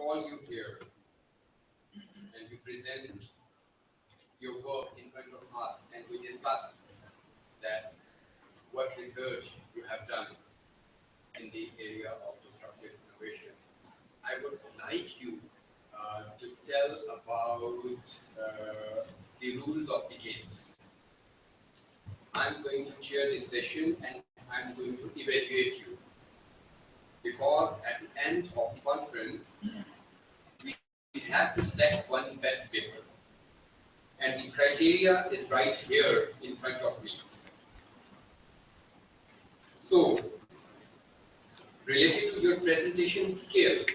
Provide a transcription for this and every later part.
call you here and you present your work in front of us and we discuss that what research you have done in the area of disruptive innovation. I would like you to tell about the rules of the games. I'm going to chair this session and I'm going to evaluate you because at the end of the conference, we have to select one best paper. And the criteria is right here in front of me. So, related to your presentation skill,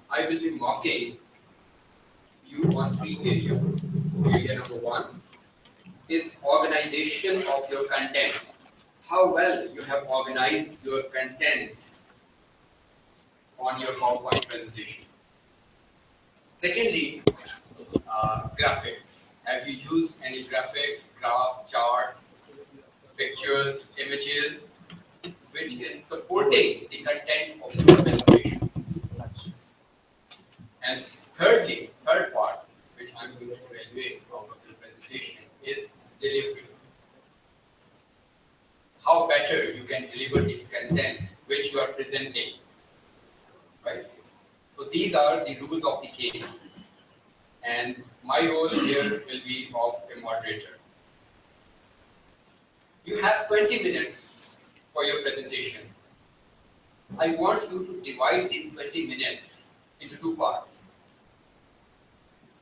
I will be marking you on 3 areas. Area number 1 is organization of your content. How well you have organized your content on your PowerPoint presentation. Secondly, graphics. Have you used any graphics, graphs, charts, pictures, images, which is supporting the content of your presentation? And thirdly, third part, which I'm going to evaluate out of the presentation, is delivery. How better you can deliver the content which you are presenting, right? So these are the rules of the games, and my role here will be of a moderator. You have 20 minutes for your presentation. I want you to divide these 20 minutes into 2 parts.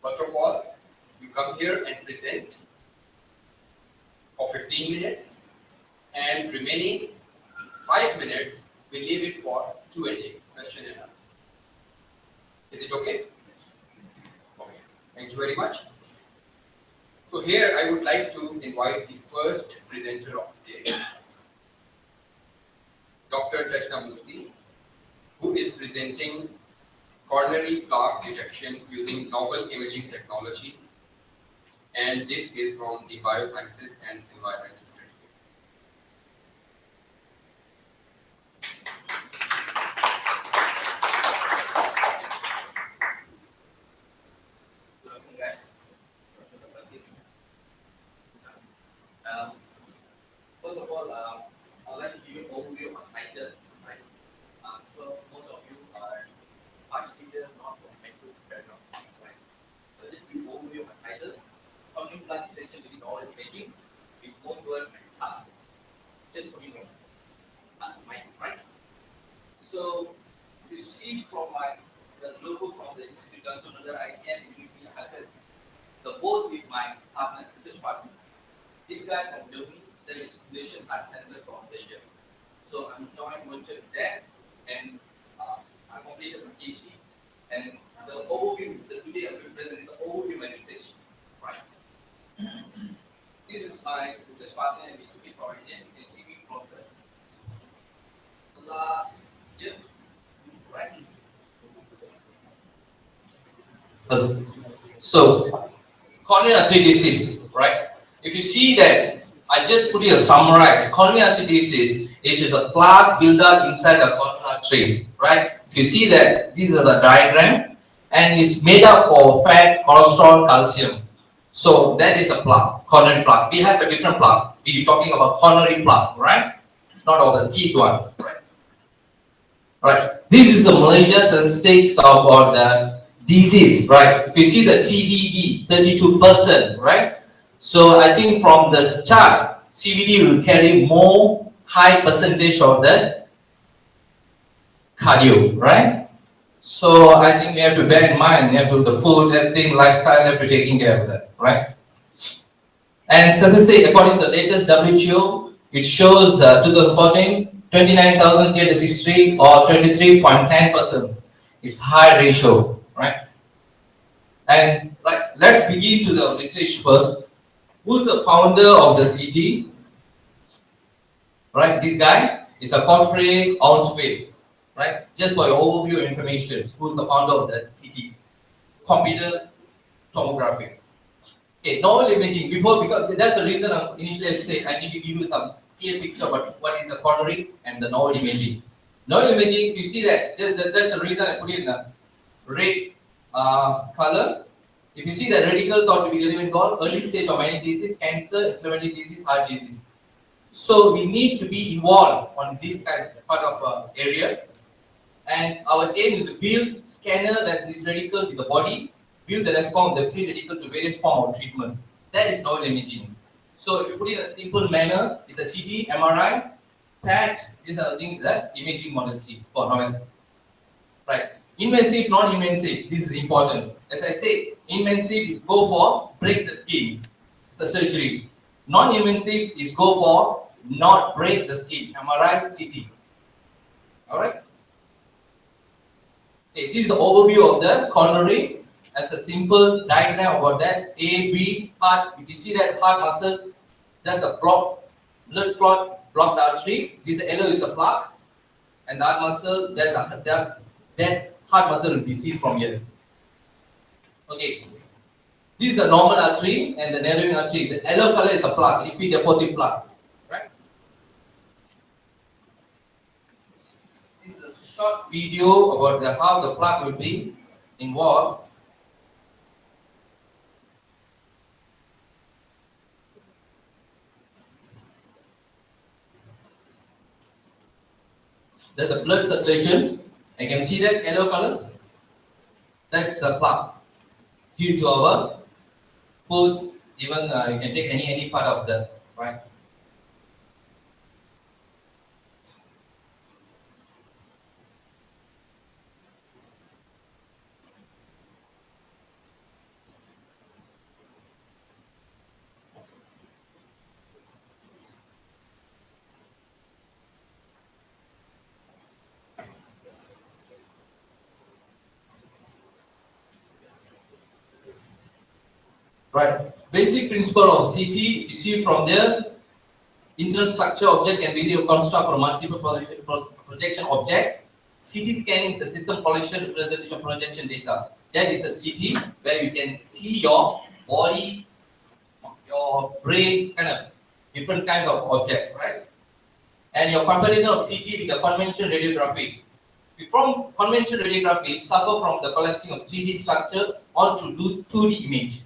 First of all, you come here and present for 15 minutes, and remaining 5 minutes we leave it for Q&A, question and answer. Is it okay? Okay. Thank you very much. So here I would like to invite the first presenter of the day, Dr. Krishnamurthy, who is presenting coronary plaque detection using novel imaging technology, and this is from the Biosciences and Environmental Studies. Good afternoon, guys. First of all, I'd like to give you an overview of my title. Right? So most of you are partially not from medical background. Right? So just give you an overview of my title. Coronary plaque detection with knowledge imaging is more towards just for you know, right? So you see from the logo from the institute, so that I can give you the board is my partner, research partner. This guy from Germany, the Institution Art Center from Asia. So I'm joint venture with that, and I completed my PhD. And the overview that today I'm presenting the overview of my research. Right. This is my research partner, and we took it from Asia. You can see me from the last year. Right. So, coronary artery disease, right? If you see that, I just put here summarize. Coronary artery disease is a plaque buildup inside the coronary arteries, right? If you see that, this is the diagram, and it's made up of fat, cholesterol, calcium. So that is a plaque, coronary plaque. We have a different plaque. We're talking about coronary plaque, right? Not all the teeth one, right? Right. This is the Malaysia statistics of the disease, right? If you see the CVD, 32%, right? So I think from the chart, CVD will carry more high percentage of the cardio, right? So I think we have to bear in mind, we have to the food, everything, lifestyle, have to taking care of that, right? And statistic, according to the latest WHO, it shows 2014, 29,363 or 23.10%. It's high ratio, right? And let's begin to the research first. Who's the founder of the CT? Right, this guy is a Godfrey Ounsway, right? Just for your overview information, who's the founder of the CT? Computer tomography. Okay, novel imaging. Because that's the reason initially I said I need to give you some clear picture about what is the coronary and the novel imaging. Novel imaging, you see that, that's the reason I put it in the red color. If you see the radical thought to be relevant called early stage of many disease, cancer, inflammatory disease, heart disease. So we need to be involved on this kind of part of area. And our aim is to build scanner that is radical with the body, build the response of the free radical to various forms of treatment. That is novel imaging. So if you put it in a simple manner, it's a CT, MRI, PET, these are the things that imaging modality for novel. Right. Invasive, non-invasive, this is important. As I say, invasive is go for break the skin. It's a surgery. Non-invasive is go for not break the skin. MRI, CT. Alright? Okay, this is the overview of the coronary as a simple diagram about that. A, B, heart. If you see that heart muscle, that's a blood clot, blocked artery. This yellow is a plaque. And that muscle, that heart muscle will be seen from here. Okay. This is the normal artery and the narrowing artery. The yellow color is a plaque, lipid deposit plaque. Right? This is a short video about how the plaque will be involved. Then the blood circulation. I can see that yellow color. That's a plaque. Due to our food, even you can take any part of the right. Right. Basic principle of CT, you see from there, internal structure object can be construct from multiple projection object. CT scanning is the system collection, representation, projection data. That is a CT where you can see your body, your brain, kind of different kind of object, right? And your comparison of CT with the conventional radiography. From conventional radiography, suffer from the collecting of 3D structure or to do 2D image.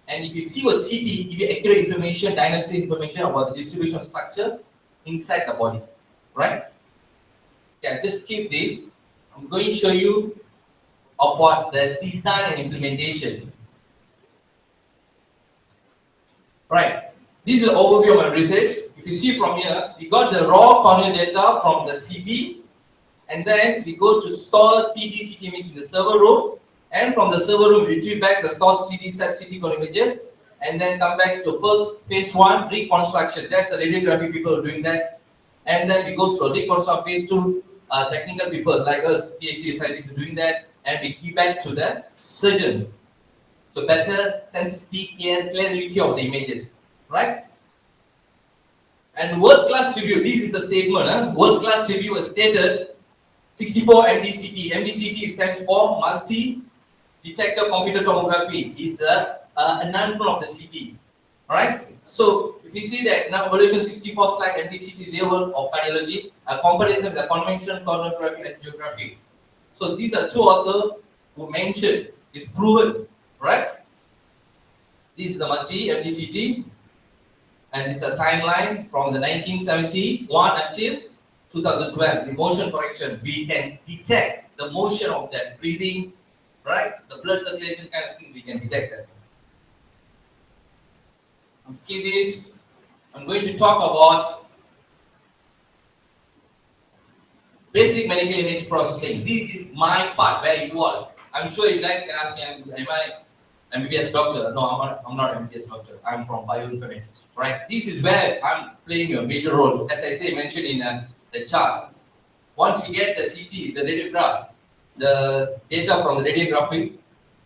And if you see what CT, give you accurate information, diagnostic information about the distribution of structure inside the body, right? Yeah, just keep this. I'm going to show you about the design and implementation. Right. This is an overview of my research. If you see from here, we got the raw corneal data from the CT, and then we go to store 3D CT image in the server room. And from the server room, we retrieve back the stored 3D set CT images, and then come back to first phase 1 reconstruction. That's the radiography people are doing that. And then we go to reconstruct phase 2, technical people like us, PhD scientists are doing that, and we give back to the surgeon. So better sensitivity, clarity of the images, right? And world-class review, this is the statement, world-class review has stated 64 MDCT. MDCT stands for multi-detector computer tomography. Is an enhancement of the CT. Alright? So if you see that now evaluation 64 slide MDCT is real world of cardiology, a comparison with the conventional coronary and geography. So these are two authors who mentioned it's proven, right? This is the multi MDCT, and this is a timeline from the 1971 until 2012. The motion correction, we can detect the motion of that breathing, right? The blood circulation kind of things, we can detect that. I'm skipping this. I'm going to talk about basic medical image processing. This is my part where you are. I'm sure you guys can ask me, am I MBBS doctor? No, I'm not MBBS doctor. I'm from bioinformatics, right? This is where I'm playing a major role. As I say, mentioned in the chart. Once we get the CT, the radiograph, the data from the radiography,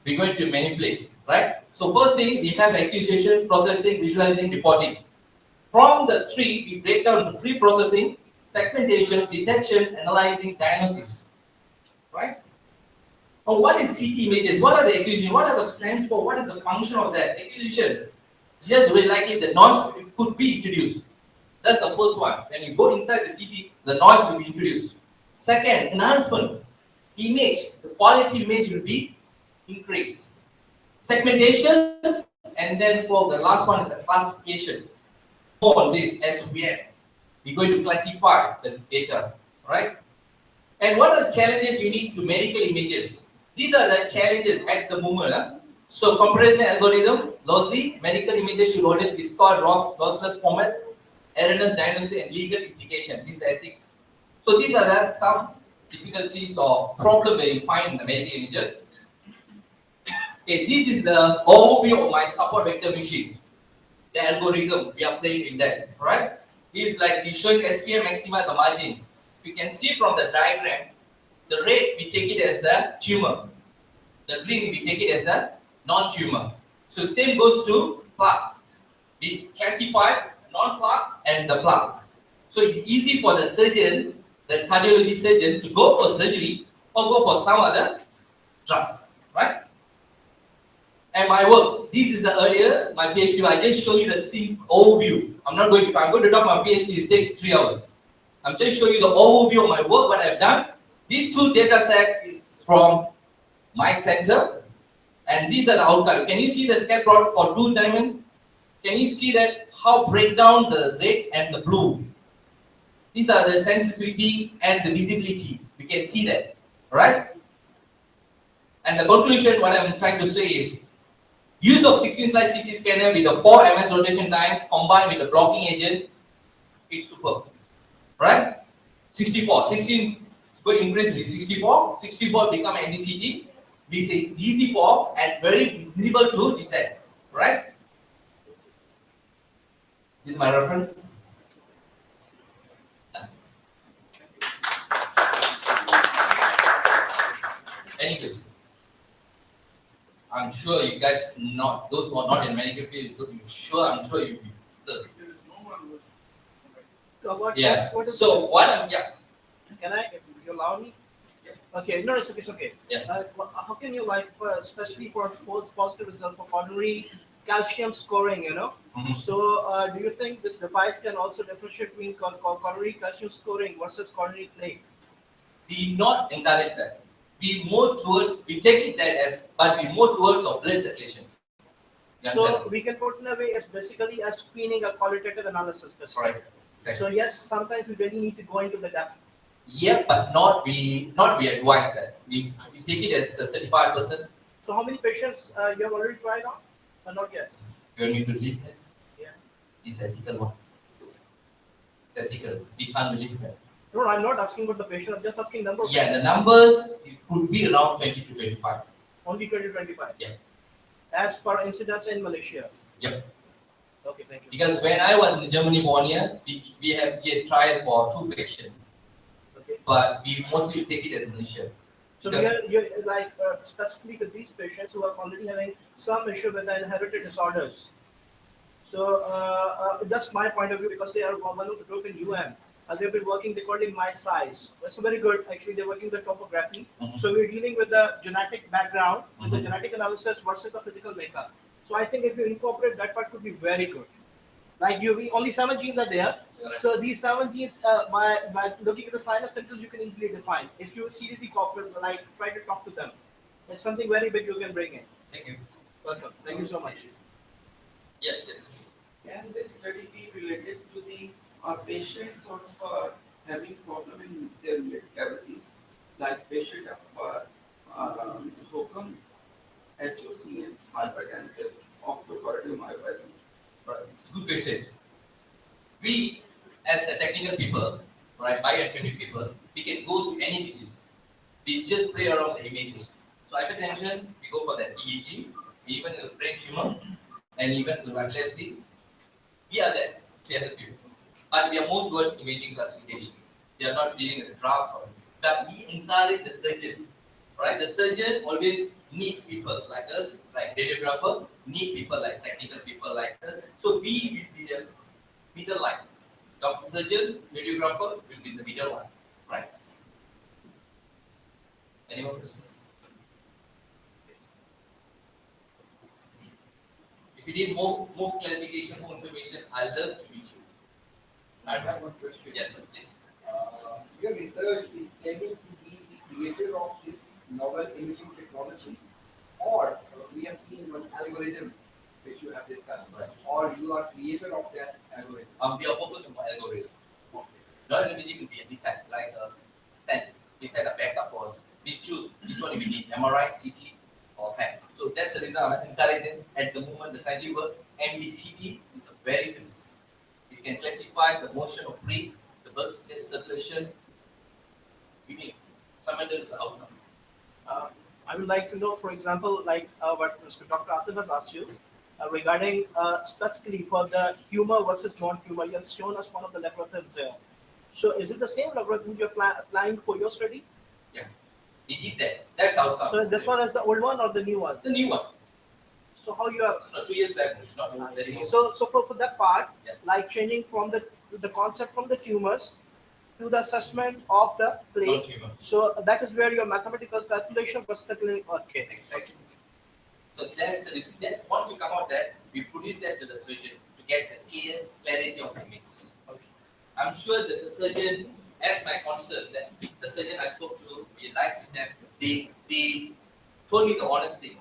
we're going to manipulate, right? So first thing, we have acquisition, processing, visualizing, reporting. From the three, we break down to pre-processing, segmentation, detection, analyzing, diagnosis, right? Now, what is CT images? What are the acquisition? What are the stands for? What is the function of that? Acquisition, just very likely the noise could be introduced. That's the first one. When you go inside the CT, the noise will be introduced. Second, enhancement. Image, the quality image will be increase. Segmentation, and then for the last one is a classification. More on this as we have. We're going to classify the data, right? And what are the challenges unique to medical images? These are the challenges at the moment. So comparison algorithm, lossy, medical images should always be stored lossless format, erroneous diagnosis, and legal implication. These are ethics. So these are some difficulties or problem that you find in the medical images. Okay, this is the overview of my support vector machine. The algorithm we are playing in that, right? It's like we showing SPM maxima at the margin. You can see from the diagram, the red we take it as a tumor, the green we take it as a non-tumor. So same goes to plaque. We classify non-plaque and the plaque. So it's easy for the surgeon, the cardiology surgeon, to go for surgery or go for some other drugs, right? And my work, this is the earlier, my PhD, I just show you the overview. I'm going to talk my PhD, it takes 3 hours. I'm just showing you the overview of my work, what I've done. These two data sets is from my center, and these are the outcomes. Can you see the scan plot for 2 diamond? Can you see that how break down the red and the blue? These are the sensitivity and the visibility. We can see that, right? And the conclusion, what I'm trying to say is, use of 16 slice CT scanner with a 4 ms rotation time combined with a blocking agent, it's superb, right? 16 going to increase with 64 become NDCT. We say easy for and very visible to detect, right? This is my reference. Any questions? I'm sure you guys not those who are not in medical field. I'm sure you'll be. Yeah. So what? Yeah. Can I, if you allow me? Yeah. Okay. No, it's okay. Yeah. How can you especially for false positive result for coronary calcium scoring? Mm-hmm. So do you think this device can also differentiate between coronary calcium scoring versus coronary plaque? We not encourage that. We take it that as, but we more towards of blood circulation. So we can put in a way as basically a screening, a qualitative analysis. Right. Exactly. So yes, sometimes we really need to go into the depth. Yeah, but we advise that. We take it as 35%. So how many patients you have already tried on? Or not yet? You need to leave that. Yeah. It's ethical one. It's ethical. We can't release that. No, I'm not asking about the patient. I'm just asking number. Of the numbers it could be around 20 to 25. Only 20 to 25. Yeah. As per incidence in Malaysia. Yep. Okay, thank you. Because when I was in Germany 1 year, we have tried for 2 patients. Okay. But we mostly take it as Malaysia. So you're like specifically with these patients who are already having some issue with the inherited disorders. So that's my point of view, because they are one of the group in UM. They've been working, they call it my size. That's very good. Actually, they're working with topography. Mm-hmm. So we're dealing with the genetic background, with the genetic analysis versus the physical makeup. So I think if you incorporate that part, could be very good. Like only 7 genes are there. Right. So these 7 genes, by looking at the sign of symptoms, you can easily define. If you seriously cooperate, try to talk to them. It's something very big you can bring in. Thank you. Welcome. Thank you so much. Yes. Can this study be related to the patients also having problem in their mid cavities, like patient of HOCM, HOCM, hypertensive, octocardiomyopathy? Right. It's good question. We, as a technical people, right, bioinformatics people, we can go to any disease. We just play around the images. So hypertension, we go for that EEG, even the brain tumor, and even the epilepsy. We are there to help you. But we are more towards imaging classifications. We are not dealing with drugs or that. We encourage the surgeon, right? The surgeon always need people like us, like radiographer, need people like technical people like us. So we will be the middle line. Doctor, surgeon, radiographer will be the middle one, right? Any more questions? If you need more clarification, more information, I'll love to meet you. I have one question. Yes, sir, please. Your research is aiming to be the creator of this novel imaging technology, algorithm which you have discussed, right? Or you are creator of that algorithm? We are focused on algorithm. Not imaging will be a design, like a stand. We set a backup for us. We choose which one we need, MRI, CT, or PET. So that's the reason I'm encouraging at the moment the scientific work. MBCT is a very famous. It can classify the motion of breath, the blood circulation. We need tremendous outcome. I would like to know, for example, like what Mr. Dr. Atif has asked you regarding specifically for the humor versus non-humor. You have shown us one of the laboratories there. So is it the same laboratory you're applying for your study? Yeah, we did that. That's outcome. So this one is the old one or the new one? The new one. So how you are? No, 2 years back, not very long. So for that part, Yeah. like changing from the concept from the tumors to the assessment of the plaque. Non-tumor. So that is where your mathematical calculation was the clinic. Okay. Exactly. So that's that. Once you come out that, we produce that to the surgeon to get the clear clarity of the images. Okay. I'm sure that the surgeon, as my concern, that the surgeon I spoke to, we liaised with them. They told me the honest thing.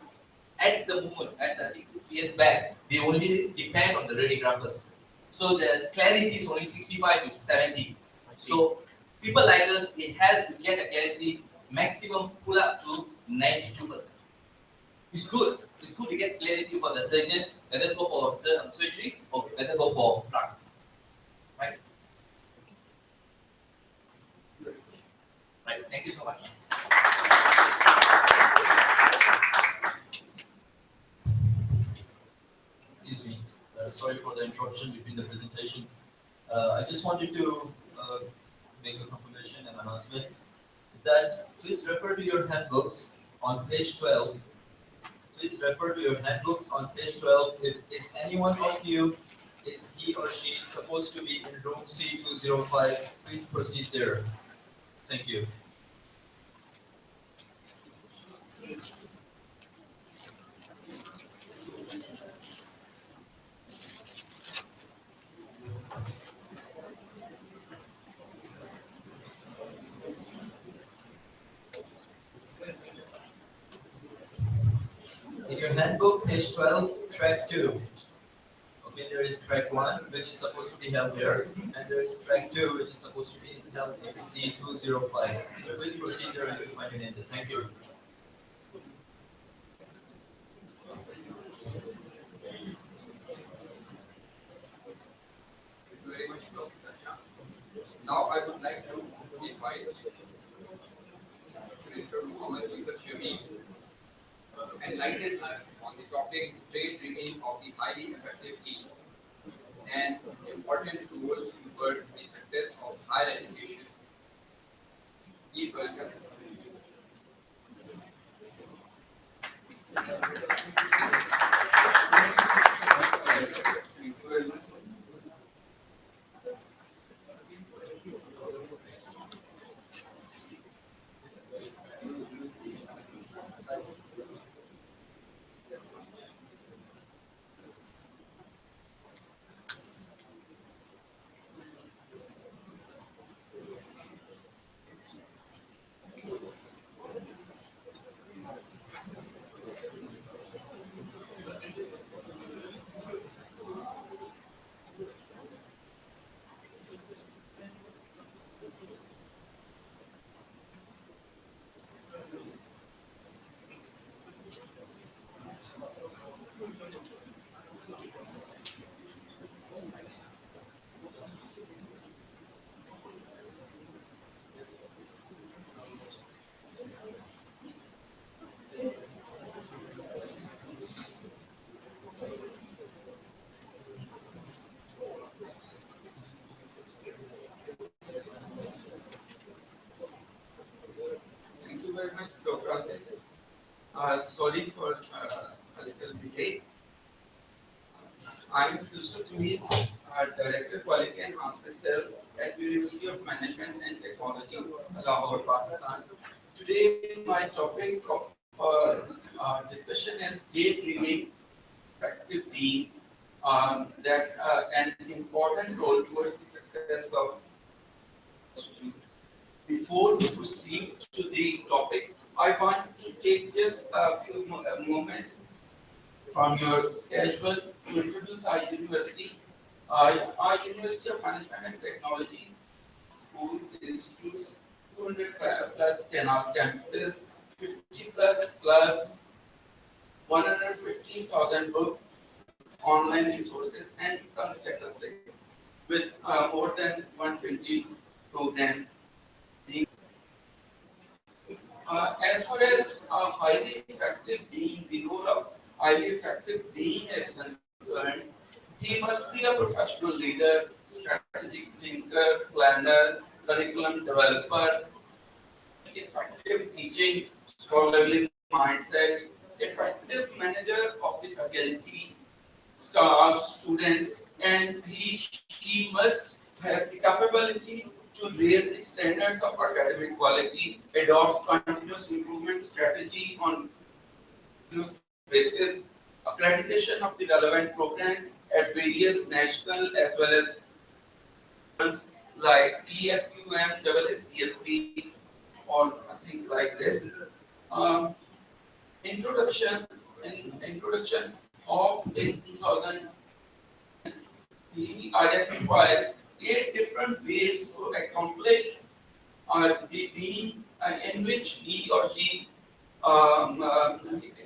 At the moment, I think 2 years back, they only depend on the radiographers. So the clarity is only 65 to 70. So people like us, we have to get a clarity maximum pull up to 92%. It's good. It's good to get clarity for the surgeon, whether go for surgery or whether go for drugs. Right? Right. Thank you so much. Excuse me. Sorry for the interruption between the presentations. I just wanted to make a confirmation and announcement that please refer to your handbooks on page 12. Please refer to your handbooks on page 12. If any one of you is he or she supposed to be in room C205, please proceed there. Thank you. In your handbook, page 12, track 2. Okay, there is track 1, which is supposed to be held here, and there is track 2, which is supposed to be held in C205. So please proceed there and you'll find it in there. Thank you. Thank you very much, Dr. Shah. Now I would like to invite Mr. Mohammed Yusuf Shami enlighten us on the topic trade remain of the highly effective team and important tools towards the success of higher education. Please welcome. Thank you very much. Thank you very much, Dr. Atif. Sorry for a little delay. I am Yusuf Shami, Director Quality Enhancement Cell at the University of Management and Technology, Lahore, Pakistan. Today, my topic of discussion is date remain effective team that an important role towards the success of student. Before we proceed to the topic, I want to take just a few moments from your casual to introduce our university. Our University of Management and Technology, schools, institutes, 200 plus 10 campuses, 50 plus clubs, 115,000 books, online resources, and income statistics with more than 120 programs. As far as highly effective being, the role of highly effective being is concerned, he must be a professional leader, strategic thinker, planner, curriculum developer, effective teaching, scholarly mindset, effective manager of the faculty, staff, students, and he must have the capability to raise the standards of academic quality, adopts continuous improvement strategy on continuous basis, accreditation of the relevant programs at various national as well as like TFQM, CSP, or things like this. Um, introduction introduction of in 2000 he identifies 8 different ways to accomplish the dean in which he or she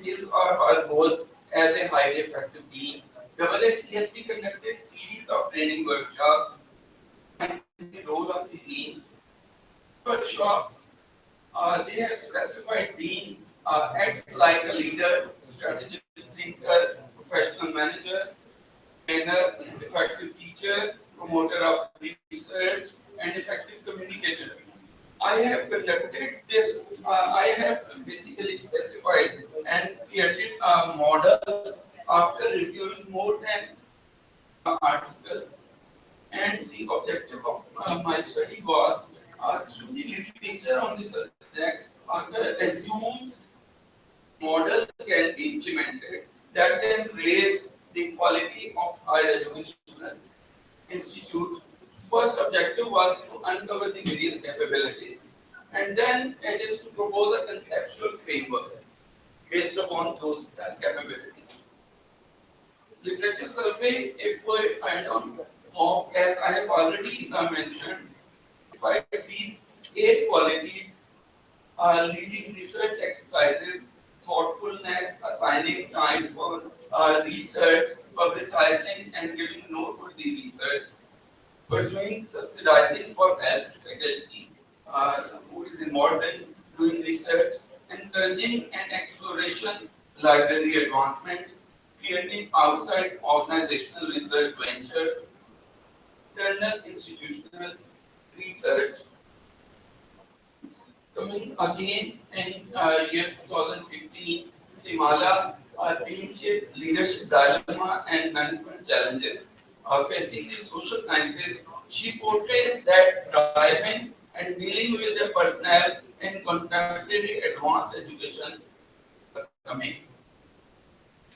his or her goals as a highly effective dean. CSP conducted series of training workshops and the role of the dean. Workshops, they have specified dean acts like a leader, strategic thinker, professional manager, trainer, effective teacher, promoter of research, and effective communicator. I have conducted this, I have basically specified and created a model after reviewing more than articles. And the objective of my study was through the literature on the subject, author assumes model can be implemented that can raise the quality of higher educational institute. First objective was to uncover the various capabilities, and then it is to propose a conceptual framework based upon those capabilities. Literature survey, if we add on, of as I have already mentioned, these 8 qualities are leading research exercises, thoughtfulness, assigning time for research, publicizing and giving note to the research, pursuing subsidizing for help faculty who is involved in doing research, encouraging an exploration library advancement, creating outside organizational research ventures, internal institutional research. Coming again in year 2015, Simala Deanship, Leadership Dilemma and Management Challenges facing the social sciences. She portrays that driving and dealing with the personnel in contemporary advanced education coming.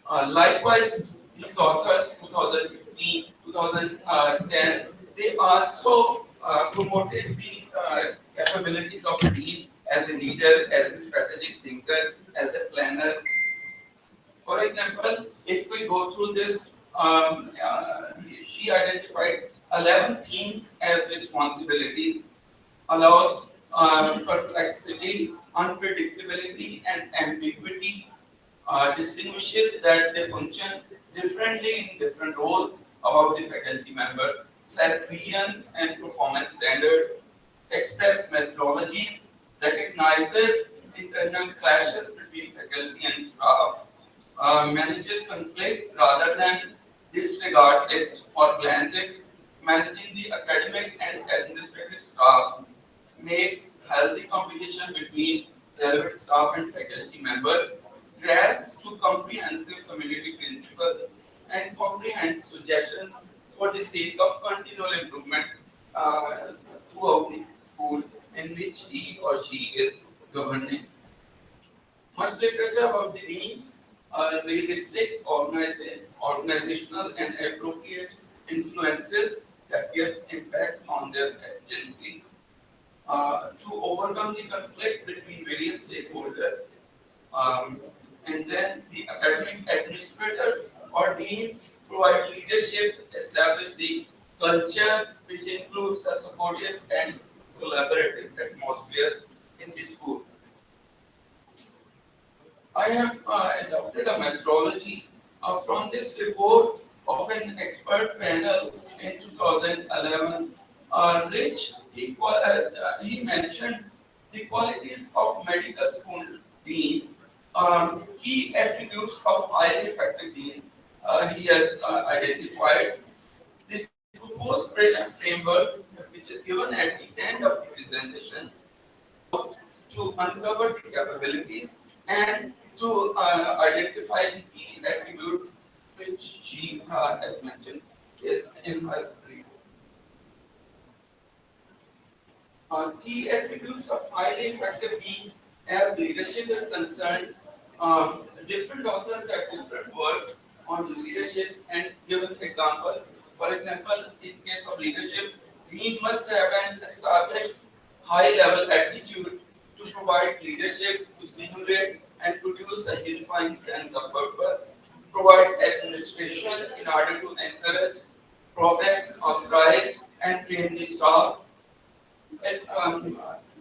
Likewise, these authors, 2015, 2010, they also promoted the capabilities of a dean as a leader, as a strategic thinker, as a planner. For example, if we go through this, she identified 11 themes as responsibilities, allows perplexity, unpredictability, and ambiguity, distinguishes that they function differently in different roles about the faculty member, set vision and performance standards, express methodologies, recognizes internal clashes between faculty and staff, manages conflict rather than disregards it or plans it, managing the academic and administrative staff, makes healthy competition between relevant staff and faculty members, grasps to comprehensive community principles, and comprehends suggestions for the sake of continual improvement throughout the school in which he or she is governing. Much literature about the needs, realistic, organizational, and appropriate influences that gives impact on their agency. To overcome the conflict between various stakeholders, And then the academic administrators or deans provide leadership, establish the culture, which includes a supportive and collaborative atmosphere in the school. I have adopted a methodology from this report of an expert panel in 2011, which he mentioned the qualities of medical school deans, key attributes of highly effective deans. He has identified this proposed framework, which is given at the end of the presentation, to uncover the capabilities and to identify the key attributes which she has mentioned is in her report. Key attributes of highly effective teams as leadership is concerned, different authors have different works on leadership and given examples. For example, in case of leadership, team must have an established high-level attitude to provide leadership, to stimulate and produce a unifying sense of purpose, provide administration in order to encourage progress, authorize and train the staff. And,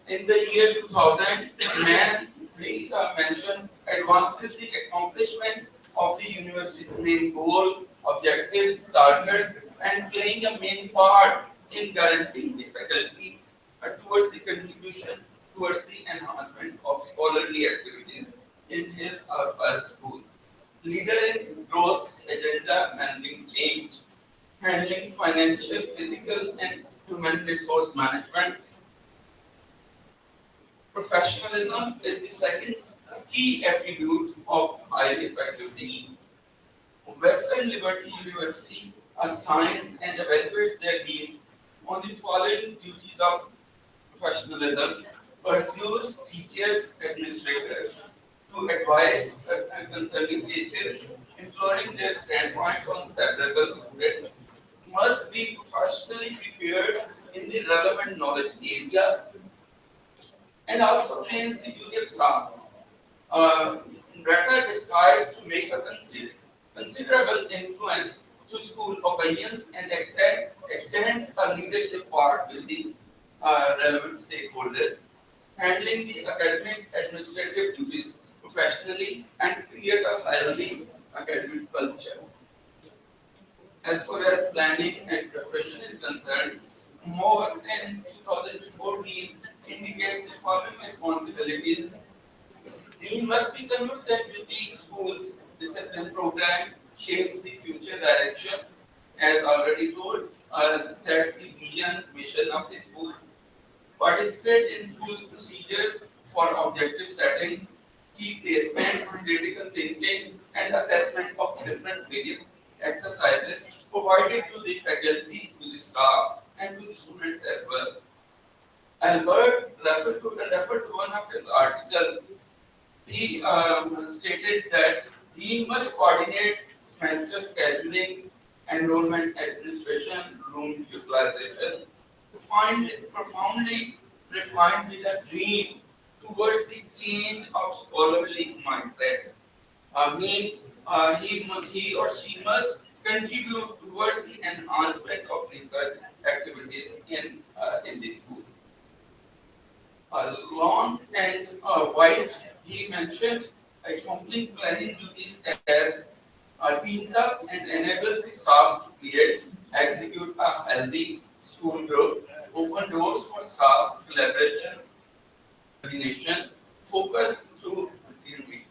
in the year 2000, man mentioned advances the accomplishment of the university's main goal, objectives, targets, and playing a main part in guaranteeing the faculty towards the contribution towards the enhancement of scholarly activities in his or her school. Leader in growth agenda, managing change, handling financial, physical, and human resource management. Professionalism is the second key attribute of highly effective dean. Western Liberty University assigns and evaluates their deans on the following duties of professionalism: pursues teachers, administrators to advise concerning cases, including their standpoints on several subjects, must be professionally prepared in the relevant knowledge area, and also trains the junior staff. Record is tried to make a considerable influence to school opinions and extends a leadership part with the relevant stakeholders, handling the academic administrative duties professionally and create a healthy academic culture. As far as planning and preparation is concerned, more than 2014 indicates the following responsibilities. Dean must be conversant with the school's discipline program, shapes the future direction, as already told, sets the vision, mission of the school, participate in school's procedures for objective settings, key placement, critical thinking, and assessment of different various exercises provided to the faculty, to the staff, and to the students as well. Albert referred to one of his articles. He stated that he must coordinate semester scheduling, enrollment administration, room utilization, profoundly refined with a dream towards the change of scholarly mindset. Means he or she must contribute towards the enhancement of research activities in the school. Long and White, he mentioned accompanying planning duties as teams up and enables the staff to create, execute a healthy school group, open doors for staff collaboration, coordination, focus through decision making.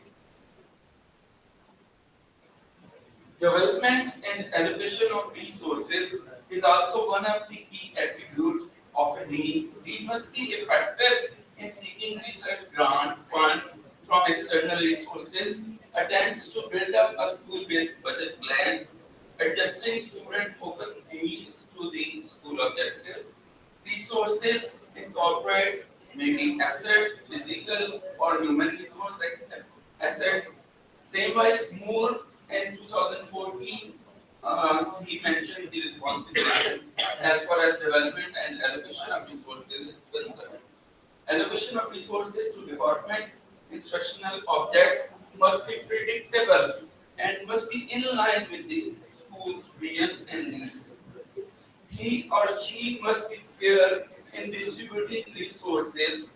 Development and allocation of resources is also one of the key attributes of a dean. Dean must be effective in seeking research grant funds from external resources, attempts to build up a school-based budget plan, adjusting student-focused needs to the school objectives. Resources incorporate maybe assets, physical or human resource assets. Same wise, more in 2014, he mentioned the responsibilities as far as development and allocation of resources is concerned. Allocation of resources to departments, instructional objects, must be predictable and must be in line with the school's vision and needs. He or she must be fair in distributing resources,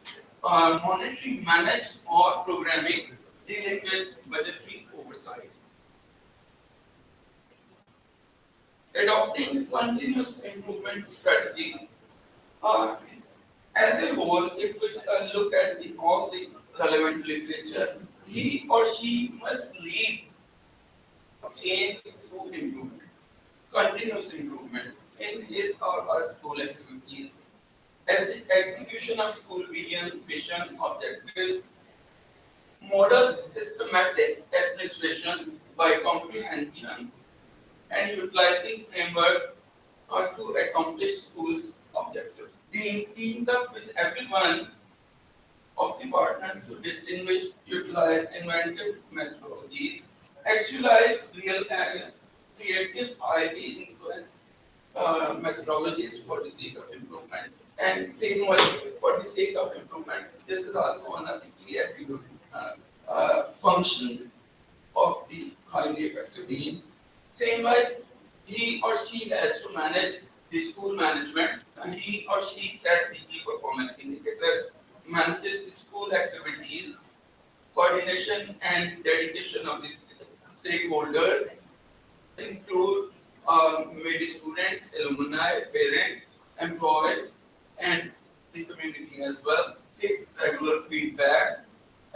monitoring, manage, or programming, dealing with budgetary oversight. Adopting continuous improvement strategy. Uh, as a whole, if we look at all the relevant literature, he or she must lead change through improvement, continuous improvement in his or her school activities. As the execution of school vision, mission, objectives, model systematic administration by comprehension and utilizing framework to accomplish school's objectives. Being teamed up with everyone of the partners to distinguish, utilize inventive methodologies, actualize real and creative, highly influence methodologies for the sake of improvement. And same way, for the sake of improvement, this is also one of the key attribute function of the highly effective dean. Same as he or she has to manage the school management, and he or she sets the key performance indicators, manages the school activities, coordination and dedication of the stakeholders, include maybe students, alumni, parents, employees, and the community as well. Takes regular feedback,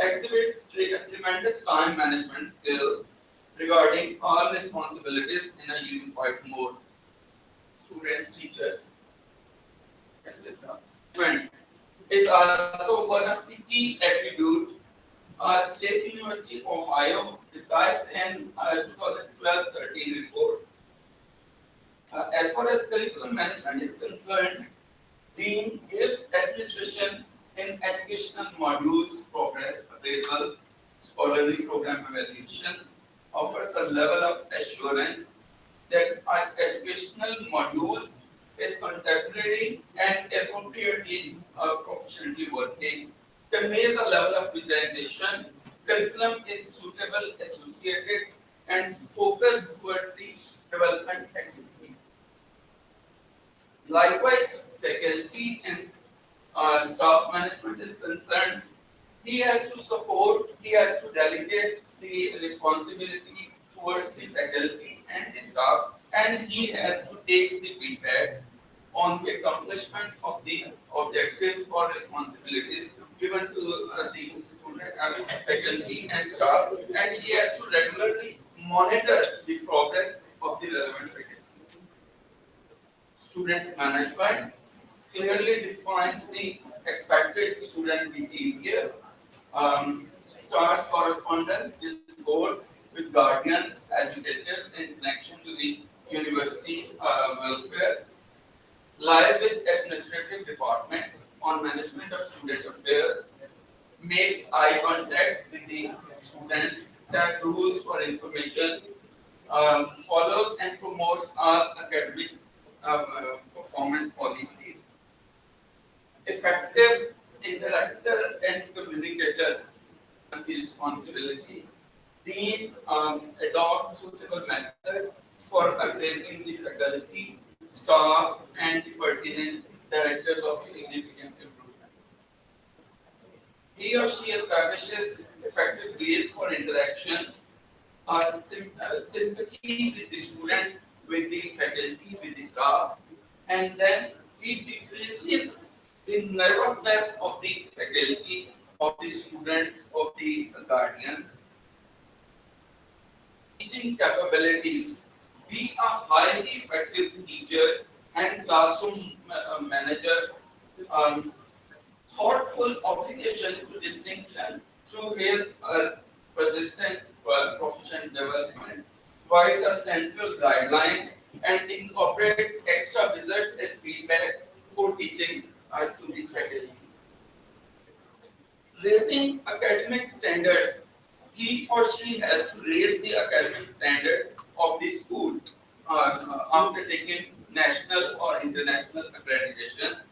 activates tremendous time management skills regarding all responsibilities in a unified mode. Students, teachers, etc. Is also one of the key attributes State University of Ohio describes in 2012-13 report. As far as curriculum management is concerned, Dean gives administration in educational modules, progress, appraisals, scholarly program evaluations, offers a level of assurance that our educational modules is contemporary and appropriately proficiently working, conveys a level of presentation, curriculum is suitable, associated, and focused towards the development activities. Likewise, faculty and staff management is concerned, he has to support, he has to delegate the responsibility towards the faculty and the staff, and he has to take the feedback on the accomplishment of the objectives or responsibilities given to the student, faculty and staff, and he has to regularly monitor the progress of the relevant faculty. Students management clearly defines the expected student behavior, starts correspondence, discourse with guardians, educators in connection to the university welfare, lies with administrative departments on management of student affairs, makes eye contact with the students, set rules for information, follows and promotes our academic performance policies. Effective interactor and communicator of the responsibility. Dean adopts suitable methods for appraising the faculty, staff, and the pertinent directors of significant improvement. He or she establishes effective ways for interaction, sympathy with the students, with the faculty, with the staff, and then he decreases the nervousness of the faculty, of the students, of the guardians. Teaching capabilities. Be a highly effective teacher and classroom manager, thoughtful obligation to distinction through his persistent professional development, provides a central guideline and incorporates extra visits and feedbacks for teaching to the faculty. Raising academic standards. He or she has to raise the academic standard of the school after taking national or international accreditations,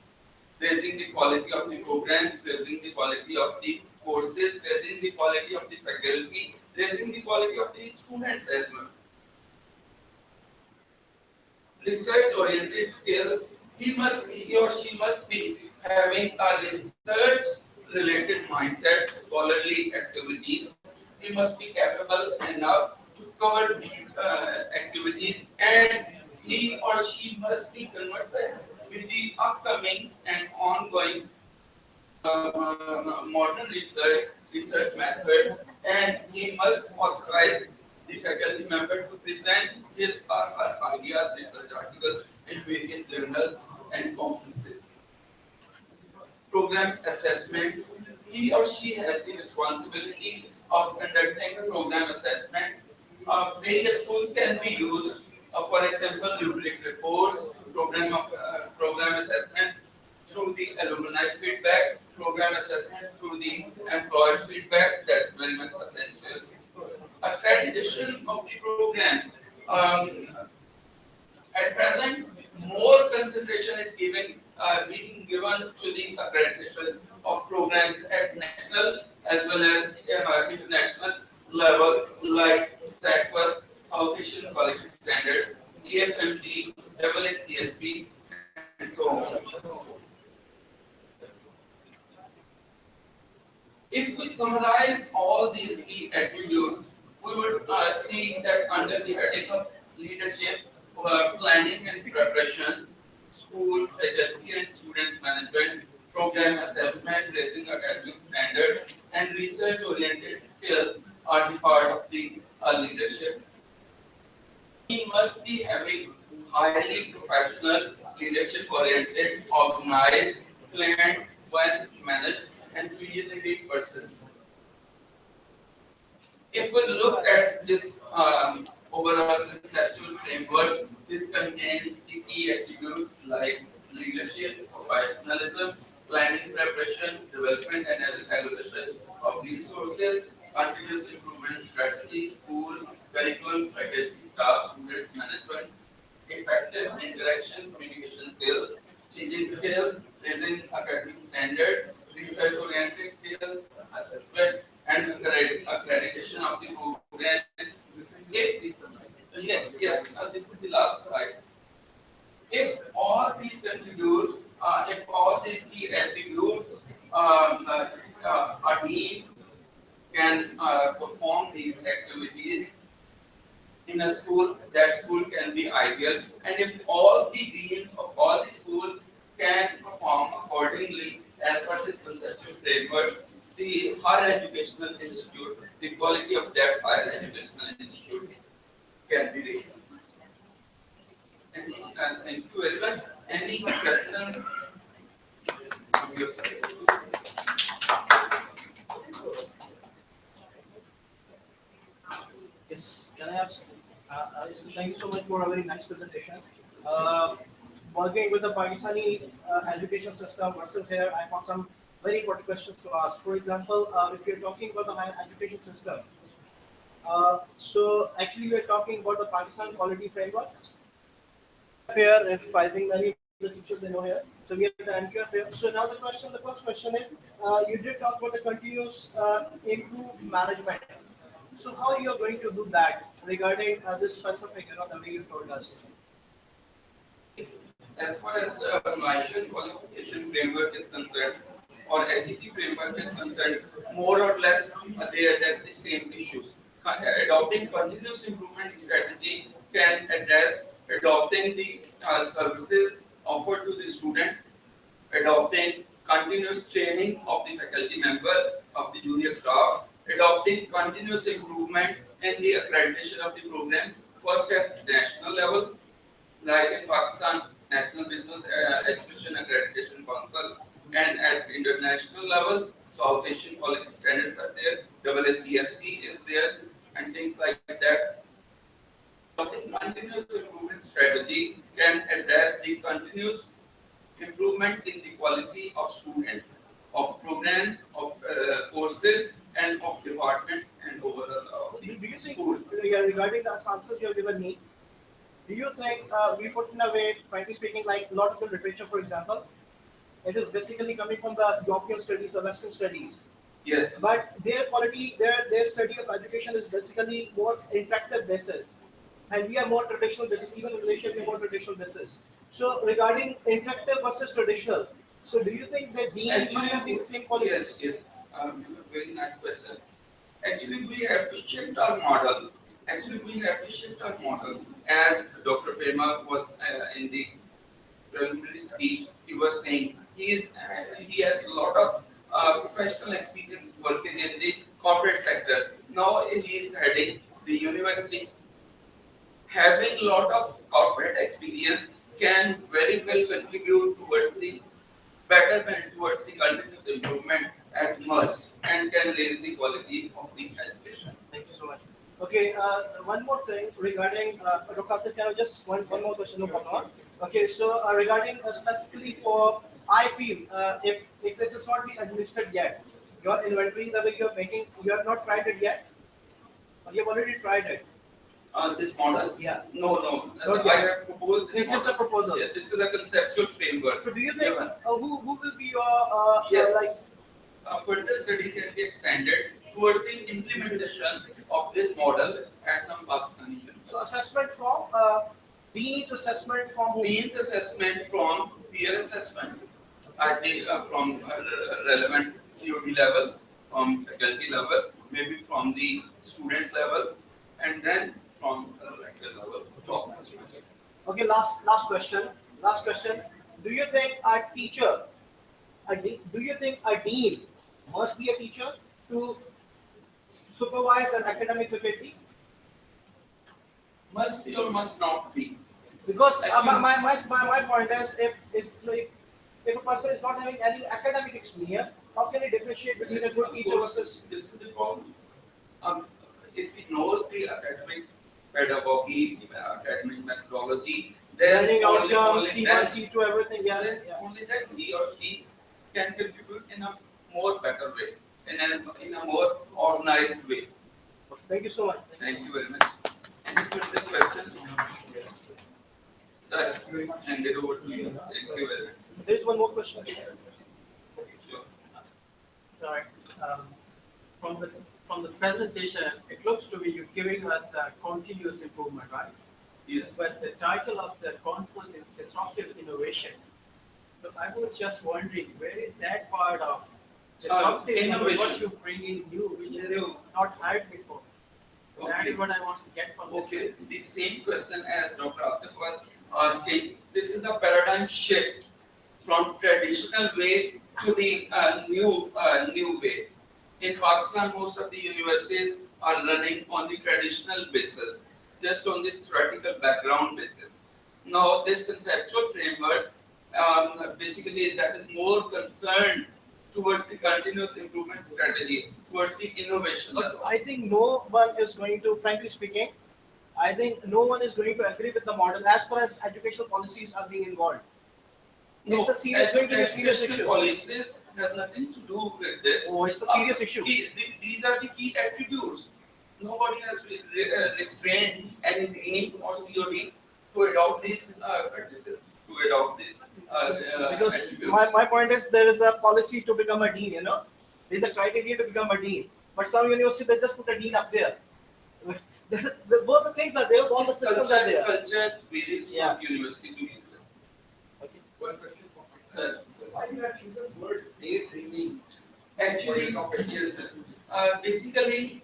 raising the quality of the programs, raising the quality of the courses, raising the quality of the faculty, raising the quality of the students as well. Research-oriented skills, he or she must be having a research-related mindset, scholarly activities. He must be capable enough to cover these activities, and he or she must be conversant with the upcoming and ongoing modern research methods, and he must authorize the faculty member to present his or her ideas, research articles in various journals and conferences. Program assessment, he or she has the responsibility of conducting program assessment. Various tools can be used, for example, rubric reports, program assessment through the alumni feedback, program assessment through the employers feedback. That's very much essential. Accreditation of the programs. At present, more concentration is being given to the accreditation of programs at national as well as international level, like SACWAS, South Asian Quality Standards, EFMT, AACSB, and so on. If we summarize all these key attributes, we would see that under the heading of leadership, planning and preparation, school, faculty and students management, program assessment, raising academic standards, and research-oriented skills are the part of the leadership. We must be having highly professional, leadership-oriented, organized, planned, well-managed, and creative person. If we look at this overall conceptual framework, this contains the key attributes like leadership, professionalism, planning, preparation, development, and evaluation of resources, continuous improvement strategy, school, curriculum, faculty, staff, students, management, effective interaction, communication skills, teaching skills, raising academic standards, research-oriented skills, assessment, and accreditation of the program. This is the last slide. If all these attributes, if all these key attributes are deemed can perform these activities in a school, that school can be ideal. And if all the deans of all the schools can perform accordingly as per this conceptual framework, the higher educational institute, the quality of that higher educational institute can be raised. Thank you very much. Any questions from your side? Yes, can I ask? Thank you so much for a very nice presentation. Working with the Pakistani education system versus here, I found some very important questions to ask. For example, if you're talking about the higher education system, so actually we're talking about the Pakistan quality framework. Here, if I think many of the teachers they know here, so we have the MQF here. So now the first question is, you did talk about the continuous improved management. So how you are going to do that regarding this specific, the way you told us? As far as Malaysian qualification framework is concerned, or HEC framework is concerned, more or less they address the same issues. Adopting continuous improvement strategy can address adopting the services offered to the students, adopting continuous training of the faculty member, of the junior staff, adopting continuous improvement in the accreditation of the programs, first at national level, like in Pakistan, National Business Education Accreditation Council, and at international level, South Asian Quality Standards are there, AACSB is there, and things like that. The continuous improvement strategy can address the continuous improvement in the quality of students, of programs, of courses, and of departments, and overall of the school. Regarding the answers you have given me, do you think we put in a way, frankly speaking, like a lot of the literature, for example, it is basically coming from the European studies, the Western studies. Yes. But their quality, their study of education is basically more interactive basis, and we are more traditional basis. Even in Malaysia, we are more traditional basis. So regarding interactive versus traditional, so do you think that dean must have the same qualities? Yes, yes. Very nice question. Actually, we have to shift our model. Actually, we have to shift our model. As Dr. Prema was in the preliminary speech, he was saying he has a lot of professional experience working in the corporate sector. Now he is heading the university. Having a lot of corporate experience can very well contribute towards the betterment, towards the continuous improvement at must, and can raise the quality of the education. Thank you so much. Okay, one more thing regarding Dr. Akhtar, can I just one more question? No problem. Okay, so regarding specifically for, I feel if it is not been administered yet, your inventory the way you are making, you have not tried it yet, or you have already tried it. This model? Yeah. No, no. Not I yet. have proposed this It's just a model. proposal. Yeah, this is a conceptual framework. So do you think Yeah. who will be your Yes. like? Further study can be extended towards the implementation of this model at some Pakistani universities. So assessment from dean's assessment from whom? Dean's assessment from peer assessment at the from relevant COD level, from faculty level, maybe from the student level, and then from lecture level. Top management. Okay, last question. Last question. Do you think a teacher, do you think a dean must be a teacher to supervise an academic faculty? Must be or must not be. Because my point is, if it's like if a person is not having any academic experience, how can he differentiate between a good teacher versus? This is the problem. If he knows the academic pedagogy, academic methodology, then Learning only, outcome, only C1, then, C2, everything. Yeah. then Yeah. only then he or she can contribute in a more better way, in a more organized way. Thank you so much. Thank you very much. Any further questions? Sir, hand it over to you. Thank you very much. There is one more question. Sure. Sorry. From the presentation, it looks to be you're giving us a continuous improvement, right? Yes. But the title of the conference is Disruptive Innovation. So I was just wondering, where is that part of disruptive innovation? What you bring in new, which is not had before? So that is what I want to get from this. Okay, the same question as Dr. Akhtar was asking. This is a paradigm shift from traditional way to the new way. In Pakistan, most of the universities are running on the traditional basis, just on the theoretical background basis. Now, this conceptual framework, basically, that is more concerned towards the continuous improvement strategy, towards the innovation. But I think no one is going to, frankly speaking, I think no one is going to agree with the model as far as educational policies are being involved. It's a serious, going to be a serious educational issue. policies has nothing to do with this. Oh, it's a serious issue. These are the key attitudes. Nobody has restrained any dean or COD to adopt these practices, to adopt these Because attributes. my point is there is a policy to become a dean, There's a criteria to become a dean. But some universities, they just put a dean up there. Both the things are there, all the This systems are there. culture varies Yeah. from university to university. Okay. One question for Sir, why do you have chosen the word daydreaming? actually, yes, sir. Basically,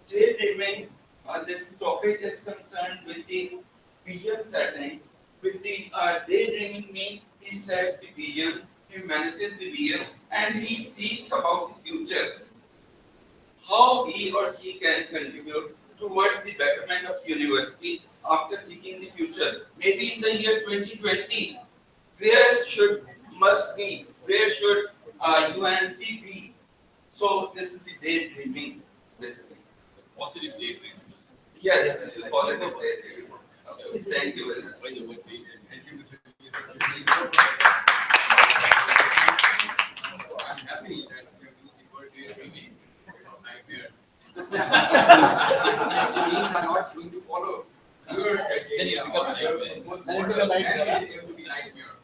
daydreaming, this topic is concerned with the vision setting. With the daydreaming means he sets the vision, he manages the vision, and he seeks about the future. How he or she can contribute towards the betterment of university after seeking the future. Maybe in the year 2020, where should UNT be? So this is the daydreaming, basically. Positive daydreaming. Yes, this is positive daydreaming. Okay, thank you very much. Why the word daydreaming? Thank you, Mr. I'm happy that you have used the word daydreaming. Nightmare. I'm not going to follow your criteria. Then it becomes nightmare. Then Then it becomes nightmare. it will be nightmare.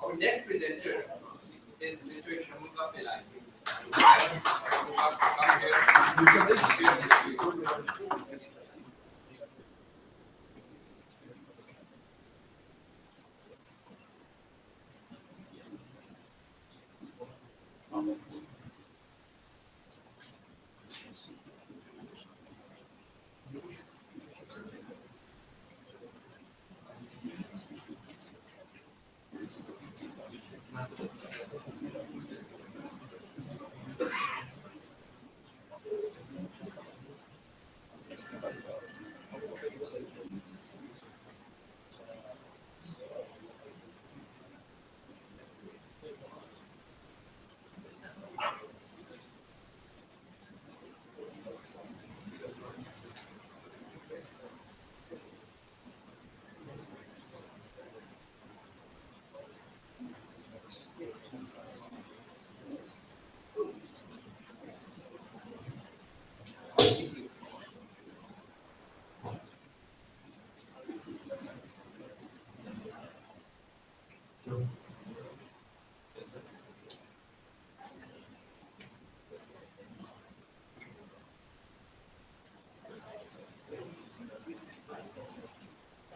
Our next presenter is Mr. Shamun Can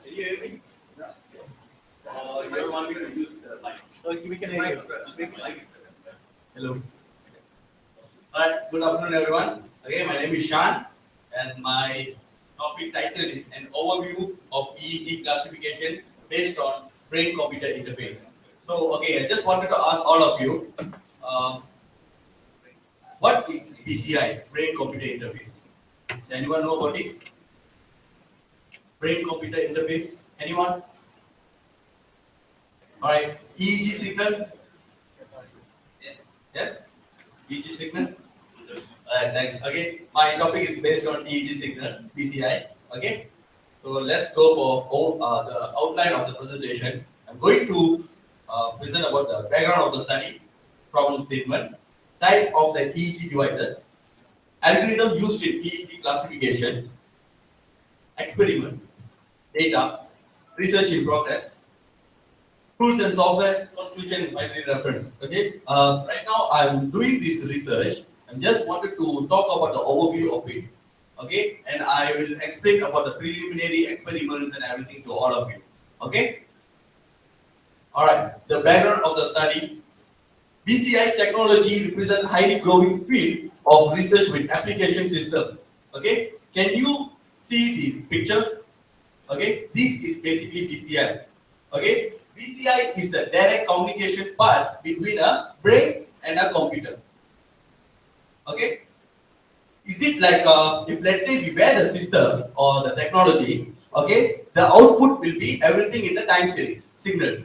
you hear me? You don't want me to use the mic? Okay, we can hear you. Hello. Alright, good afternoon everyone. Again, my name is Shan and my topic title is an overview of EEG classification based on brain-computer interface. So, okay, I just wanted to ask all of you, what is BCI, brain-computer interface? Does anyone know about it? Brain-computer interface, anyone? Alright, EEG signal? Yes? EEG signal? Alright, thanks. Okay, my topic is based on EEG signal, BCI. Okay, so let's go for the outline of the presentation. I'm going to present about the background of the study, problem statement, type of the EEG devices, algorithm used in EEG classification, experiment, data, research in progress, tools and software, conclusion, finally reference. Okay, right now I'm doing this research. I just wanted to talk about the overview of it. Okay, and I will explain about the preliminary experiments and everything to all of you. Okay. All right. The background of the study: BCI technology represents highly growing field of research with application system. Okay. Can you see this picture? Okay. This is basically BCI. Okay. BCI is the direct communication part between a brain and a computer. Okay. Is it like if let's say we wear the system or the technology, okay, the output will be everything in the time series signals.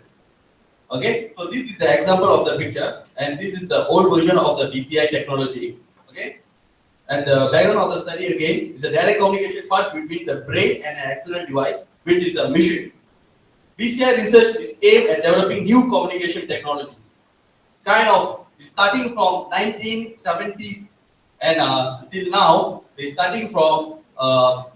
Okay, so this is the example of the picture, and this is the old version of the BCI technology. Okay, and the background of the study again is a direct communication part between the brain and an external device, which is a machine. BCI research is aimed at developing new communication technologies. It's kind of starting from 1970s and till now, they're starting from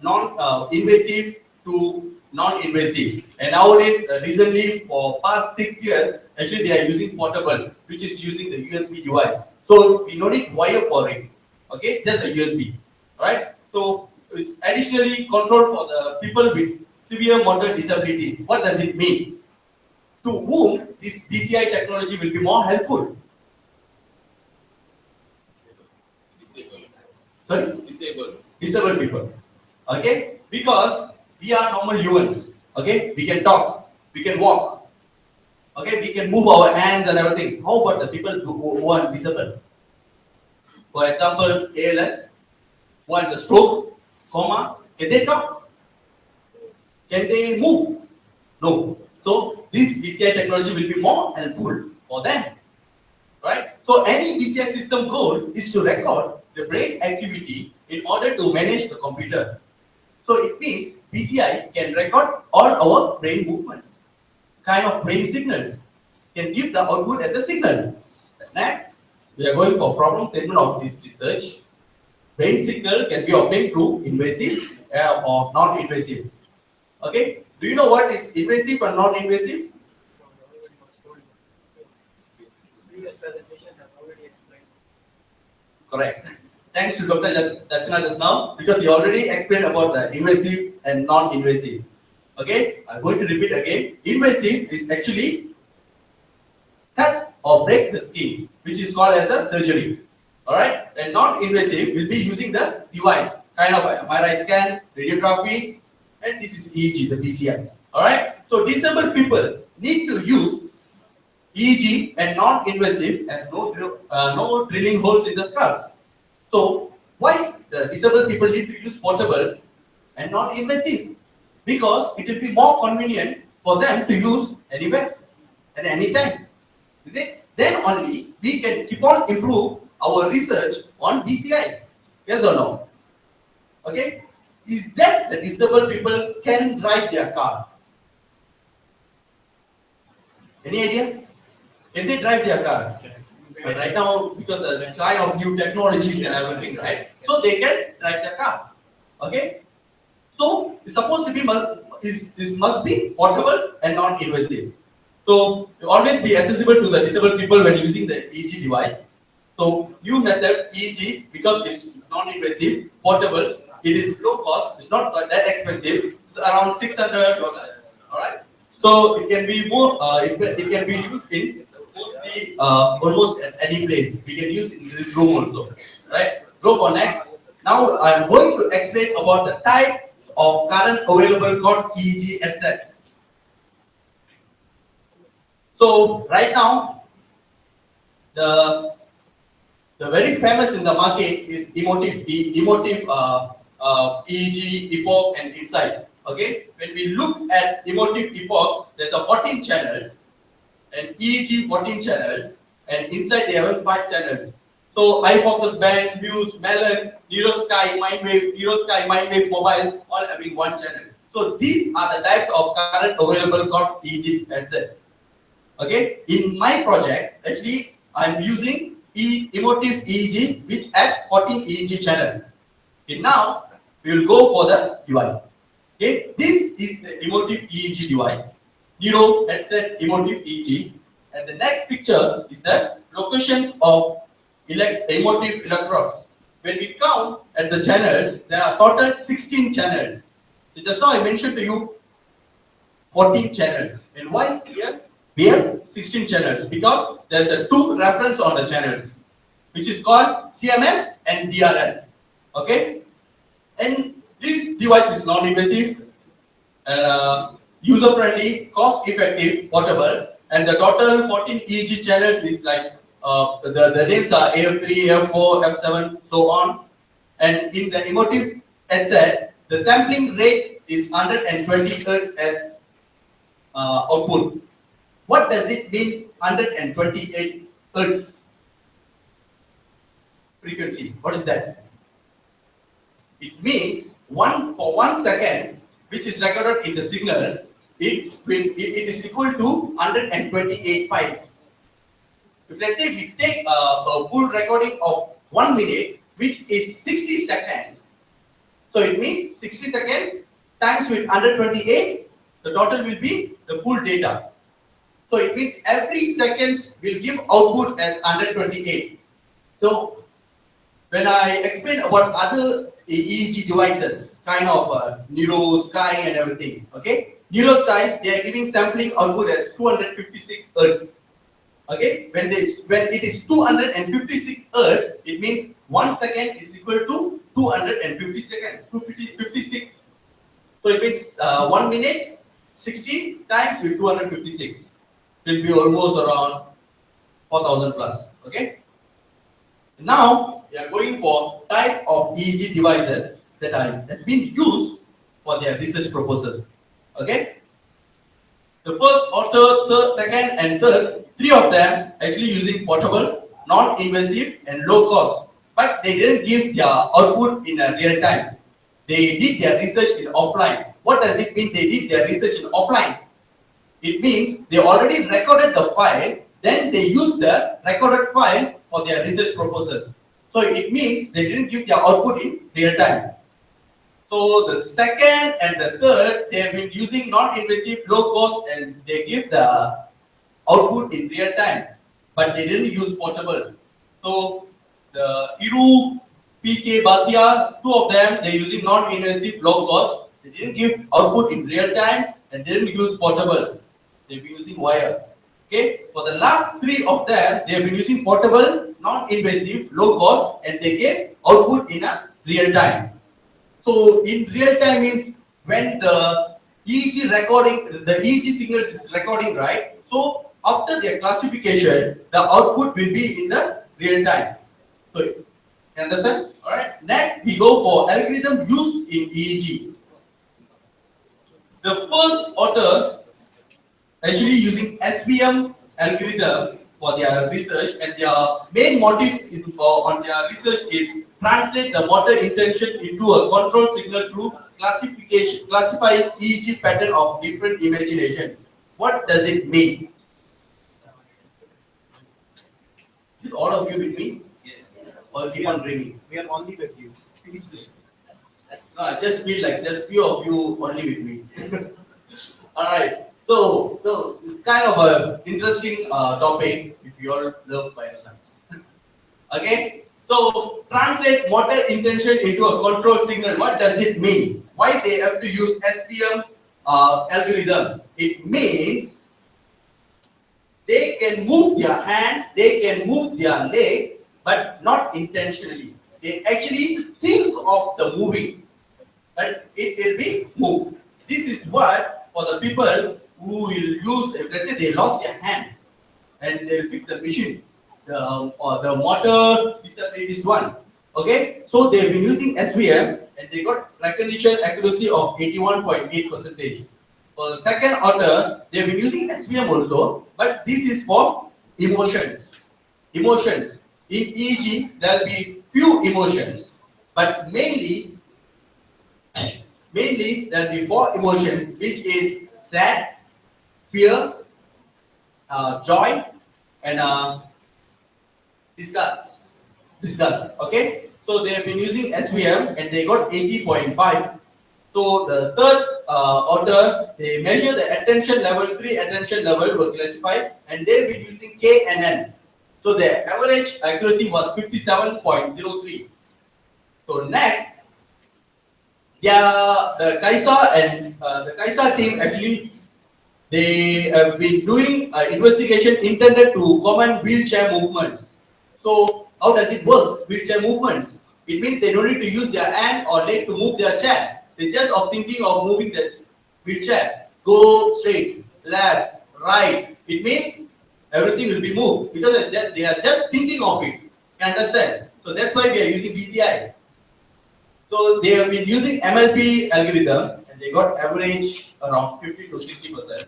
non-invasive to non-invasive. And nowadays, recently for past 6 years, actually they are using portable, which is using the USB device. So we don't need wire for it. Okay, just a USB. Right? So it's additionally controlled for the people with severe motor disabilities. What does it mean? To whom this BCI technology will be more helpful? Sorry? Disabled people. Okay? Because we are normal humans. Okay? We can talk. We can walk. Okay? We can move our hands and everything. How about the people who are disabled? For example, ALS, who are the stroke, coma. Can they talk? Can they move? No. So this BCI technology will be more helpful for them. Right? So any BCI system goal is to record the brain activity in order to manage the computer. So it means BCI can record all our brain movements, kind of brain signals, can give the output as a signal. Next, we are going for problem statement of this research. Brain signal can be obtained through invasive or non-invasive. Okay, do you know what is invasive and non-invasive? Previous presentation have already explained. Correct. thanks to Dr. Dachana just now, because he already explained about the invasive and non-invasive. Okay, I'm going to repeat again. Invasive is actually cut or break the skin, which is called as a surgery. Alright, and non-invasive will be using the device, kind of MRI scan, radiography, and this is EEG, the BCI. Alright, so disabled people need to use EEG and non-invasive as no drilling holes in the skulls. So why the disabled people need to use portable and non-invasive? Because it will be more convenient for them to use anywhere at any time. Is it? Then only we can keep on improve our research on BCI. Yes or no? Okay? Is that the disabled people can drive their car? Any idea? Can they drive their car? But right now, because of the kind of new technologies and everything, right? So they can drive their car. Okay? So it's supposed to be this must be portable and non-invasive. So always be accessible to the disabled people when using the EEG device. So new methods EEG, because it's non-invasive, portable, it is low cost, it's not that expensive, it's around $600. Alright? So it can be more it can be used in mostly almost at any place. We can use in this room also. Right? Go for next. Now I am going to explain about the type of current available called EEG headset. So right now, the very famous in the market is emotive EEG, Epoch, and Insight. Okay, when we look at emotive Epoch, there's a 14 channels, and EEG 14 channels, and Insight they have 5 channels. So eye focus band, Muse, Melon, Neurosky, Mindwave Mobile, all having 1 channel. So these are the types of current available called EEG headset. Okay, in my project, actually, I'm using emotive EEG, which has 14 EEG channels. Okay, now we will go for the device. Okay, this is the emotive EEG device, Neuro headset emotive EEG, and the next picture is the location of emotive electrodes. When we count at the channels, there are total 16 channels. So just now I mentioned to you 14 channels, and why here? We have 16 channels because there's a 2 reference on the channels, which is called CMS and DRL. Okay, and this device is non-invasive, user-friendly, cost-effective, portable, and the total 14 EEG channels is like the names are AF3, AF4, F7, so on. And in the emotive headset, the sampling rate is 120 Hz as output. What does it mean 128 Hz frequency? What is that? It means for 1 second, which is recorded in the signal, it is equal to 128 files. If let's say we take a full recording of 1 minute, which is 60 seconds, so it means 60 seconds times with 128, the total will be the full data. So it means every second will give output as 128. So when I explain about other EEG devices, kind of Neurosky and everything, okay? Neurosky, they are giving sampling output as 256 Hz. Okay, when it is 256 Hz, it means 1 second is equal to 250 seconds, 256. So it means 1 minute, 60 times with 256 will be almost around 4,000 plus. Okay. Now we are going for type of EEG devices that has been used for their research purposes. Okay. The first, third, second, and third, 3 of them actually using portable, non-invasive, and low cost. But they didn't give their output in a real time. They did their research in offline. What does it mean they did their research in offline? It means they already recorded the file, then they used the recorded file for their research purposes. So it means they didn't give their output in real time. So the second and the third, they have been using non-invasive, low cost, and they give the output in real time, but they didn't use portable. So the PK, Bhatia, two of them, they're using non-invasive low cost. They didn't give output in real time and didn't use portable. They've been using wire. Okay, for the last three of them, they have been using portable, non-invasive, low cost, and they gave output in a real time. So in real time means when the EEG recording, the EEG signals is recording, right? So after their classification, the output will be in the real time. So you understand? All right. Next, we go for algorithm used in EEG. The first author actually using SVM algorithm for their research, and their main motive on their research is translate the motor intention into a control signal through classifying EEG pattern of different imagination. What does it mean? Is all of you with me? Yes. Or keep on ringing? We are only with you. Please play. No, I just feel like just few of you only with me. All right. So it's kind of an interesting topic if you all love bioscience. Okay. So translate motor intention into a control signal. What does it mean? Why they have to use SVM algorithm? It means they can move their hand, they can move their leg, but not intentionally. They actually think of the moving, but it will be moved. This is what for the people who will use, let's say they lost their hand and they will fix the machine, or the motor disability is one. Okay, so they've been using SVM and they got recognition accuracy of 81.8%. For the second order, they've been using SVM also, but this is for emotions. Emotions. In EEG, there will be few emotions, but mainly there will be four emotions, which is sad, fear, joy, and disgust. Disgust. Okay. So they have been using SVM and they got 80.5. So the third order, they measure the attention level, 3 attention level were classified, and they've been using K and N. So the average accuracy was 57.03. So next, the Kaisa and the Kaisa team actually they have been doing investigation intended to comment wheelchair movements. So how does it work? Wheelchair movements. It means they don't need to use their hand or leg to move their chair. They just of thinking of moving the wheelchair. Go straight, left, right. It means everything will be moved because they are just thinking of it. You understand? So that's why we are using DCI. So they have been using MLP algorithm and they got average around 50 to 60%.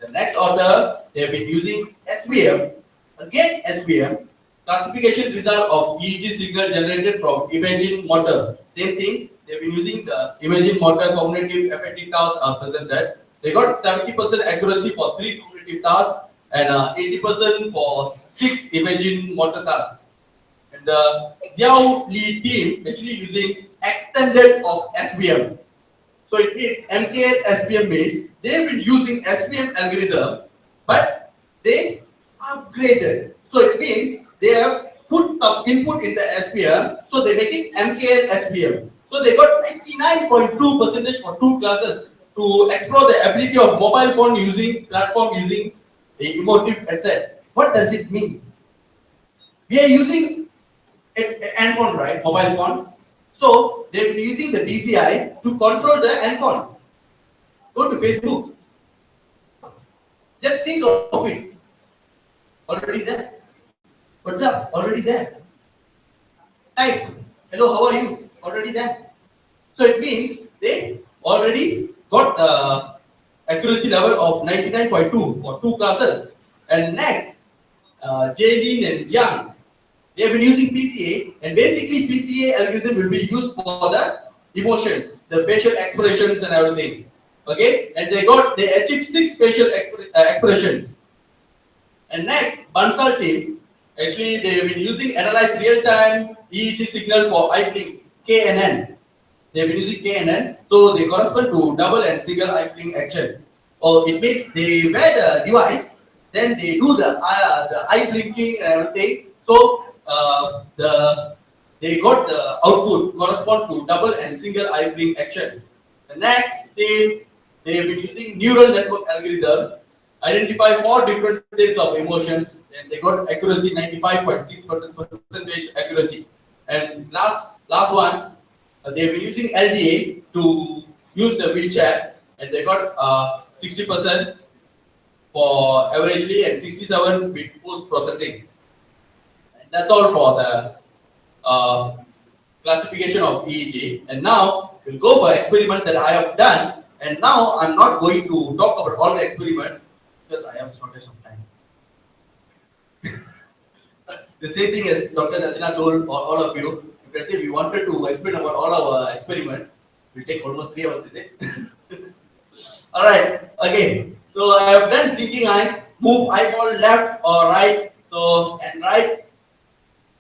The next order, they have been using SVM. Again SVM. Classification result of EEG signal generated from imaging motor. Same thing. They've been using the imaging motor cognitive affective tasks are presented. They got 70% accuracy for 3 cognitive tasks and 80% for 6 imaging motor tasks. And the Xiao Li team actually using extended of SVM. So it means MKL SVM means they've been using SVM algorithm, but they upgraded. So it means they have put some input in the SVM, so they make it MKL SVM. So they got 99.2% for 2 classes to explore the ability of mobile phone using platform using the emotive asset. What does it mean? We are using an phone, right? Mobile phone. So they've been using the DCI to control the phone. Go to Facebook. Just think of it. Already there. What's up? Already there. Hi. Hello, how are you? Already there. So it means they already got accuracy level of 99.2 for 2 classes. And next, Jaylin and Jiang, they have been using PCA, and basically PCA algorithm will be used for the emotions, the facial expressions and everything. Okay, and they achieved 6 facial expressions. And next, Bansal team, actually they have been using analyze real-time EEG signal for eye blink, K and N. They have been using K and N, so they correspond to double and single eye blink action. Or it means they wear the device, then they do the eye blinking and everything. So the they got the output correspond to double and single eye blink action. The next, they have been using neural network algorithm, identify 4 different states of emotions, and they got accuracy 95.6% accuracy. And last one, they have been using LDA to use the wheelchair, and they got 60% for averagely and 67 with post processing. And that's all for the classification of EEG. And now we'll go for experiments that I have done. And now I'm not going to talk about all the experiments because I have shortage of time. The same thing as Dr. Sachina told all of you. If let's say we wanted to explain about all our experiments, we'll take almost 3 hours a day. Alright, okay. So I have done blinking eyes, move eyeball left or right. So and right,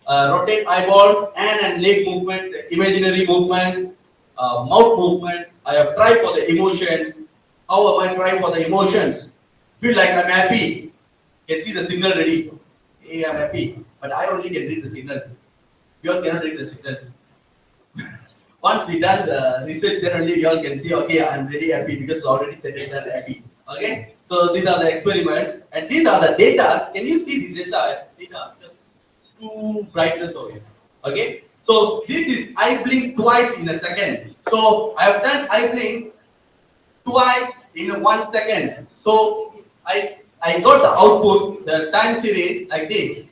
rotate eyeball, hand and leg movements, imaginary movements, mouth movements. I have tried for the emotions. How am I trying for the emotions? Feel like I'm happy. Can see the signal ready. Hey, I'm happy. But I only can read the signal. You all cannot read the signal. Once we done the research, then only you all can see, okay, I'm really happy because it's already said it that happy. Okay? So these are the experiments and these are the data. Can you see this data? Just too brightness over here. Okay? So this is eye blink twice in a second. So I have done eye blink twice in 1 second. So I got the output, the time series like this.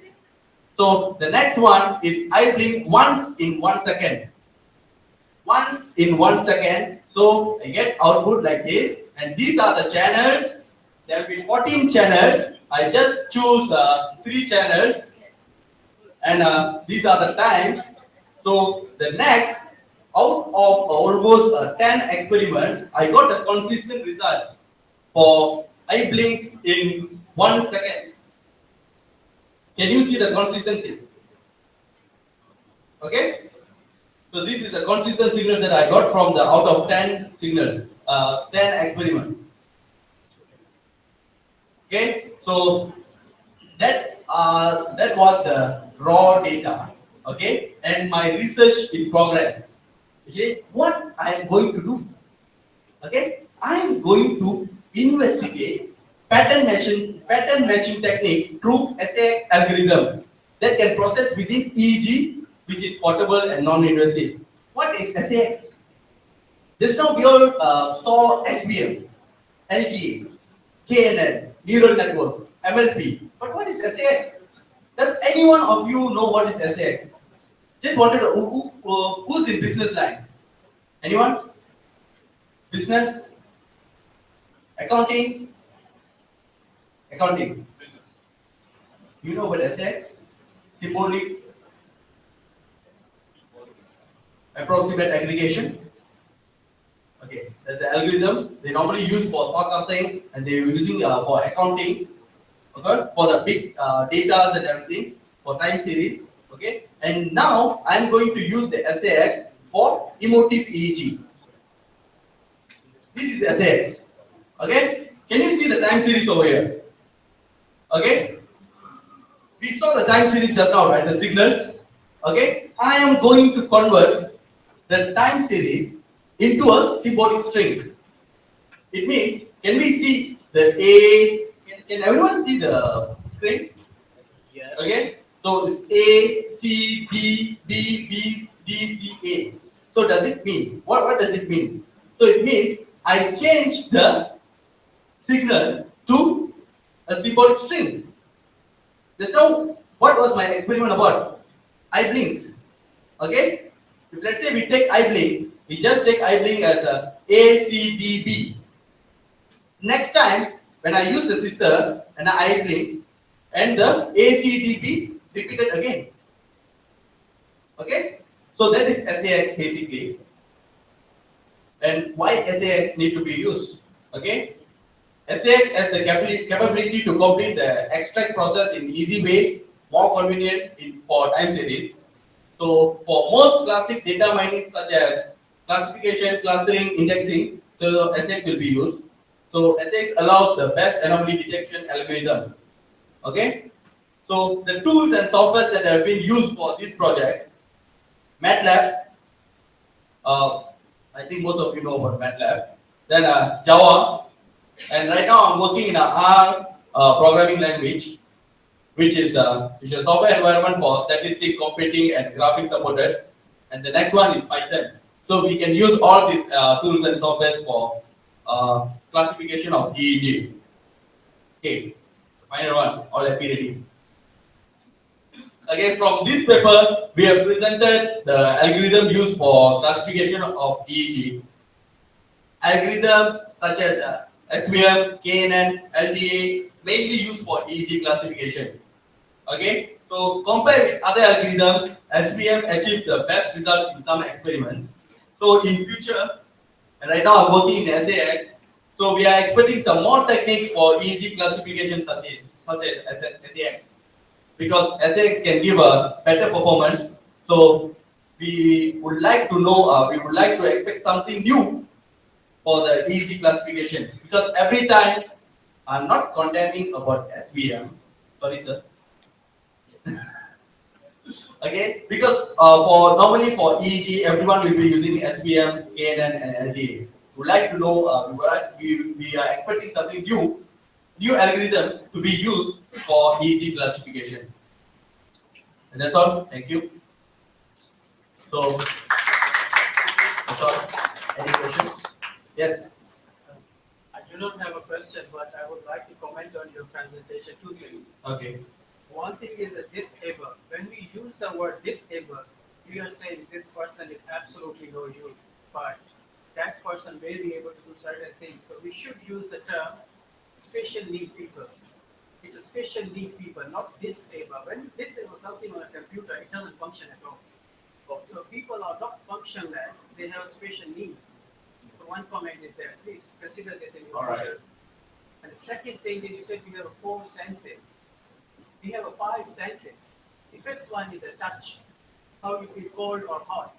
So the next one is eye blink once in 1 second. Once in 1 second. So I get output like this, and these are the channels. There will be 14 channels. I just choose 3 channels, and these are the times. So the next, out of almost 10 experiments, I got a consistent result for eye blink in 1 second. Can you see the consistency? Okay. So this is the consistent signals that I got from the out of 10 signals, 10 experiments. Okay, so that was the raw data. Okay, and my research in progress. Okay, what I am going to do? Okay, I am going to investigate pattern matching technique through SAX algorithm that can process within EEG, which is portable and non-invasive. What is SAX? Just now we all saw SBM, LGA, KNN, neural network, MLP. But what is SAX? Does any one of you know what is SAX? Just wanted to, who's in business line? Anyone? Business? Accounting? Accounting. You know what SAX? Symbolic approximate aggregation. Okay, that's the algorithm they normally use for forecasting, and they were using for accounting. Okay, for the big data and everything for time series. Okay, and now I'm going to use the SAX for emotive EEG. This is SAX. Okay, can you see the time series over here? Okay, we saw the time series just now, right? The signals. Okay, I am going to convert the time series into a symbolic string. It means, can we see the A? Can everyone see the screen? Yes. Okay, so it's A, C, D, B, B, D, C, A. So does it mean, what does it mean? So it means I change the signal to a symbolic string. Just now, what was my experiment about? I blink. Okay, if let's say we take I blink, we just take I blink as a C, D, B. Next time, when I use the system and I blink, and the A, C, D, B repeated again. Okay, so that is SAX basically. And why SAX need to be used? Okay, SAX has the capability to complete the extract process in easy way, more convenient for time series. So for most classic data mining such as classification, clustering, indexing, so SAX will be used. So SAX allows the best anomaly detection algorithm. Okay, so the tools and software that have been used for this project MATLAB. I think most of you know about MATLAB. Then Java, and right now I'm working in a R programming language, which is a software environment for statistic, computing, and graphics supported. And the next one is Python. So we can use all these tools and softwares for classification of EEG. Okay, final one, all happy ready. Again, from this paper, we have presented the algorithm used for classification of EEG. Algorithm such as SVM, KNN, LDA, mainly used for EEG classification. Okay, so compared with other algorithms, SVM achieves the best result in some experiments. So in future, and right now I'm working in SAX, so we are expecting some more techniques for EEG classification such as SAX. Because SAX can give a better performance, so we would like to know, we would like to expect something new for the EEG classifications. Because every time, I'm not condemning about SVM, sorry sir. Okay, because for normally for EEG, everyone will be using SVM, KNN, and LDA. Would like to know, we are expecting something new algorithm to be used for EEG classification. And that's all. Thank you. So, that's all. Any questions? Yes. I do not have a question, but I would like to comment on your presentation. Two things. Okay. One thing is a disable. When we use the word disable, we are saying this person is absolutely no use, but that person may be able to do certain things. So we should use the term special need people. It's a special need people, not disable. When you disable something on a computer, it doesn't function at all. So people are not functionless, they have special needs. So one comment is there. Please consider this in your future. And the second thing is you said we have 4 senses. We have 5 senses. The fifth one is a touch, how you feel cold or hot.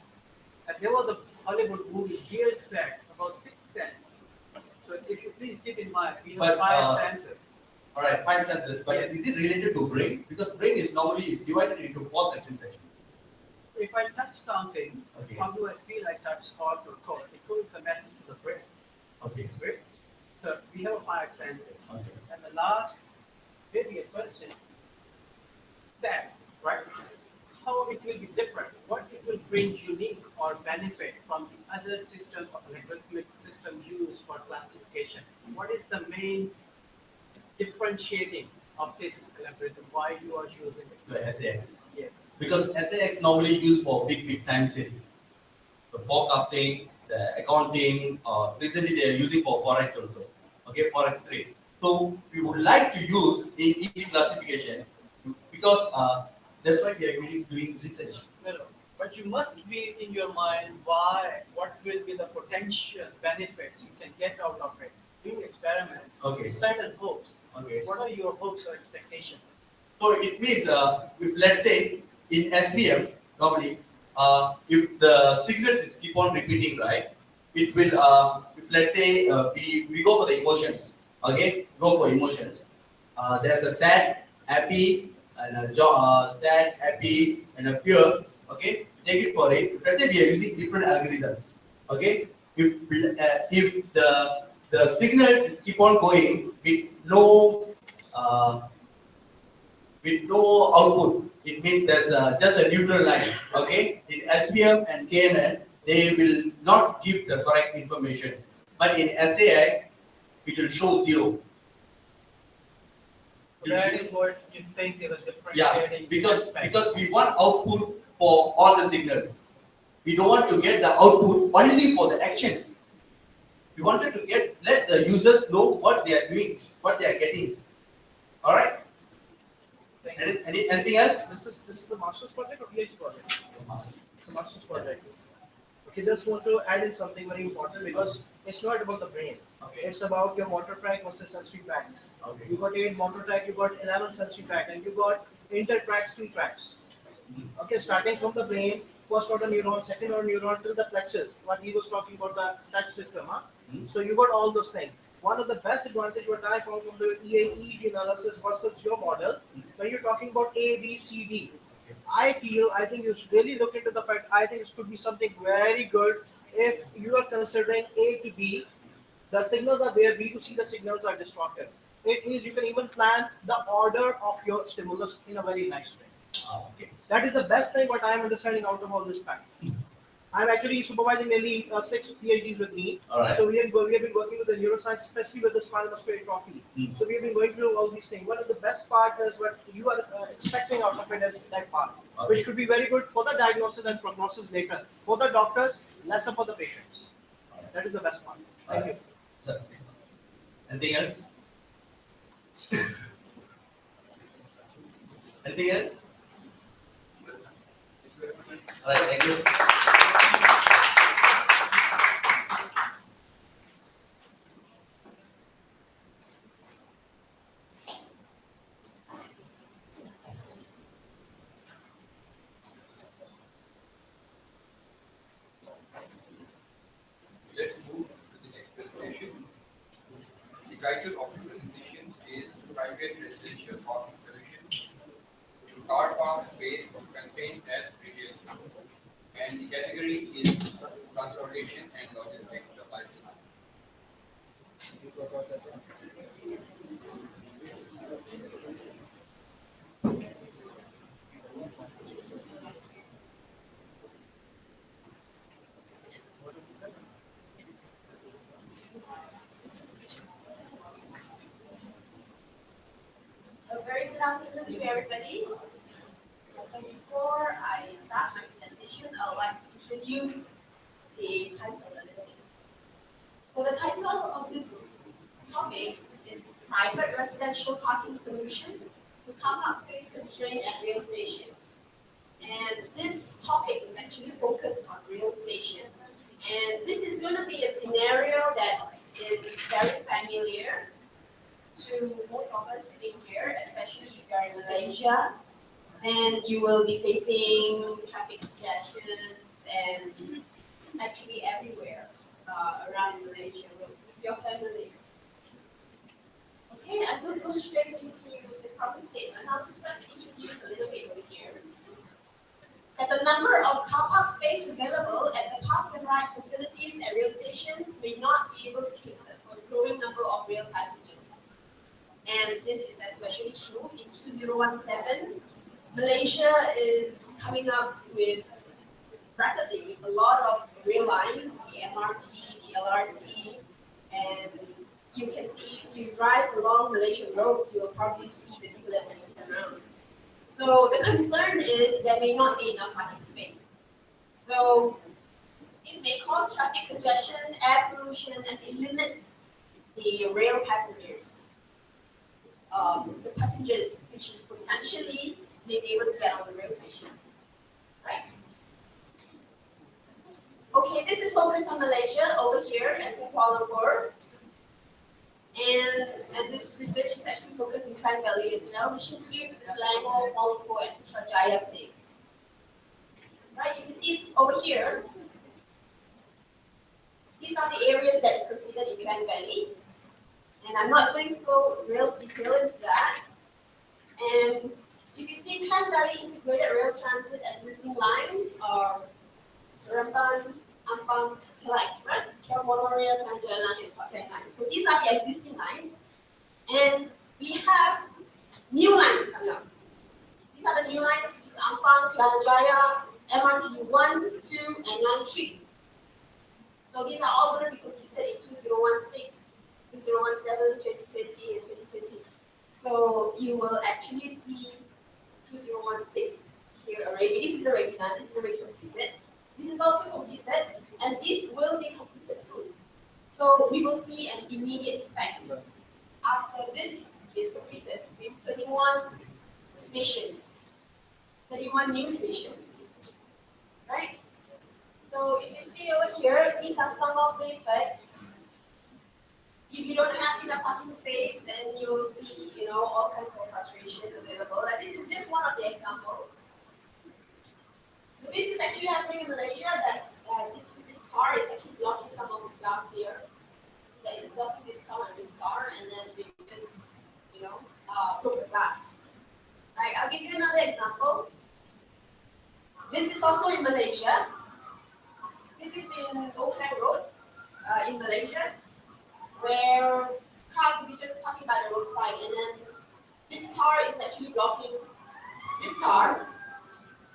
And there was a Hollywood movie years back about 6 senses. So if you please keep in mind, we have 5 senses. All right, 5 senses. But yes. Is it related to brain? Because brain is normally divided into 4 sections. If I touch something, okay, how do I feel I touch hot or cold? It goes the message to the brain. Okay. Right? So we have 5 senses. Okay. And the last, maybe a question, that, right? How it will be different? What it will bring unique or benefit from the other system of algorithmic system used for classification? What is the main differentiating of this algorithm? Why you are using it? The SAX. Yes. Because SAX normally used for big time series. The forecasting, the accounting, recently they are using for forex also. Okay, forex trade. So we would like to use in each classification because that's why we are really doing research. No, but you must be in your mind why, what will be the potential benefits you can get out of it. Doing experiments, okay, certain hopes. Okay. What are your hopes or expectations? So it means, if let's say in SVM, normally, if the signals is keep on repeating, right, it will, if let's say we go for the emotions, okay, go for emotions. There's a sad, happy, and a sad, happy, and a fear, okay, take it for it. Let's say we are using different algorithms, okay, if the signals is keep on going with no output, it means there's just a neutral line. Okay, in SPM and KNN, they will not give the correct information, but in SAX, it will show 0. That is what you think is a differentiating. Yeah, because we want output for all the signals. We don't want to get the output only for the actions. We wanted to let the users know what they are doing, what they are getting. All right. Anything else? This is a master's project or PhD project? It's a master's project. Okay, just want to add in something very important because it's not about the brain. Okay. It's about your motor track versus sensory tracks. Okay. You got 8 motor track, you got 11 sensory track, and you got inter tracks, 2 tracks. Okay, starting from the brain, first order neuron, second order neuron till the plexus. What he was talking about the touch system, huh? So you got all those things. One of the best advantage what I found from the EEG analysis versus your model, when you're talking about A, B, C, D, I think you should really look into the fact. I think it could be something very good if you are considering A to B. The signals are there, B to C, the signals are destructive. It means you can even plan the order of your stimulus in a very nice way. Okay. That is the best thing what I am understanding out of all this fact. I'm actually supervising nearly 6 PhDs with me. All right. So we have been working with the neuroscience, especially with the spinal muscular atrophy. So we have been going through all these things. One of the best part is what you are expecting out of it is that part, which could be very good for the diagnosis and prognosis later. For the doctors, lesser for the patients. That is the best part. Thank you. Sir, anything else? Anything else? All right, thank you. Let's move to the next presentation. The title of the presentation is Private Residential Parking Solution to Car Park Space Contained at Retail. And the category is Transportation and Logistics Supply Chain. A very good afternoon to everybody. So before I start my presentation, I would like to introduce the title a little bit. So the title of this topic is Private Residential Parking Solution to Car Park Space Constraint at Rail Stations. And this topic is actually focused on rail stations. And this is going to be a scenario that is very familiar to most of us sitting here, especially if you are in Malaysia, then you will be facing traffic congestions and actually everywhere around Malaysia roads, if you're familiar. Okay, I will go straight into the problem statement. I'll just like to introduce a little bit over here. That the number of car park space available at the park and ride facilities at rail stations may not be able to cater for the growing number of rail passengers. And this is especially true in 2017. Malaysia is coming up with rapidly with a lot of rail lines, the MRT, the LRT, and you can see if you drive along Malaysian roads, you will probably see the developments around. So the concern is there may not be enough parking space. So this may cause traffic congestion, air pollution, and it limits the rail passengers. The passengers, which is potentially may be able to get on the rail stations, right? Okay, this is focused on Malaysia over here at Kuala Lumpur. And this research is actually focused in Klang Valley as well, which includes Selangor, Kuala Lumpur, and Putrajaya states. Right, you can see over here, these are the areas that is considered in Klang Valley. And I'm not going to go real detail into that. And you can see Klang Valley Integrated Rail Transit existing lines are Seremban, Ampang, Kela Express, Kel Monorail, Tanjana, and Port Line. So these are the existing lines. And we have new lines coming up. These are the new lines, which is Ampang, Kelanjaya, MRT 1, 2, and Line 3. So these are all going to be completed in 2016. 2017, 2020, and 2020. So you will actually see 2016 here already. This is already done. This is already completed. This is also completed, and this will be completed soon. So we will see an immediate effect after this is completed with 31 stations, 31 new stations, right? So if you see over here, these are some of the effects. If you don't have enough parking space, and you will see, all kinds of frustration available. And this is just one of the examples. So this is actually happening in Malaysia. That this car is actually blocking some of the glass here. So that is blocking this car and this car, and then they just, broke the glass. Right. I'll give you another example. Malaysia. This is in Oakland Road in Malaysia, where cars will be just parking by the roadside, and then this car is actually blocking this car,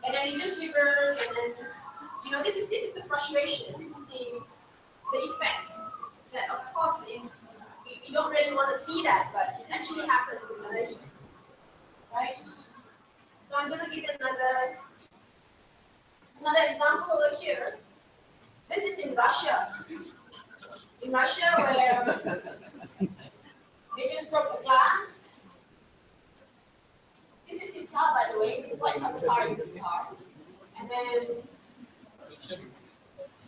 and then it just reverses, and then this is the frustration. This is the effects that, of course, is you don't really want to see that, but it actually happens in Malaysia, right? So I'm going to give you another example over here. This is in Russia. In Russia, where they just broke the glass. This is his car, by the way. This white type of car is his car. And then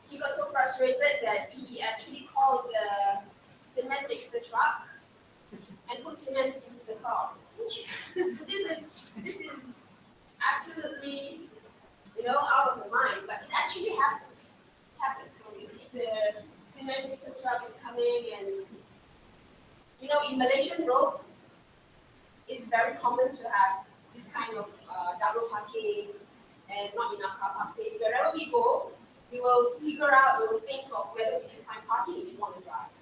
he got so frustrated that he actually called the cement mixer truck and put cement into the car. So this is absolutely out of the mind, but it actually happens. It happens. So you see the cement mixer truck is coming, and in Malaysian roads, it's very common to have this kind of double parking and not enough car park space. Wherever we go, we will figure out, we will think of whether we can find parking if you want to drive.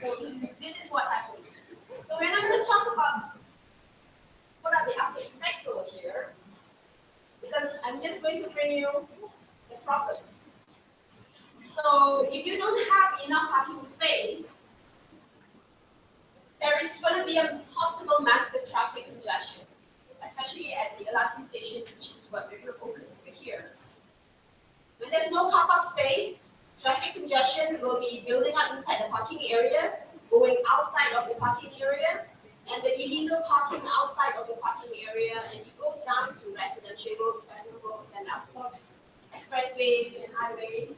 So this is what happens. So when I'm going to talk about what are the after effects over here, because I'm just going to bring you the problem. So if you don't have enough parking space, there is going to be a possible massive traffic congestion, especially at the LRT stations, which is what we're going to focus on here. When there's no car park space, traffic congestion will be building up inside the parking area, going outside of the parking area, and the illegal parking outside of the parking area, and it goes down to residential roads, federal roads, and of course, expressways and highways.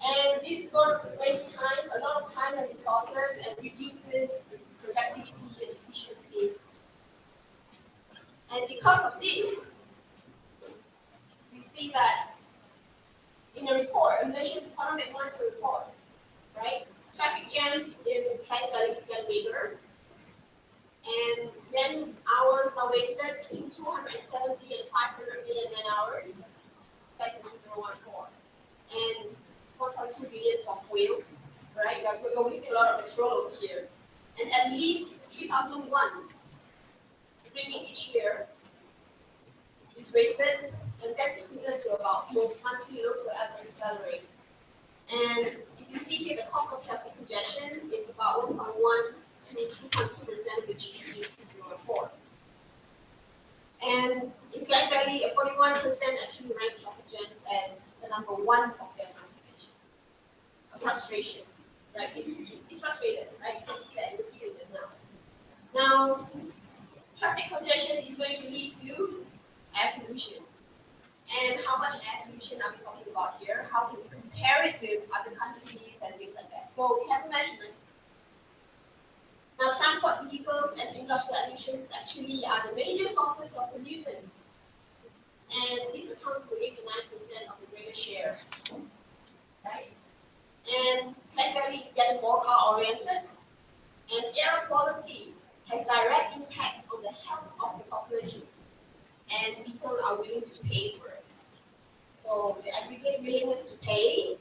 And this is going to waste time, a lot of time and resources, and reduces productivity and efficiency. And because of this, we see that in a report, Malaysia's Economic Monitor report, right? Traffic jams in Klang Valley is getting bigger, and man hours are wasted between 270 and 500 million man hours. That's in 2014. And 4.2 billion of fuel, right? Like we're wasting a lot of petrol over here. And at least 3,001 drinking each year is wasted, and that's equivalent to about both monthly local average salary. And if you see here, the cost of traffic congestion is about 1.1 to 2.2% of the GDP in 2004. And in Klang Valley, 41% actually rank traffic jams as the number one of their transportation. A frustration, right? It's frustrated, right? You can see that in the figures now. Now, traffic congestion is going to lead to air pollution. And how much air pollution are we talking about here? How can we compare it with other countries and things like that? So we have a measurement. Now, transport vehicles and industrial emissions actually are the major sources of pollutants. And this accounts for 89% of the greater share, right? And Klang Valley is getting more car-oriented, and air quality has direct impact on the health of the population, and people are willing to pay for it. So the aggregate willingness to pay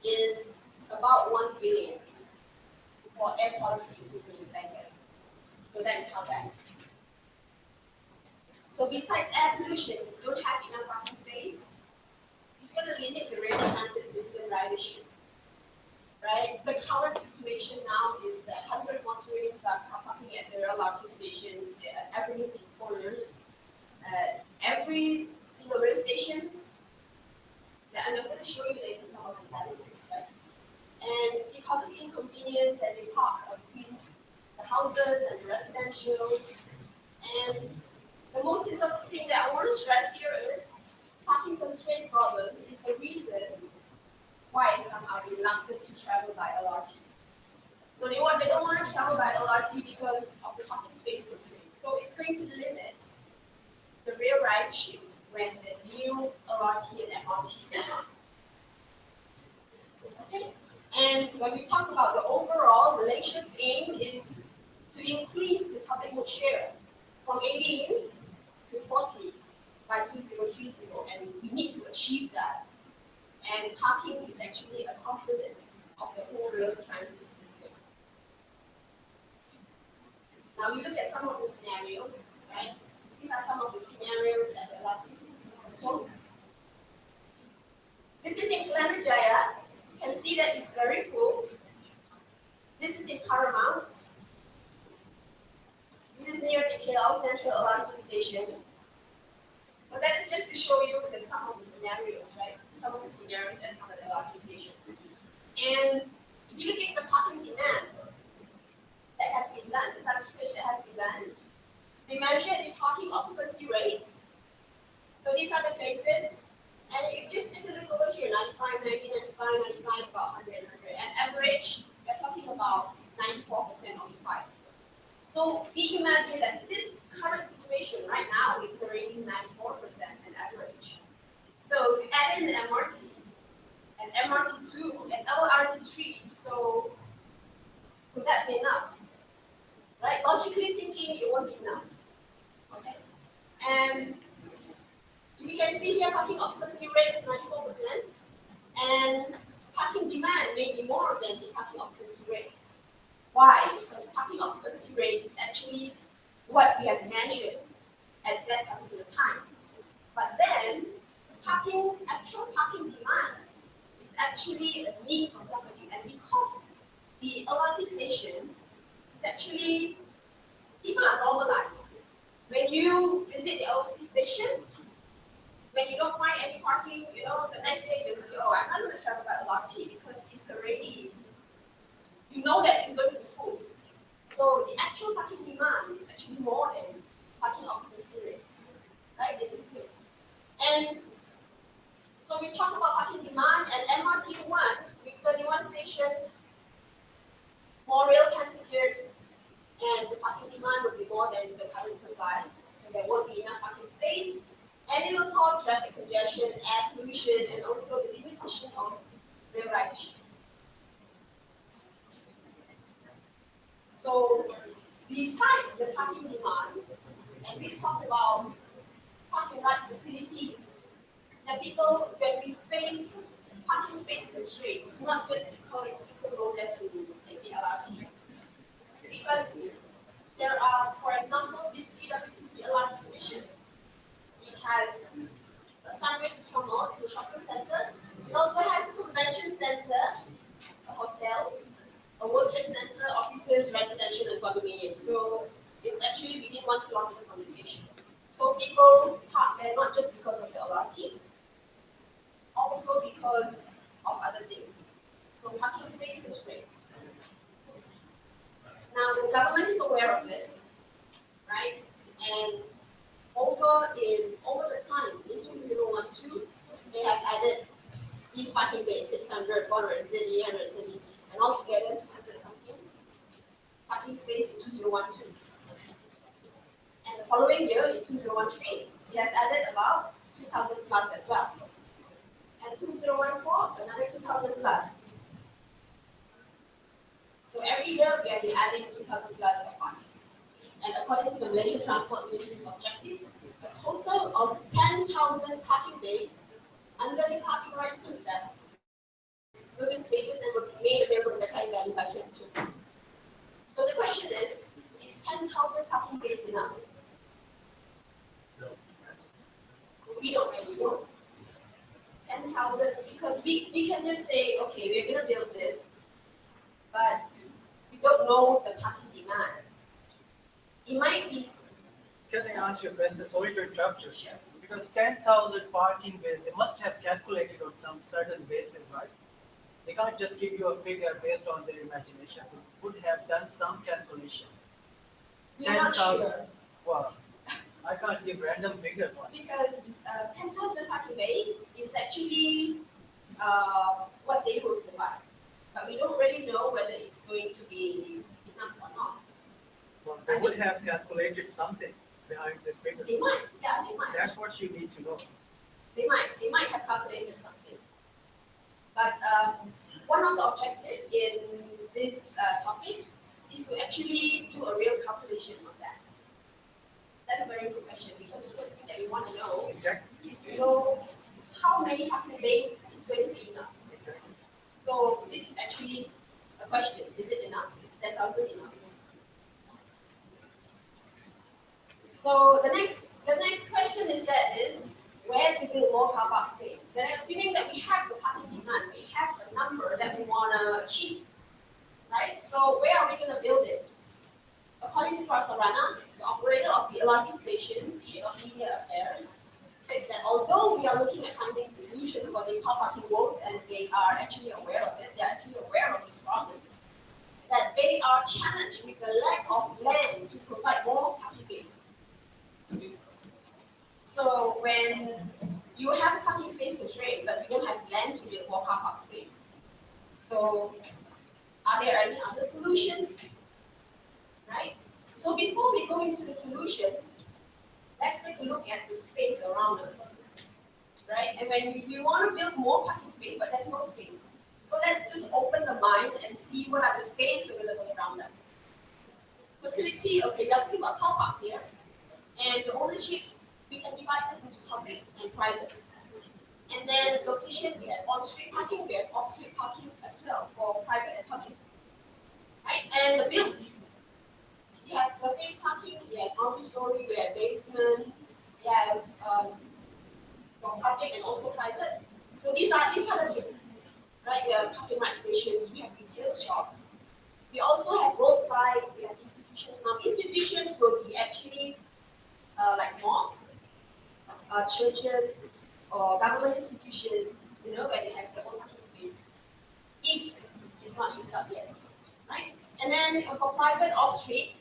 is about 1 billion for air quality improvement in Klang Valley. So that is how bad. So besides air pollution, we don't have enough parking space. It's going to limit the rail transit system ridership. Right? The current situation now is that 100 motorists are parking at the LRT stations, at every corners, every single rail stations. And I'm going to show you later some of the statistics, right? And it causes inconvenience that they park between the houses and the residential. And the most important thing that I want to stress here is parking constraint problem is the reason why some are reluctant to travel by LRT. So they don't want to travel by LRT because of the parking space constraint. So it's going to limit the rail ridership when the new LRT and MRT come. Okay. And when we talk about the overall, Malaysia's aim is to to increase the public mood share from 18 to 40 by 2030, and we need to achieve that. And parking is actually a component of the whole rail transit system. Now we look at some of the scenarios, right? These are some of the scenarios that the LRT system is controlled. This is in Kelanjaya. You can see that it's very full. This is in Paramount. This is near the KL Central LRT station. But that is just to show you some of the scenarios, right? Some of the scenarios at some of the LRT stations. And if you look at the parking demand that has been done, the some research that has been done, they measure the parking occupancy rates. So these are the places, and if you just take a look over here, 95, 90, 95, 95, about 100, 100. At average, we're talking about 94% occupied. So we imagine that this current situation right now is already 94% an average. So we add in the MRT, and MRT2, and LRT3, so would that be enough? Right? Logically thinking, it won't be enough. Okay? And you can see here parking occupancy rate is 94%, and parking demand may be more than the parking occupancy rate. Why? Because parking occupancy rate is actually what we have measured at that particular time. But then, actual parking demand is actually a need from somebody. And because the LRT stations is actually, people are normalized. When you visit the LRT station, when you don't find any parking, the next day you say, oh, I'm not going to travel by LRT because it's already, you know that it's going to be full. So the actual parking demand is actually more than parking occupancy rates, right? And so we talk about parking demand and MRT1 with 31 stations, more rail passengers, and the parking demand will be more than the current supply. So there won't be enough parking space, and it will cause traffic congestion, air pollution, and also the limitation of rail ridership. So besides the parking demand, and we talk about parking lot facilities, that people, when we face parking space constraints, it's not just because people go there to take the LRT. Because there are, for example, this PWTC LRT station. It has a Sunway Terminal, it's a shopping center. It also has a convention center, a hotel, a World Trade Center, offices, residential, and condominium. So it's actually within 1 kilometer from the station. So people park there not just because of the LRT, also because of other things. So parking space constraints. Now the government is aware of this, right? And over the time, in 2012, they have added these parking bays, 600, 430, 130, and altogether 200 something parking space in 2012. And the following year, in 2013, it has added about 2,000 plus as well. And 2014, another 2,000 plus. So every year, we have been adding 2,000 plus of parking. And according to the Malaysian Transport Ministry's objective, a total of 10,000 parking bays under the parking right concept will be stages and will be made available in the Klang Valley by 2020. So the question is 10,000 parking bays enough? No. We don't really know. 10,000, because we can just say, okay, we're going to build this, but we don't know the parking demand. It might be. Can I ask you a question? Sorry to interrupt you. Sure. Because 10,000 parking bays, they must have calculated on some certain basis, right? They can't just give you a figure based on their imagination. They would have done some calculation. We're not sure. Well, I can't give random figures on it. Because 10,000 parking bays is actually what they will provide. But we don't really know whether it's going to be enough or not. Well, they would have calculated something behind this figure. They might, yeah, they might. That's what you need to know. They might have calculated something. But one of the objectives in this topic is to actually do a real calculation of that? That's a very good question, because the first thing that we want to know is to know how many parking bays is going to be enough. So this is actually a question. Is it enough? Is 10,000 enough? So the next question is where to build more car park space. Then assuming that we have the parking demand, we have a number that we want to achieve, right? So where are we going to build it? According to Prasarana, the operator of the LRT stations, head of media affairs, says that although we are looking at finding solutions for the car parking woes, and they are actually aware of it, they are actually aware of this problem, that they are challenged with the lack of land to provide more parking space. So when you have parking space constraint, but you don't have land to build more car park space. So are there any other solutions? Right? So before we go into the solutions, let's take a look at the space around us. Right? And when we want to build more parking space, but there's no space. So let's just open the mind and see what are the space available around us. Facility, okay, we are talking about car parks here. And the ownership, we can divide this into public and private. And then location, we have on-street parking, we have off-street parking as well for private and public. Right? And the builds, we have surface parking, we have multi-story, we have basement, we have for public and also private. So these are the builds. Right? We have parking right stations, we have retail shops. We also have roadsides, we have institutions. Now institutions will be actually like mosques, churches, or government institutions, where they have their own parking space, if it's not used up yet, right? And then for private off-street,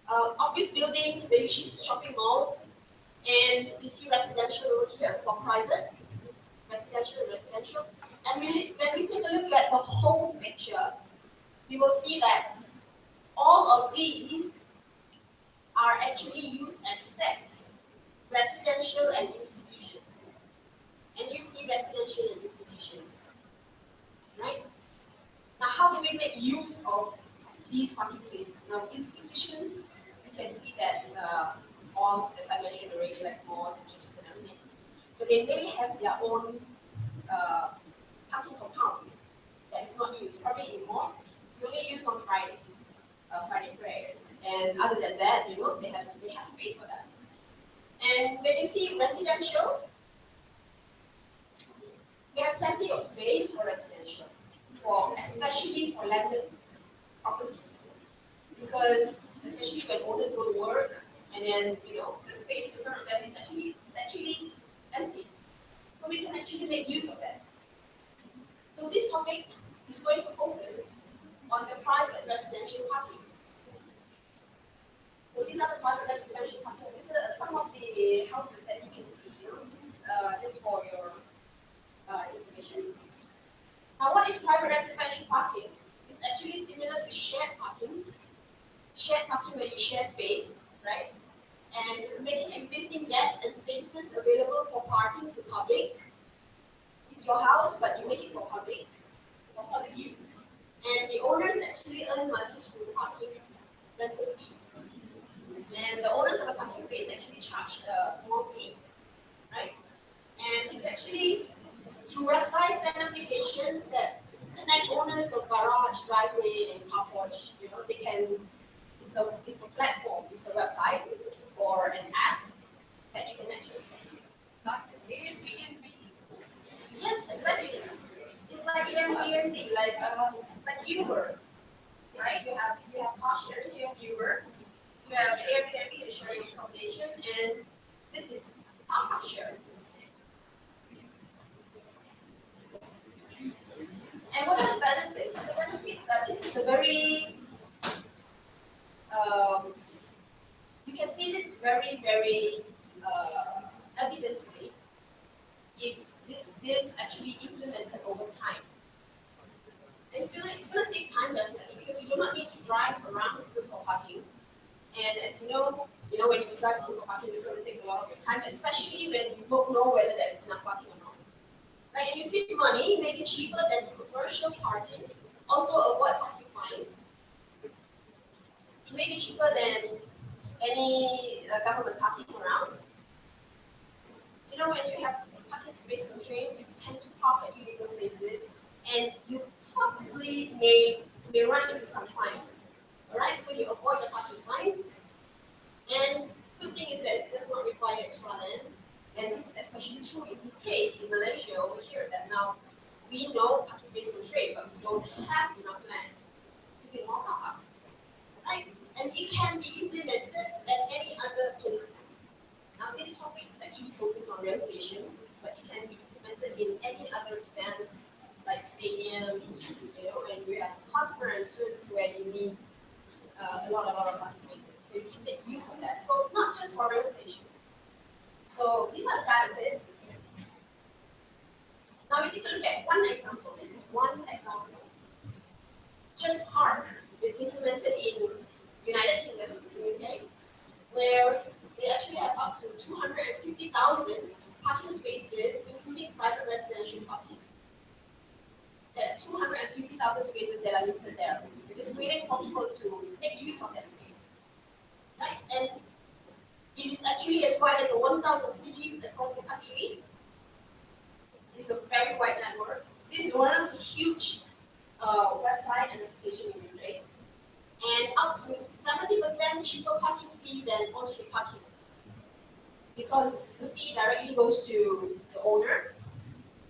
office buildings, they usually shopping malls, and you see residential over here for private, residential. And when we take a look at the whole picture, we will see that all of these are actually used except residential and institutions. And you see residential and institutions, right? Now, how do we make use of these parking spaces? Now, institutions, you can see that malls, as I mentioned already, like malls and churches and everything. So they may have their own parking compound that is not used. Probably in mosques, it's only used on Fridays, Friday prayers. And other than that, they have space for that. And when you see residential, we have plenty of space for residential, especially for landed properties. Because especially when owners go to work, and then the space in front of them is actually empty. So we can actually make use of that. So this topic is going to focus on the private residential parking. So these are the private residential parking. These are some of the houses that you can see. This is just for your information. Now, what is private residential parking? It's actually similar to shared parking. Shared parking where you share space, right? And making existing depths and spaces available for parking to public. It's your house, but you make it for public use. And the owners actually earn money through parking rental fee. And the owners of the parking space actually charge a small fee, right? And it's actually through websites and applications that connect owners of garage, driveway, and car porch. They can. It's a platform. It's a website or an app that you can mention. Like Airbnb. Yes, exactly. It's like Airbnb, like Uber, right? You have car sharing, you have Uber. You have Airbnb to share your accommodation, and this is car sharing. And what are the benefits? The benefits are this is a very you can see this very, very evidently if this actually implemented over time. It's going to save time definitely because you do not need to drive around to look for parking. And as you know, when you drive to look for parking, it's going to take a lot of your time, especially when you don't know whether there's enough parking or not. Right? And you save money, maybe cheaper than commercial parking. Also avoid parking fines. it may be cheaper than any government parking around. You know, when you have parking space constraint, you tend to park at illegal places, and you possibly may run into some fines. Alright, so you avoid the parking fines. And good thing is that it does not require extra land. And this is especially true in this case in Malaysia over here, that now we know parking space constraint, but we don't have enough land to build more car parks. Right? And it can be implemented at any other places. Now this topic is actually focused on rail stations, but it can be implemented in any other events like stadiums, you know, and we have conferences where you need a lot of parking spaces. So you can make use of that. So it's not just for rail stations. So these are the benefits. Now we take a look at one example. This is one example. Just Park is implemented in United Kingdom, UK, where they actually have up to 250,000 parking spaces, including private residential parking. There are 250,000 spaces that are listed there. We're just waiting for people to make use of that space. Right? And it is actually as wide as 1,000 cities across the country. It's a very wide network. This is one of the huge website and application in UK. And up to 70% cheaper parking fee than on-street parking. Because the fee directly goes to the owner,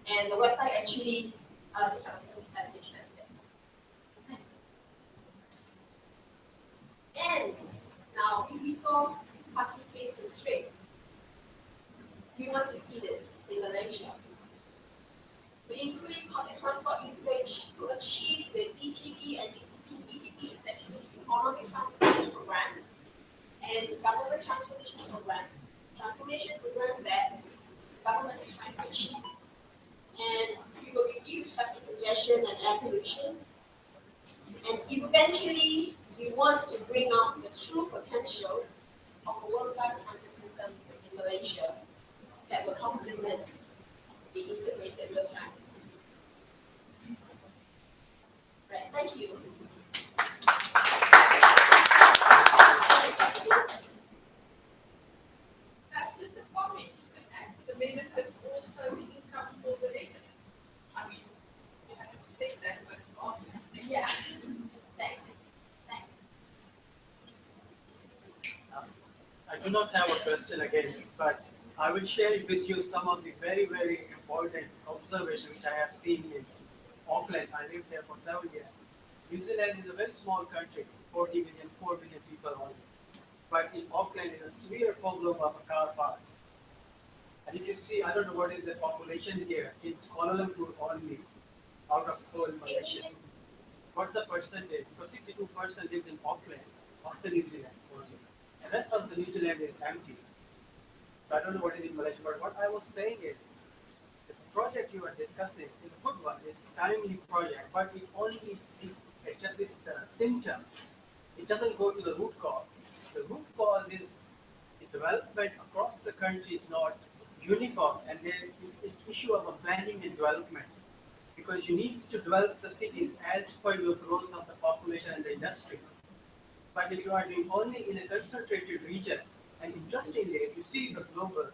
and the website actually takes up a certain percentage, that's it. And now, if we saw parking space constraint, we want to see this in Malaysia. We increase public transport usage to achieve the BTP and BTP is actually the Economic Transformation Program and Government Transformation Program. Transformation program that the government is trying to achieve. And we will reduce traffic congestion and air pollution. And eventually, we want to bring out the true potential of a world-class transit system in Malaysia that will complement the integrated rail transit system. Right, thank you. Just a comment, the benefits also income for the nation. I mean, you have to say that, but it's obvious. Yeah, thanks. Thanks. I do not have a question again, but I will share with you some of the very, very important observations which I have seen in Auckland. I lived there for 7 years. New Zealand is a very small country, 4 million people only. But in Auckland is a severe problem of a car park. And if you see, I don't know what is the population here, it's Kuala Lumpur only, out of whole Malaysia. What's the percentage? Because 62% lives in Auckland, of the New Zealand only. The rest of the New Zealand is empty. So I don't know what is in Malaysia, but what I was saying is, the project you are discussing is a good one, it's a timely project, but it only addresses the symptom. It doesn't go to the root cause. The root cause is the development across the country is not uniform, and there is this issue of a planning and development. Because you need to develop the cities as per your growth of the population and the industry. But if you are doing only in a concentrated region, and interestingly, if you see the global,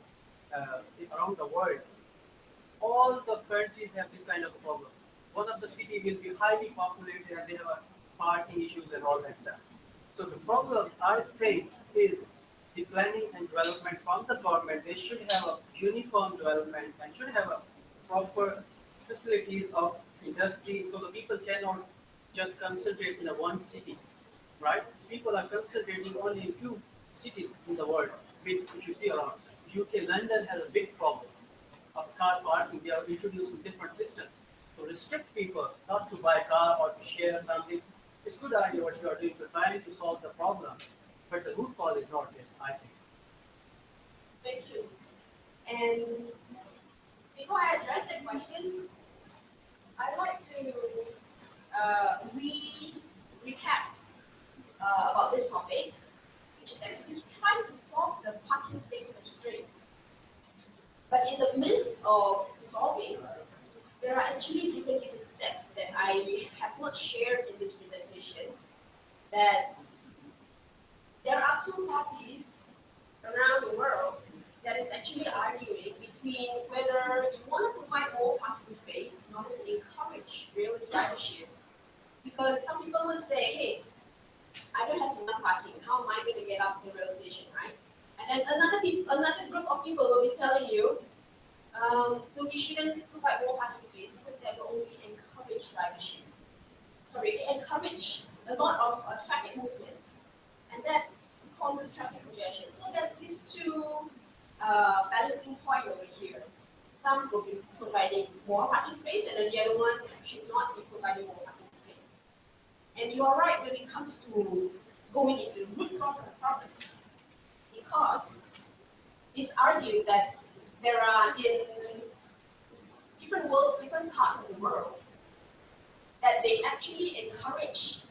around the world, all the countries have this kind of a problem. One of the cities will be highly populated and they have parking issues and all that stuff. So the problem, I think, is the planning and development from the government. They should have a uniform development and should have a proper facilities of industry, so the people cannot just concentrate in a one city, right? People are concentrating only in 2 cities in the world. If you see around, UK, London has a big problem of car parking. They are introducing different systems to restrict people not to buy a car or to share something. It's a good idea what you are doing to try to solve the problem, but the root cause is not this, I think. Thank you. And before I address that question, I'd like to recap about this topic, which is actually trying to solve the parking space constraint. But in the midst of solving, there are actually different steps that I have not shared in this presentation that there are two parties around the world that is actually arguing between whether you want to provide more parking space in order to encourage rail ridership. Because some people will say, hey, I don't have enough parking. How am I going to get up to the rail station, right? And then another group of people will be telling you, no, we shouldn't provide more parking space because that will only encourage ridership. Sorry, they encourage a lot of traffic movement, and that causes traffic congestion. So there's these two balancing point over here. Some will be providing more parking space, and then the other one should not be providing more parking space. And you are right when it comes to going into the root cause of the problem, because it's argued that there are in different parts of the world that they actually encourage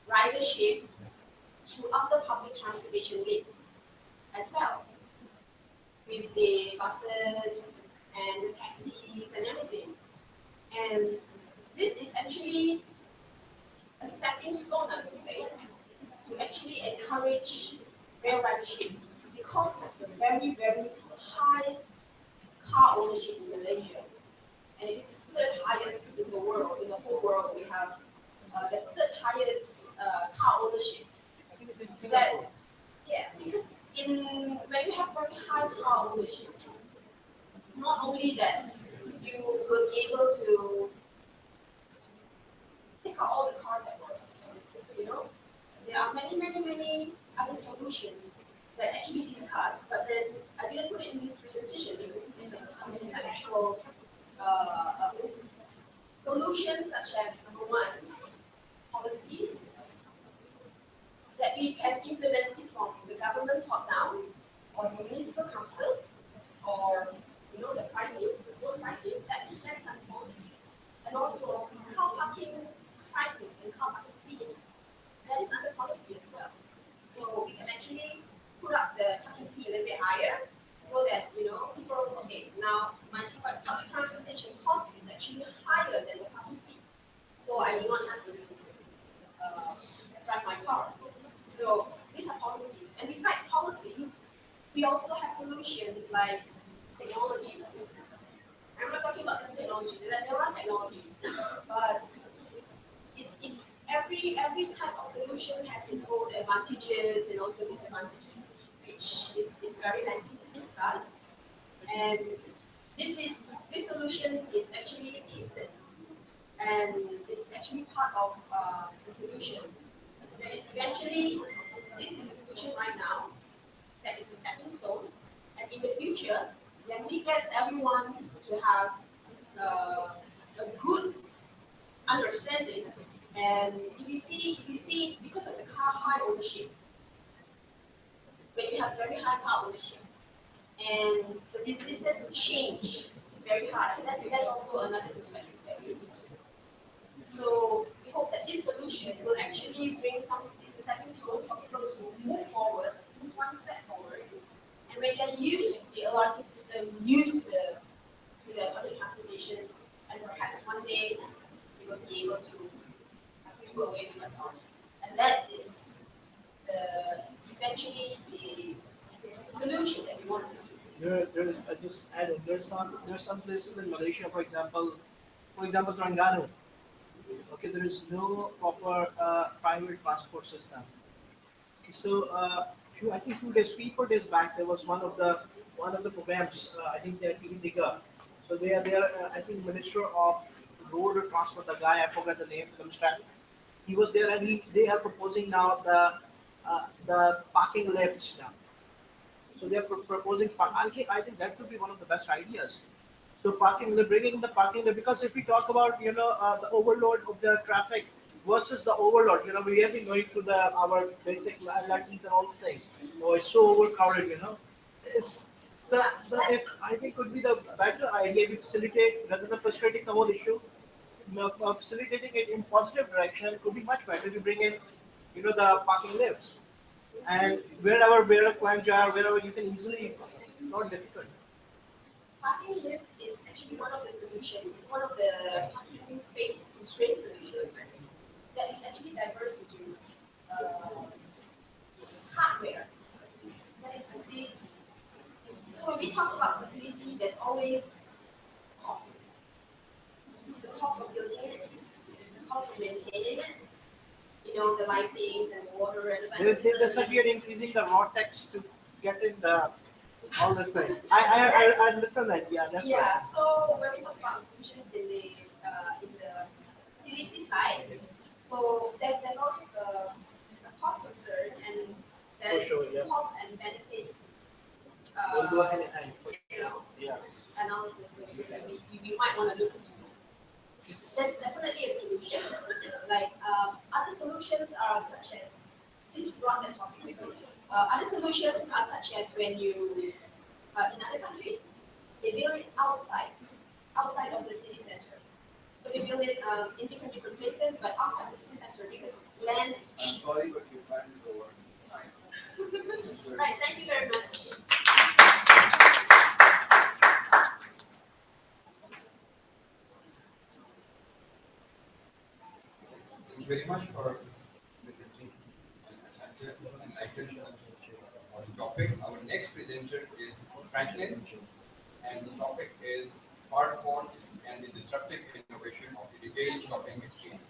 ridership through other public transportation links as well, with the buses and the taxis and everything. And this is actually a stepping stone, I would say, to actually encourage rail ridership because of the very, very high car ownership in Malaysia. And it's third highest in the world. In the whole world, we have the third highest car ownership. That, yeah, because when you have very high car ownership, not only that you will be able to take out all the cars at once. You know, there are many other solutions that actually discussed, but then I didn't put it in this presentation because this is a conceptual solutions such as number one, policies that we can implement it from the government top down, or the municipal council, or the pricing, road pricing, that's on policy, and also car parking prices and car parking fees. That is under policy as well. So we can actually put up the parking fee a little bit higher, so that people, okay, now my public transportation cost is actually higher than the parking fee, so I do not have to drive my car. So these are policies, and besides policies, we also have solutions like technologies. I'm not talking about this technology. There are technologies, but it's every type of solution has its own advantages and also disadvantages, which is very lengthy to discuss. And this solution is actually hinted, and it's actually part of the solution. And it's eventually, this is a solution right now that is a stepping stone, and in the future, when we get everyone to have a good understanding, and if you see, because of the car high ownership, when you have very high car ownership, and the resistance to change is very high, and that's also another perspective that we need to. So we hope that this solution will actually bring some stepping stone for people to move forward, move one step forward, and when they're used to the LRT system, used to the public transportation, and perhaps one day they will be able to go away with their cars. And that is eventually the solution that we want to see. I just add on, there's some places in Malaysia, for example, Terengganu. Okay, there is no proper private transport system. So I think 3-4 days back, there was one of the programs. I think they're ICDI. So they are I think Minister of Road Transport, the guy I forgot the name, he was there, and they are proposing now the parking lifts now. So they are proposing. I think that could be one of the best ideas. So bringing the parking lift, because if we talk about the overload of the traffic versus the overload, we have been going through our basic lanes and all the things. It's so overcrowded, So if I think could be the better idea to facilitate rather than frustrating the whole issue. Facilitating it in positive direction could be much better to bring in, the parking lifts, and wherever clients are, wherever you can easily, not difficult. Parking lift is actually one of the solutions. It's one of the parking space constraint solutions that is actually diverse into hardware, that is facility. So when we talk about facility, there's always cost. The cost of building it, the cost of maintaining it, the lightings and the water and the They said we are increasing the raw tax to get in the all this thing. I understand that. Yeah, that's yeah. right. So when we talk about solutions in the facility side, so there's always the cost concern and there's sure, yeah. cost and benefit. We'll go ahead and yeah. Analysis. So we might want to look into. There's definitely a solution. Like other solutions are such as, since you brought that topic, other solutions are such as when you, in other countries, they build it outside of the city center. So they build it in different places, but outside the city center because land is cheap. I'm sorry, but your time is over. Sorry. Right, thank you very much. Thank you very much for presenting an enlightened topic. Our next presenter is Franklin, and the topic is smartphones and the disruptive innovation of the retail shopping experience.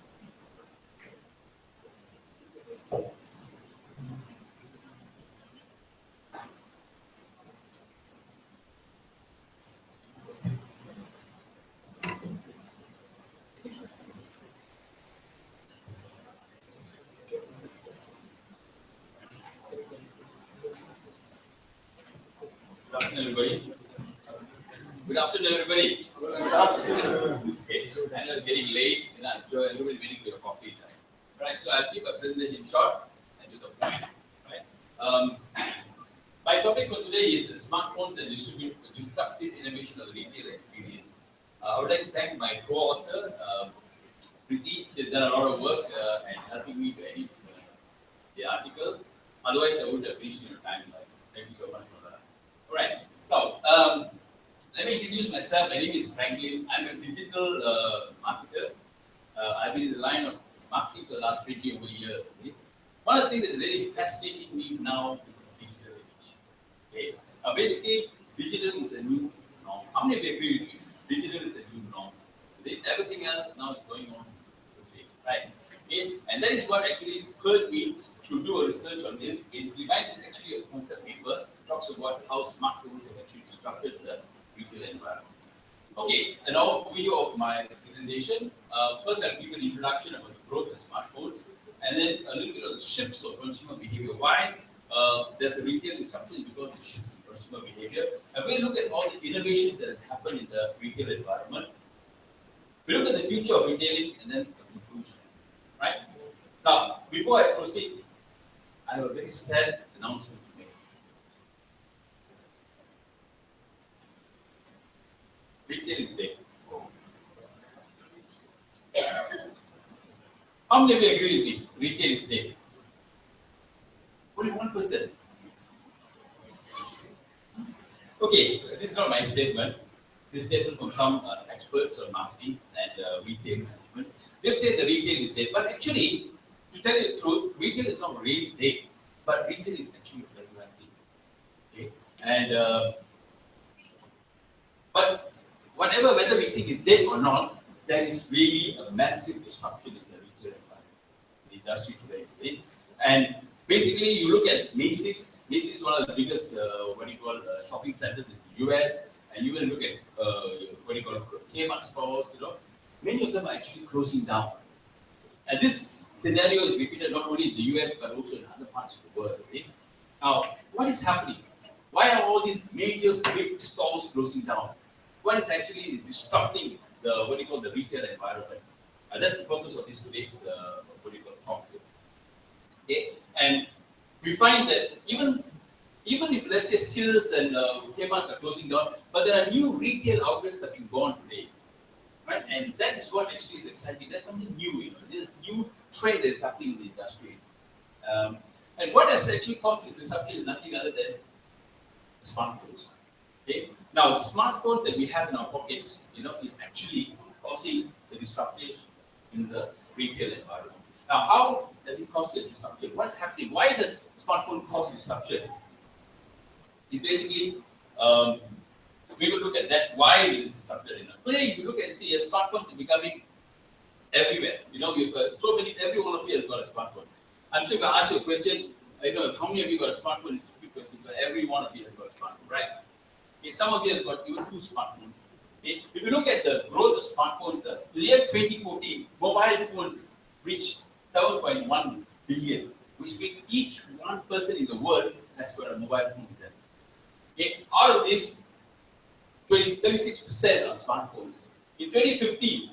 Good afternoon, everybody. Good afternoon, everybody. Good afternoon. Okay, I know it's getting late, and I'm sure everybody's waiting for your coffee time. Right, so I'll keep my presentation short and to the point. Right. My topic for today is the smartphones and disruptive innovation of the retail experience. I would like to thank my co-author, Preeti. She's done a lot of work and helping me to edit the article. Otherwise, I would have finished in a time. Thank you so much for that. All right. Now, let me introduce myself. My name is Franklin. I'm a digital marketer. I've been in the line of marketing for the last 20 over years. Okay? One of the things that is really fascinating me now is digital age. Okay? Basically, digital is a new norm. How many of you agree with me? Digital is a new norm. Everything else now is going on right? Okay? And that is what actually spurred me to do a research on this. Basically, mine is actually a concept paper. Talks about how smartphones have actually disrupted the retail environment. Okay, an overview of my presentation. First, I'll give you an introduction about the growth of smartphones, and then a little bit of the shifts of consumer behavior. Why there's a retail disruption? Because of the shifts in consumer behavior. And we look at all the innovations that has happened in the retail environment. We look at the future of retailing, and then the conclusion. Right? Now, before I proceed, I have a very sad announcement to make. Retail is dead. How many of you agree with me? Retail is dead. Only 1%. Okay, this is not my statement. This is statement from some experts on marketing and retail management. They've said the retail is dead, but actually, to tell you the truth, retail is not really dead, but retail is actually resurrecting. Okay, and but whether we think it's dead or not, there is really a massive disruption in the retail environment, the industry today. Okay? And basically, you look at Macy's. Macy's is one of the biggest, shopping centers in the US. And you will look at, Kmart stores. Many of them are actually closing down. And this scenario is repeated not only in the US but also in other parts of the world. Okay? Now, what is happening? Why are all these major big stores closing down? What is actually disrupting the the retail environment? That's the purpose of this today's talk. Okay, and we find that even if let's say Sears and Kmart's are closing down, but there are new retail outlets that have been born today, right? And that is what actually is exciting. That's something new. There's new trend that is happening in the industry. And what has actually caused this disruption is nothing other than smartphones. Okay? Now, the smartphones that we have in our pockets, is actually causing the disruption in the retail environment. Now, how does it cause the disruption? What's happening? Why does smartphone cost is structured. It basically, we will look at that, why it is structured. Today, if you look and see, smartphones are becoming everywhere. You've got so many, every one of you has got a smartphone. I'm sure if I ask you a question, how many of you got a smartphone is a stupid question, but every one of you has got a smartphone, right? Okay, some of you have got even 2 smartphones. Okay, if you look at the growth of smartphones, the year 2014, mobile phones reached 7.1 billion, which means each one person in the world has got a mobile phone with them. Okay, out of this, 36% are smartphones. In 2015,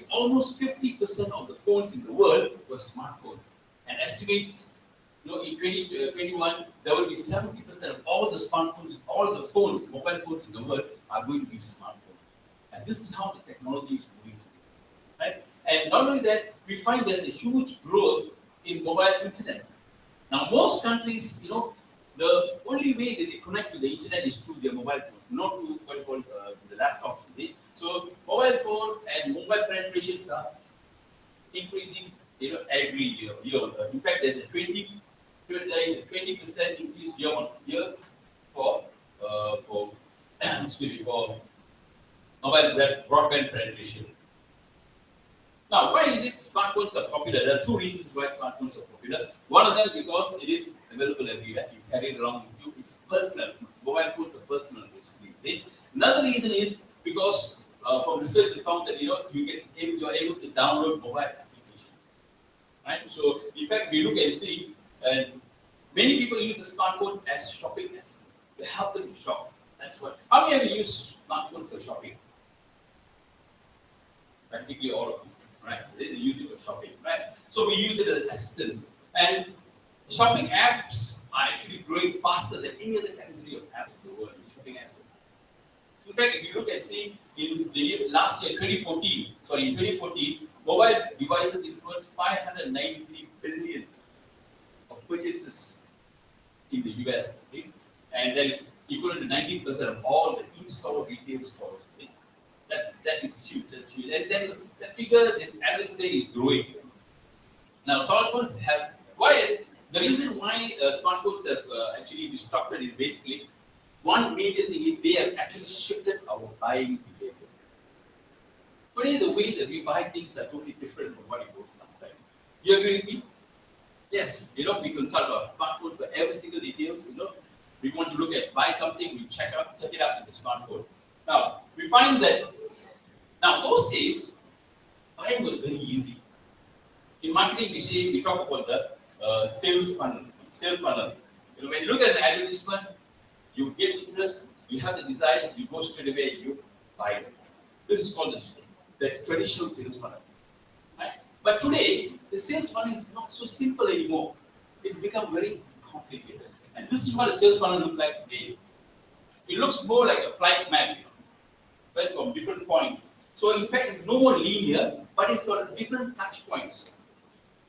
almost 50% of the phones in the world were smartphones. And estimates, in 2021, there will be 70% of all the smartphones, all the phones, mobile phones in the world are going to be smartphones. And this is how the technology is moving today, right? And not only that, we find there's a huge growth in mobile internet. Now, most countries, the only way that they connect to the internet is through their mobile phones, not through what you call the laptops. So mobile phone and mobile penetrations are increasing, every year. In fact, there's a 20% increase year on year for mobile broadband penetration. Now, why is it smartphones are popular? There are 2 reasons why smartphones are popular. One of them because it is available everywhere. You carry it around with you. It's personal. Mobile phones are personal, basically. Another reason is because from research they found that you are able to download mobile applications. Right? So in fact, we look and see, and many people use the smartphones as shopping assistants. They help them to shop. That's what. How many of you use smartphones for shopping? Practically all of them. Right? They use it for shopping, right? So we use it as assistants. And shopping apps are actually growing faster than any other category of apps in the world. Shopping apps. In fact, if you look and see, in the last year, 2014, mobile devices influenced 593 billion of purchases in the US, okay? And that is equivalent to 19% of all the in-store retail stores. Okay? That is huge. That's huge, and that figure, this analysts say, is growing. Now, smartphones have the reason why smartphones have actually disrupted is basically one major thing is they have actually shifted our buying behavior. Today, the way that we buy things are totally different from what it was last time. You agree with me? Yes. We consult our smartphone for every single details. We want to look at buy something, we check it out in the smartphone. Now, we find that those days, buying was very easy. In marketing, we talk about the sales funnel. When you look at an advertisement, you get interest, you have the desire, you go straight away, you buy it. This is called the traditional sales funnel. Right? But today, the sales funnel is not so simple anymore. It's become very complicated. And this is what a sales funnel looks like today. It looks more like a flight map, right, from different points. So in fact, it's no more linear, but it's got different touch points.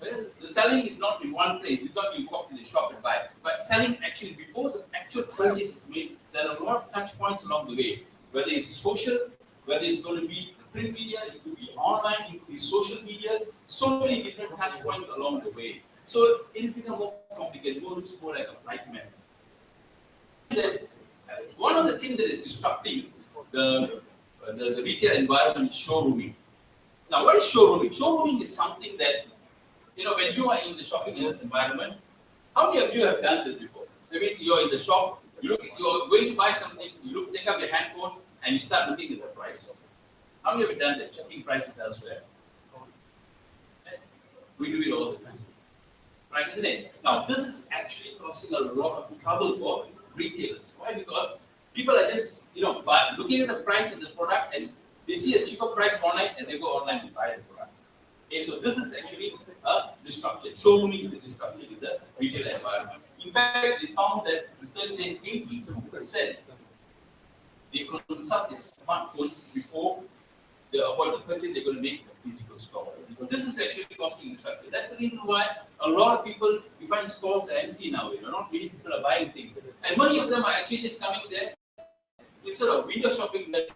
Well, the selling is not in one place. It's not you walk to the shop and buy. But selling actually, before the actual purchase is made, there are a lot of touch points along the way. Whether it's social, whether it's going to be print media, it could be online, it could be social media, so many different touch points along the way. So it has become more complicated. It looks more like a flight map. One of the things that is disrupting the retail environment is showrooming. Now, what is showrooming? Showrooming is something that, when you are in the shopping environment, how many of you have done this before? That means you're in the shop, you're going to buy something, you take up your handphone and you start looking at the price. How many of you done that, checking prices elsewhere? We do it all the time. Right, isn't it? Now, this is actually causing a lot of trouble for retailers. Why? Because people are just, looking at the price of the product and they see a cheaper price online and they go online and buy the product. Okay, so this is actually a disruption. Showrooming is a disruption in the retail environment. In fact, they found that research says 82% they consult their smartphone before they avoid the purchase they're going to make a physical store. Because this is actually causing disruption. That's the reason why a lot of people, you find stores are empty now. Not many people are buying things. And many of them are actually just coming there instead of window shopping, they're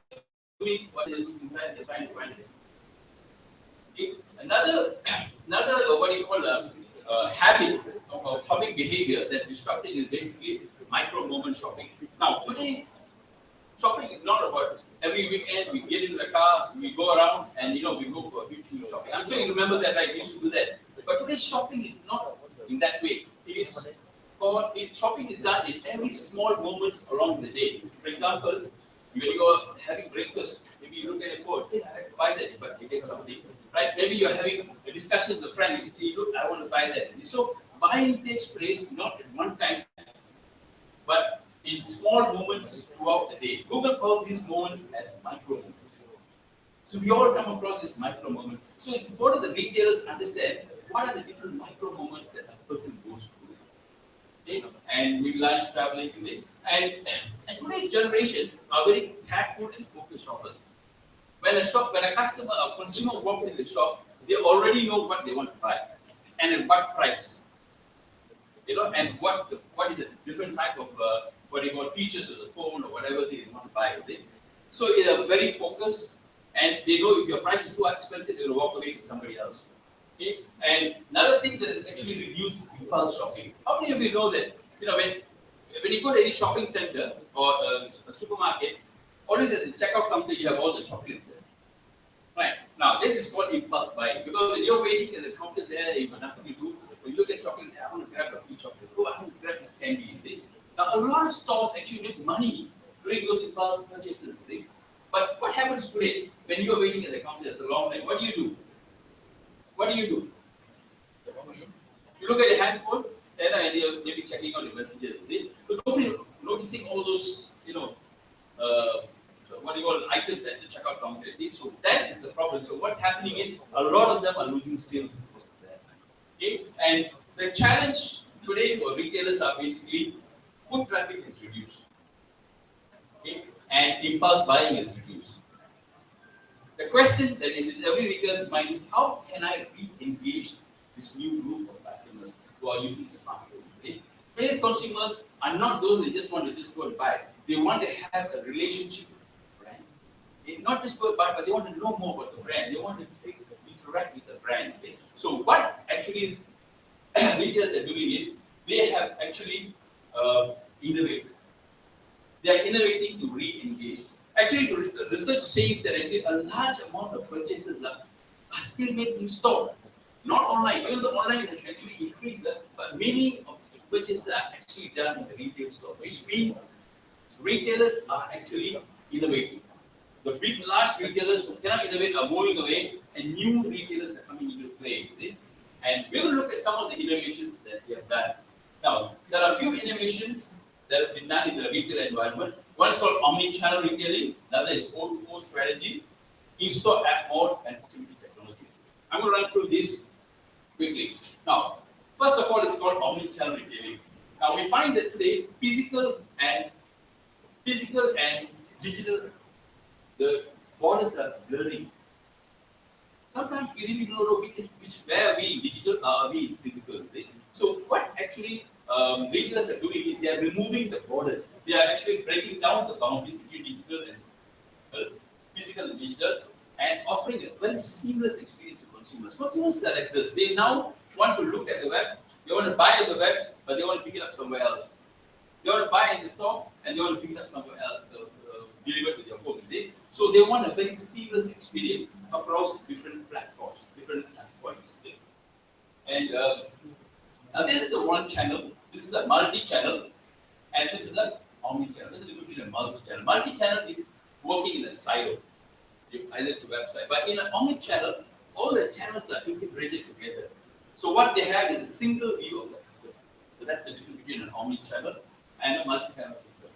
doing what is inside, they're trying to find it. Okay. Another what you call habit of shopping behavior that disrupting is basically micro moment shopping. Now today, shopping is not about every weekend we get into the car, we go around and we go for a huge shopping. I'm sure you remember that, right? We used to do that. But today shopping is not in that way. Shopping is done in every small moments along the day. For example, when you are having breakfast, maybe you look at your phone, hey, I have to buy that, but you get something. Right? Maybe you're having a discussion with a friend, you say, look, I want to buy that. So buying takes place not at one time, but in small moments throughout the day. Google calls these moments as micro moments. So we all come across this micro moment. So it's important that retailers understand what are the different micro moments that a person goes through. Okay? And we learn traveling today. And today's generation are very careful and focused shoppers. When a customer, a consumer walks in the shop, they already know what they want to buy and at what price. And what is the different type of what you call features of the phone or whatever they want to buy. Okay? So they are very focused, and they know if your price is too expensive, they will walk away to somebody else. Okay? And another thing that is actually reduced impulse shopping. How many of you know that when you go to any shopping center or a supermarket, always at the checkout counter you have all the chocolates there. Right. Now this is called impulse buying, because when you're waiting at the counter there, you've got nothing to do. When you look at chocolates, I want to grab a few chocolates. Oh, I want to grab this candy. Now a lot of stores actually make money doing those impulse purchases. But what happens today when you're waiting at the counter at the long line? What do you do? What do? You look at your handphone, and you're maybe checking out your messages. But nobody noticing all those, what do you call items at the checkout counter. So that is the problem. So what's happening is a lot of them are losing sales because of that. Okay? And the challenge today for retailers are basically foot traffic is reduced. Okay? And impulse buying is reduced. The question that is in every retailer's mind is how can I re-engage this new group of customers who are using smartphones? Okay? Today's consumers are not those that just want to just go and buy. They want to have a relationship with the brand. Okay? Not just go and buy, but they want to know more about the brand. They want to interact with the brand. Okay? So what actually retailers are doing is they have actually innovated. They are innovating to re-engage. Actually, the research says that actually a large amount of purchases are still made in store, not online. Even the online has actually increased, but many of the purchases are actually done in the retail store, which means retailers are actually innovating. The big, large retailers who cannot innovate are moving away, and new retailers are coming into play. And we will look at some of the innovations that we have done. Now, there are a few innovations that have been done in the retail environment. One is called omni-channel retailing, another is O2O strategy, in-store app mode, and proximity technologies. I'm going to run through this quickly. Now, first of all, it's called omni-channel retailing. Now, we find that today, physical and digital, the borders are blurring. Sometimes we really don't know where are we in digital or are we in physical. So what actually retailers are doing is they are removing the borders. They are actually breaking down the boundaries between digital and physical and digital, and offering a very seamless experience to consumers. Consumers are like this. They now want to look at the web, they want to buy at the web, but they want to pick it up somewhere else. They want to buy in the store and they want to pick it up somewhere else, delivered to their home. So they want a very seamless experience across different platforms, different touchpoints. And now this is the one channel, this is a multi-channel, and this is an omni-channel. This is the difference between a multi-channel. Multi-channel is working in a silo, either to website. But in an omni-channel, all the channels are integrated together. So what they have is a single view of the customer. So that's the difference between an omni-channel and a multi-channel system.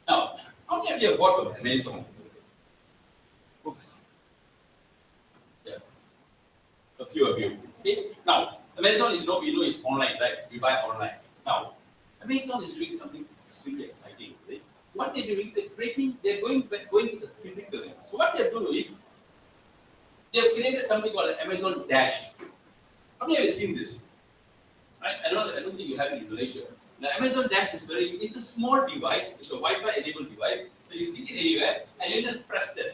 Now, how many of you have bought from Amazon? Books. Yeah. A few of you. Okay. Now, Amazon is it's online, right? We buy online. Now, Amazon is doing something extremely exciting. Right? What they're doing, they're going to the physical. So what they're doing is they've created something called an Amazon Dash. How many of you have seen this? Right? I don't think you have it in Malaysia. The Amazon Dash is it's a small device, it's a Wi-Fi enabled device, so you stick it anywhere and you just press that.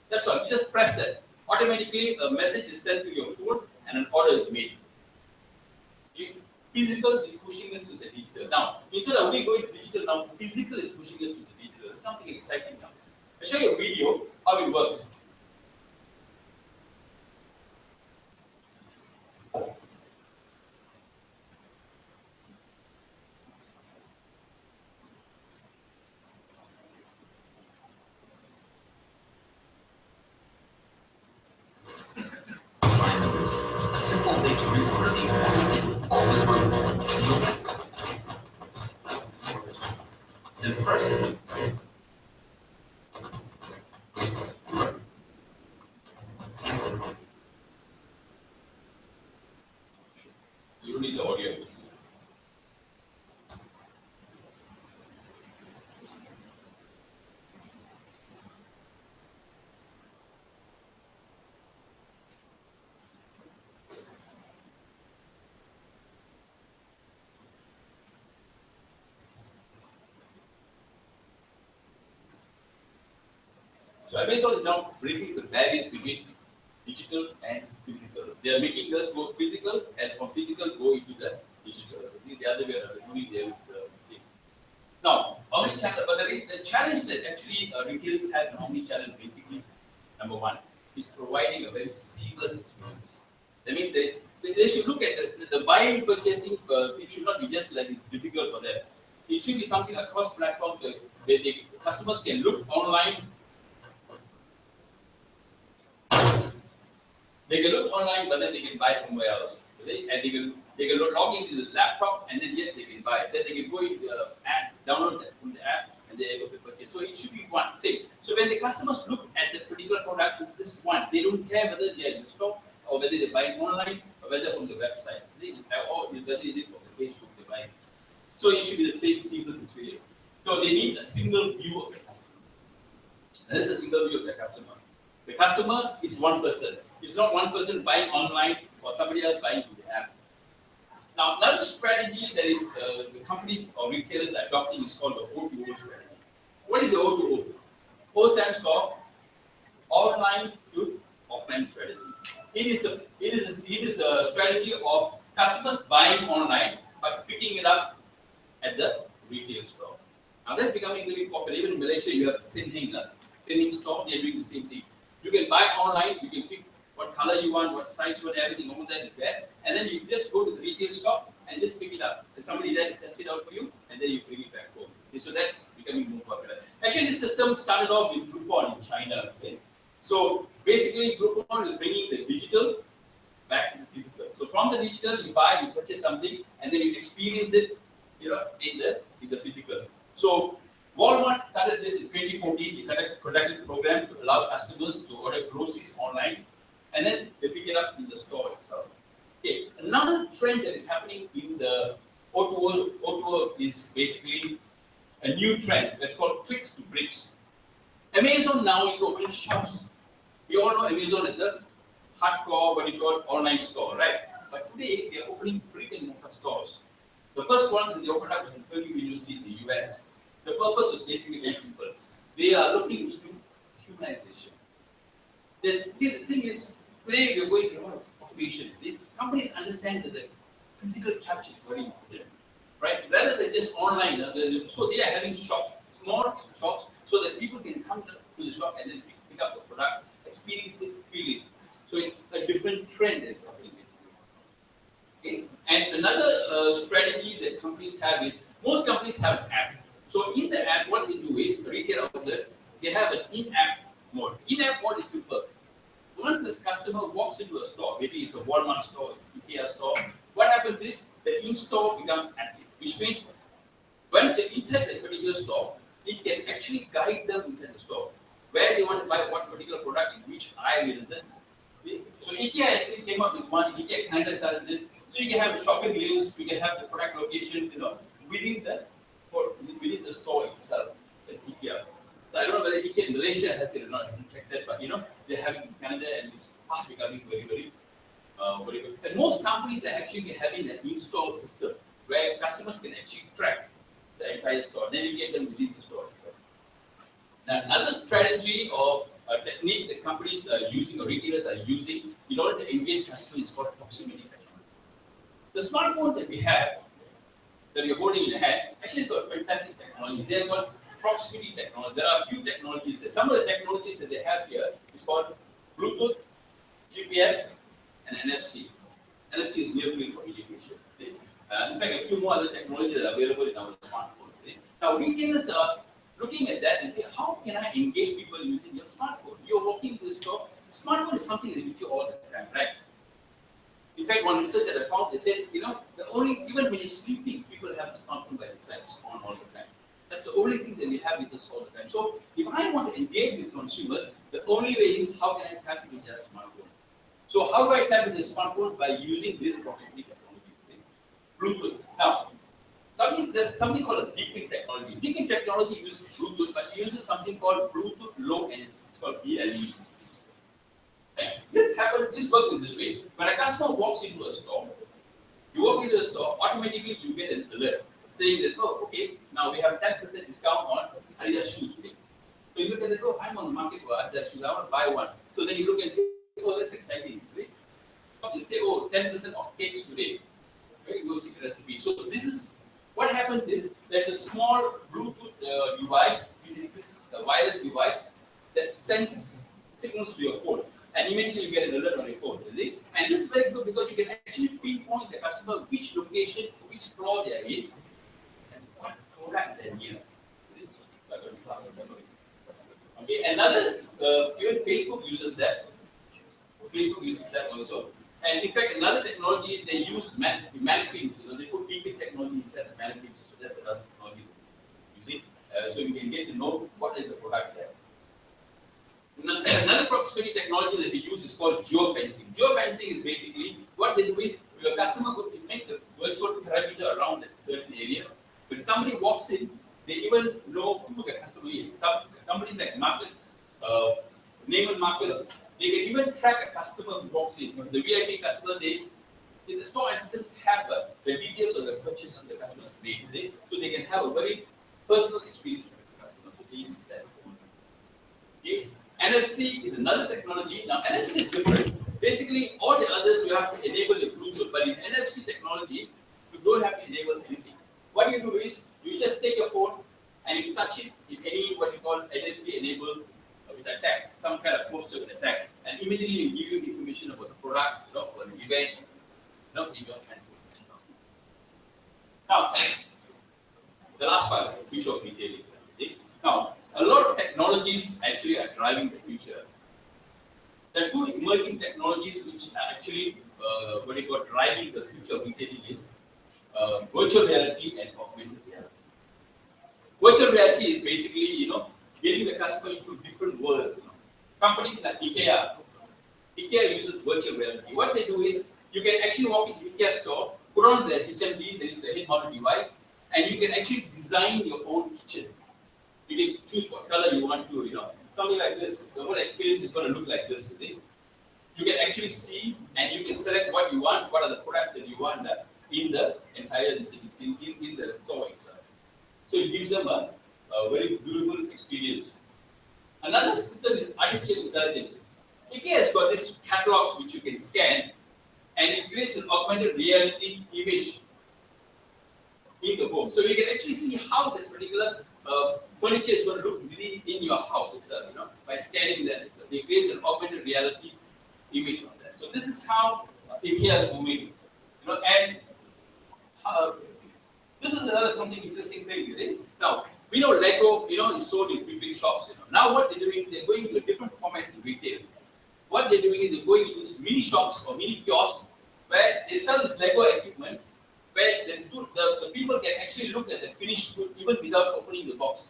That's all, you just press that. Automatically a message is sent to your phone and an order is made. Now, instead of only going to digital, now physical is pushing us to the digital. There's something exciting now. I'll show you a video how it works. Find numbers. A simple way to reorder the order all in one single click. Then first, You don't need the audio. So Amazon is now breaking the barriers between digital and physical. They are making us go physical and from physical go into the digital. The other way around, doing their mistake. Now, omnichannel, but the challenge that actually retailers have in omnichannel basically, number one, is providing a very seamless experience. That means they should look at the buying, purchasing, it should not be just like it's difficult for them. It should be something across platforms where the customers can look online. They can look online, but then they can buy somewhere else. And they can log into the laptop, and then yes, they can buy. Then they can go into the app, download that from the app, and they're able to purchase. So it should be one same. So when the customers look at the particular product, it's just one. They don't care whether they are in the store or whether they buy online or whether from the website. Or whether it is from the Facebook they buy. So it should be the same seamless experience. So they need a single view of the customer. That is a single view of the customer. The customer is one person. It's not one person buying online or somebody else buying through the app. Now, another strategy that is the companies or retailers are adopting is called the O2O strategy. What is the O2O? O stands for online to offline strategy. It is the strategy of customers buying online but picking it up at the retail store. Now that's becoming really popular. Even in Malaysia, you have the sending store. They're doing the same thing. You can buy online. You can pick what color you want, what size you want, everything over there is there. And then you just go to the retail shop and just pick it up. And somebody then tests it out for you, and then you bring it back home. Okay, so that's becoming more popular. Actually, this system started off with Groupon in China. Okay? So basically, Groupon is bringing the digital back to the physical. So from the digital, you buy, you purchase something, and then you experience it, in the physical. So Walmart started this in 2014. They conducted a program to allow customers to order groceries online, and then they pick it up in the store itself. Okay. Another trend that is happening in the O2O is basically a new trend that's called clicks to bricks. Amazon now is opening shops. We all know Amazon is a hardcore, online store, right? But today they are opening brick and mortar stores. The first one that they opened up was in Purdue University in the US. The purpose was basically very simple. They are looking into humanization. The thing is, today we are going through a lot of automation. The companies understand that the physical touch is very important, right? Rather than just online, so they are having small shops, so that people can come to the shop and then pick up the product, experience it, feel it. So it's a different trend that's happening basically. Okay. And another strategy that companies have is, most companies have an app. So in the app, what they do is, the retail outlets, they have an in-app mode. In-app mode is simple. Once this customer walks into a store, maybe it's a Walmart store, it's an IKEA store, what happens is the in-store becomes active, which means once they're inside that particular store, it can actually guide them inside the store, where they want to buy what particular product in which aisle it is in. So IKEA actually came up with one. IKEA kind of started this. So you can have shopping lists, you can have the product locations, within the store itself. That's IKEA. So I don't know whether IKEA in Malaysia has it or not. I haven't checked that, but they're having in Canada, and it's fast becoming very, very good. And most companies are actually having an in-store system where customers can actually track the entire store, navigate them within the store itself. Now, another strategy or a technique that companies are using or retailers are using in order to engage customers is called proximity. The smartphone that we have that you're holding in your hand actually got fantastic technology. They've got proximity technology. There are a few technologies. Some of the technologies that they have here is called Bluetooth, GPS, and NFC. NFC is near field communication. In fact, a few more other technologies are available in our smartphones. Now, retailers are looking at that and say, how can I engage people using your smartphone? You're walking into the store. Smartphone is something that you do all the time, right? In fact, one research that I found, they said, even when you're sleeping, people have the smartphone by their side, it's on all the time. That's the only thing that we have with us all the time. So, if I want to engage with consumers, the only way is how can I tap into their smartphone? So, how do I tap into the smartphone? By using this proximity technology, Bluetooth. Now, there's something called a beacon technology. Beacon technology uses Bluetooth, but it uses something called Bluetooth Low Energy. It's called BLE. This works in this way. When a customer walks into a store, you walk into a store, automatically you get an alert saying that, oh, okay, now we have 10% discount on Adidas shoes today. So you look at it, oh, I'm on the market for Adidas shoes, I want to buy one. So then you look and say, oh, that's exciting. Right? You say, oh, 10% off cakes today. Right? Go see the recipe. So this is what happens is there's a small Bluetooth device, which is this wireless device that sends signals to your phone. And immediately you get an alert on your phone, really. And this is very good because you can actually pinpoint the customer which location, which floor they are in, and what product they're near. Okay, another, even Facebook uses that. Facebook uses that also. And in fact, another technology, they use mannequins. They put beacon technology inside the mannequins. So that's another technology. You see? So you can get to know what is the product there. Another proximity technology that we use is called geofencing. Geofencing is basically what they do is your customer it makes a virtual perimeter around a certain area. When somebody walks in, they even know who the customer is. Companies like Market, Neiman Marcus, they can even track a customer who walks in. The VIP customer, the store assistants have the details of the purchase of the customer's made, so they can have a very personal experience with the customer. So they use that. Okay. NFC is another technology. Now, NFC is different. Basically, all the others you have to enable your Bluetooth, but in NFC technology, you don't have to enable anything. What you do is you just take your phone and you touch it in any what you call NFC enabled with a tag, some kind of poster with a tag, and immediately you give you information about the product, for the event, in your handphone. Now, the last part, the future of retailing. Now, a lot of technologies actually are driving the future. There are two emerging technologies which are actually driving the future of retailing is virtual reality and augmented reality. Virtual reality is basically, getting the customer into different worlds. Companies like IKEA uses virtual reality. What they do is you can actually walk into IKEA store, put on the HMD, that is the head-mounted device, and you can actually design your own kitchen. You can choose what color you want to, something like this. The whole experience is going to look like this. You can actually see and you can select what you want, what are the products that you want in the entire in the store itself. So it gives them a very beautiful experience. Another system is artificial intelligence. IKEA has got these catalogs which you can scan and it creates an augmented reality image in the home. So you can actually see how that particular furniture is going to look in your house itself, by scanning that itself. It creates an augmented reality image on that. So this is how IKEA is moving, and this is another something interesting thing. Now, we know Lego, is sold in big shops. Now what they're doing, they're going to a different format in retail. What they're doing is they're going to these mini shops or mini kiosks where they sell this Lego equipment, where the people can actually look at the finished good even without opening the box,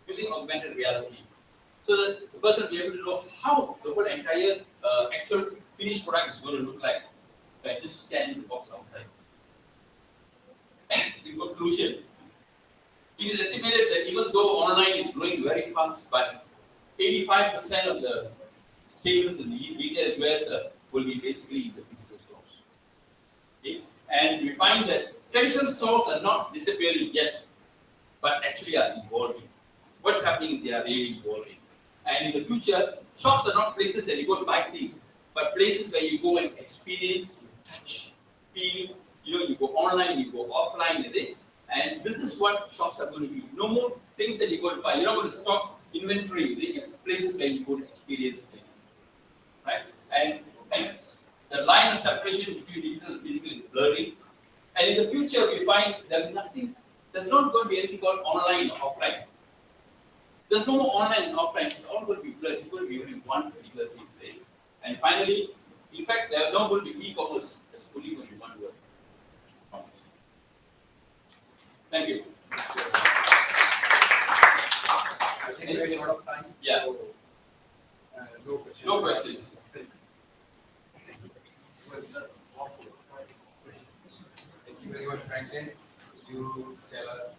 using augmented reality. So that the person will be able to know how the whole entire actual finished product is going to look like by just scanning the box outside. In conclusion, it is estimated that even though online is growing very fast, but 85% of the sales in the retail US will be basically in the physical stores. Okay? And we find that traditional stores are not disappearing yet, but actually are evolving. What's happening is they are really evolving. And in the future, shops are not places that you go to buy things, but places where you go and experience, touch, feel, You go online, you go offline, is it? And this is what shops are going to be. No more things that you go to buy. You're not going to stock inventory. It's places where you go to experience things, right? And the line of separation between digital and physical is blurring. And in the future, we find there's not going to be anything called online or offline. There's no more online and offline. It's all going to be blurred. It's going to be only one particular thing. Right? And finally, in fact, there's not going to be e-commerce. There's only going to be one word. Thank you. I think we're out of time. Yeah. So, no questions. No questions. Thank you very much, Franklin. You tell us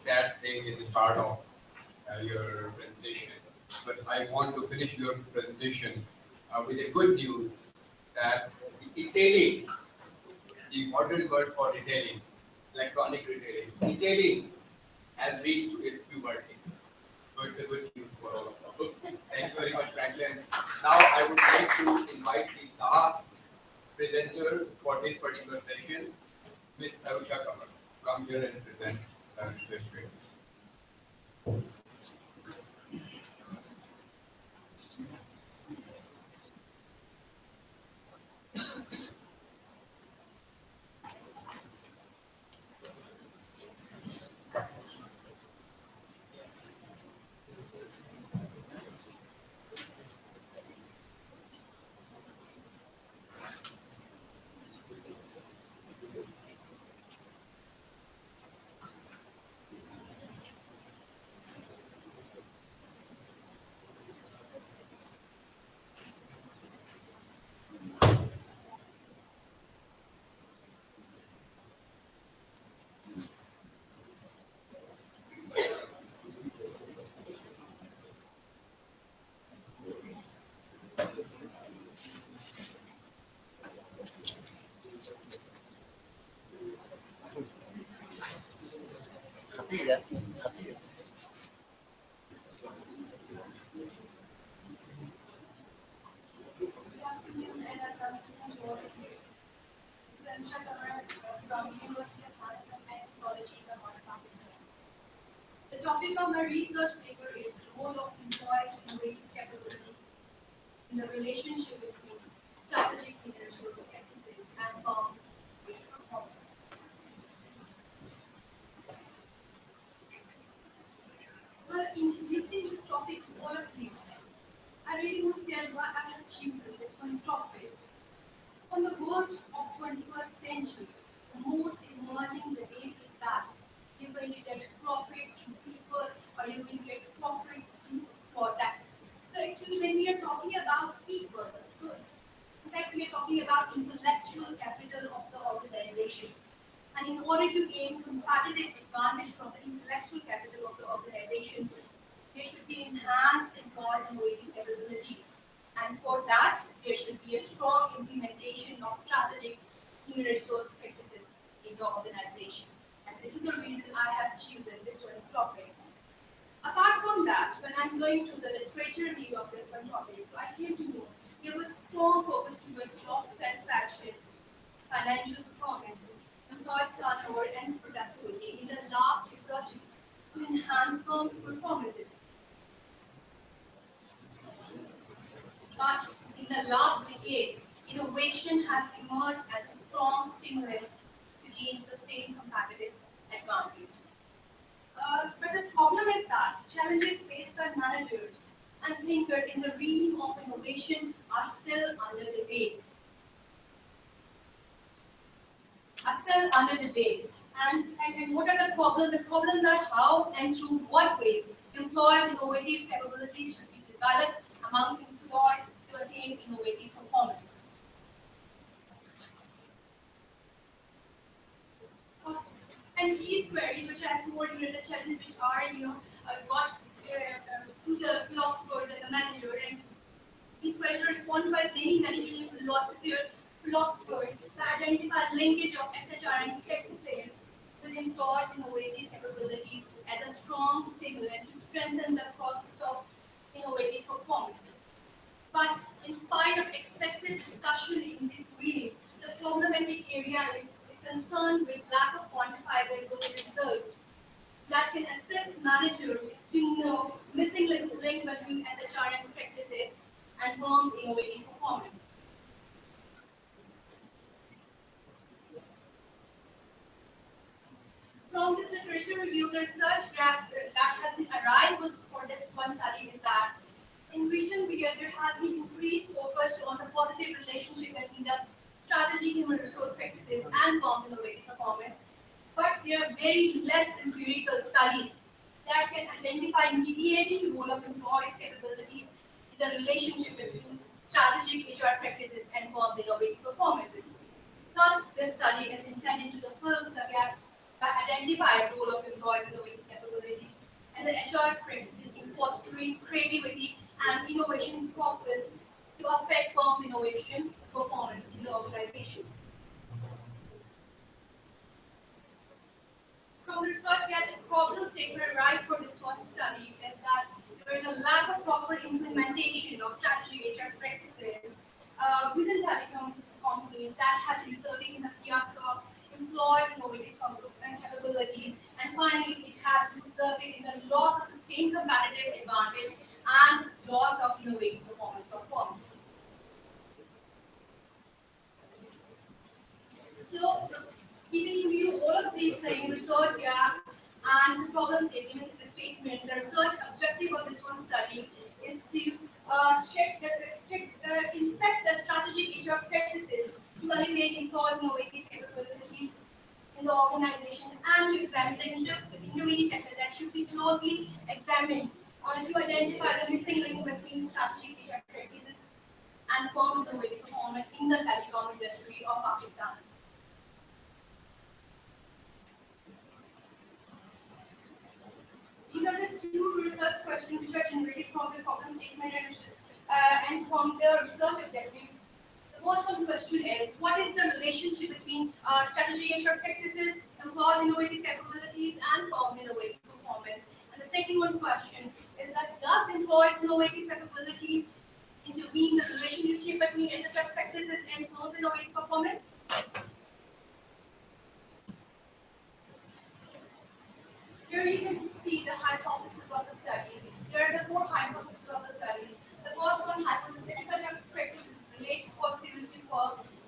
that thing in the start of your presentation. But I want to finish your presentation with a good news that the retailing, the modern word for retailing, electronic retailing, retailing has reached to its puberty. So it's a good news for all of us. Thank you very much, Franklin. Now I would like to invite the last presenter for this particular session, Ms. Arusha Kamal. Come here and present research grades. From University of Management and Technology, the topic of my research paper is role of employee innovative capability in the relationship between strategic leadership, practices, and firm performance. Well, introducing this topic to all of you, I really want to tell why I have chosen this one topic. On the verge of 21st century, the most emerging debate is that you're going to get profit through people or you're going to get profit through products. So actually when we are talking about people, so in fact we are talking about intellectual capital of the organization. And in order to gain competitive advantage from the intellectual capital of the organization, there should be enhanced employee innovative capability. And for that, there should be a strong implementation of strategic human resource practices in the organization. And this is the reason I have chosen this one topic. Apart from that, when I'm going through the literature review of this one topic, I came to know there was strong focus towards job satisfaction, financial performance, employee turnover, and productivity in the last research to enhance firm performances. But in the last decade, innovation has emerged as a strong stimulant to gain sustained competitive advantage. But the problem is that challenges faced by managers and thinkers in the realm of innovation are still under debate. And what are the problems? The problems are how and through what ways employees' innovative capabilities should be developed among employees to attain innovative performance. And these queries, which I have told you, the challenges which are, got to the philosophers and the manager, and these queries are responded by many managerial philosophers that identify linkage of SHR and effective sales with employees' innovative capabilities as a strong stimulant to strengthen the process of innovative performance. But in spite of excessive discussion in this reading, the problematic concerned with lack of quantifiable results that can assist managers to know missing link between SHRM practices and firms' innovative performance. From this literature review, the research that has been arrived for this one study is that in recent years there has been increased focus on the positive relationship between the strategic human resource practices and firms' innovative performance. But there are very less empirical studies that can identify mediating role of employees' capability in the relationship between strategic HR practices and firms' innovative performances. Thus, this study is intended to fill the gap by identifying the role of employees' innovative capabilities and the HR practices in fostering creativity and innovation process to affect firms' innovation performance in the organization. From research that problem statement arise for this one study is that there is a lack of proper implementation of strategy HR practices within telecom companies that has resulted in the fiasco of employees' innovative capabilities, and finally it has resulted in the loss of sustained competitive advantage and loss of innovative performance of firms. So, keeping in view all of these things, research gap and the problem statement, the research objective of this one study is to inspect the strategic HR practices to elevate employee innovative capabilities in the organization and to examine the intermediate factors that should be closely examined to identify the missing link between strategic HR practices and firms' innovative performance in the telecom industry of Pakistan. These are the two research questions which are generated from the problem statement and from the research objective. The first one question is, what is the relationship between strategy HR practices, employee innovative capabilities, and firm innovative performance? And the second one question is that does employee innovative capabilities intervene in the relationship between HR practices and firm innovative performance? Here you can see the hypothesis of the study. Here are the four hypotheses of the study. The first one hypothesis is that such practices relate positively to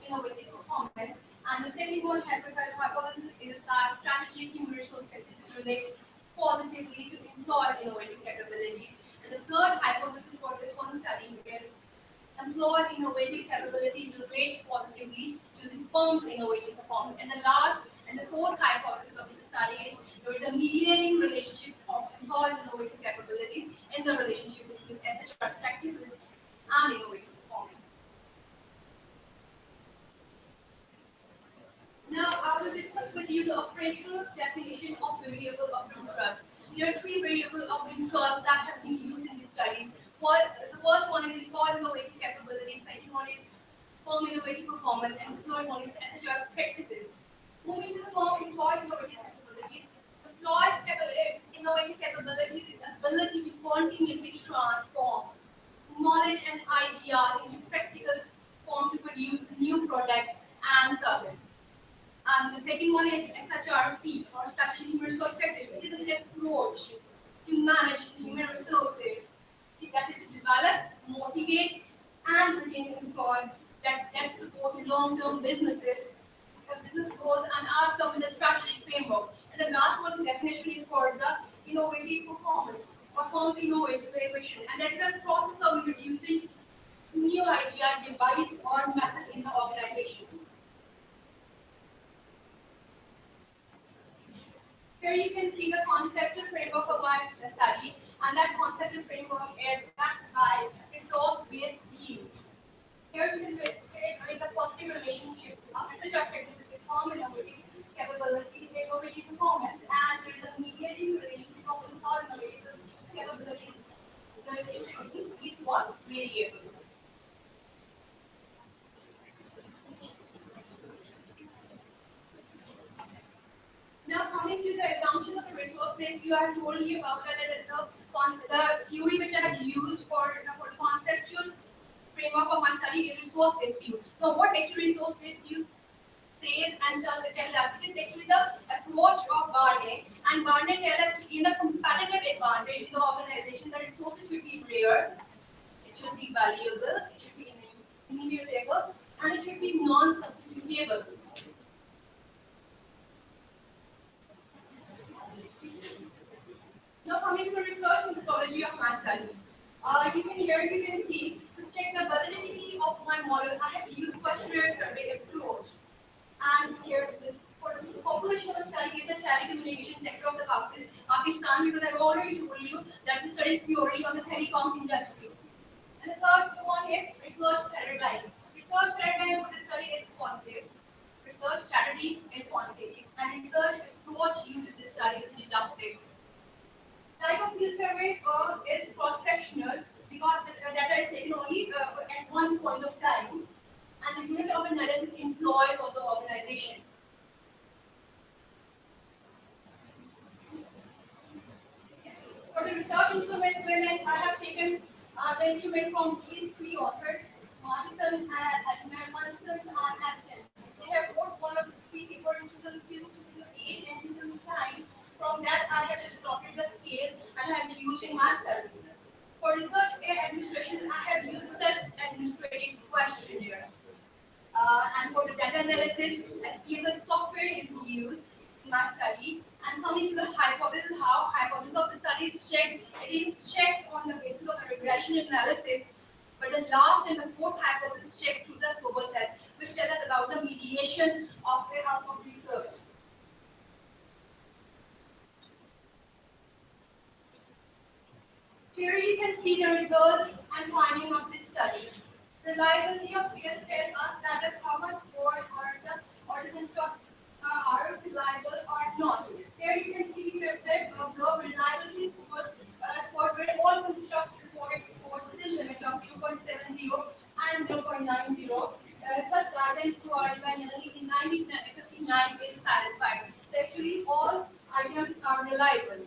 innovative performance. And the second one hypothesis is that strategic human resource practices relate positively to employee innovative capability. And the third hypothesis for this one study is employee innovative capabilities relate positively to the firm's innovative performance. And the last and the fourth hypothesis of this study is there is a mediating relationship of employees' innovative capabilities in the relationship between SHR practices and innovative performance. Now, I will discuss with you the operational definition of variable of interest. There are three variables of interest that have been used in this study. The first one is employee innovative capabilities, second one is firm innovative performance, and the third one is SHR practices. Moving to the firm employee innovative capabilities, innovative capabilities is the ability to continuously transform knowledge and ideas into practical form to produce new product and service. And the second one is SHRP, or strategic human resource practice. It is an approach to manage human resources that is to develop, motivate, and retain employees that support long-term businesses, business goals, and outcome in the strategic framework. And the last one definition is for the innovative performance or firm innovation, and that is a process of introducing new idea, device, or method in the organization. Here you can see the conceptual framework of my study, and that conceptual framework is backed by resource-based view. Here you can see the positive relationship of SHR practices with firm innovative capability, innovative performance, and there is a mediating relationship of innovative capability. The relationship between these one variable. Now coming to the assumption of the resource base, you have told you about that the theory which I have used for the conceptual framework of my study is resource-based view. Now what makes resource-based view says and tell us it is actually the approach of Barnett. And Barnett tells us in a competitive advantage in the organization, the resources should be rare, it should be valuable, it should be immutable, and it should be non-substitutable. Now coming to the research methodology of my study. You can see to check the validity of my model, I have used questionnaire survey approach. And here for the population of the study is the telecommunication sector of the Pakistan, because I've already told you that the study is purely on the telecom industry. And the third one is research paradigm. Research paradigm for the study is positive. Research strategy is quantitative. And research approach used in the study is deductive. Type of field survey is cross-sectional because the data is taken only at one point of time, and the unit of analysis employees of the organization. For the research instrument, I have taken the instrument from these three authors, Martinson and Aston. They have wrote one of the three papers in 2008 and 2009. From that, I have just plotted the scale and I have used in my study. For research administration, I have used self-administrative questionnaires. And for the data analysis, SPSS software is used in my study. And coming to the hypothesis, how hypothesis of the study is checked, it is checked on the basis of a regression analysis. But the last and the fourth hypothesis checked through the global test, which tell us about the mediation of research. Here you can see the results and finding of this study. Reliability of figures tell us that how much score or the construct are reliable or not. Here you can see that observed reliability scores where all construct reported scored within limit of 0.70 and 0.90. Such guidance provided by Nelly in 1959 is satisfied. So actually all items are reliable.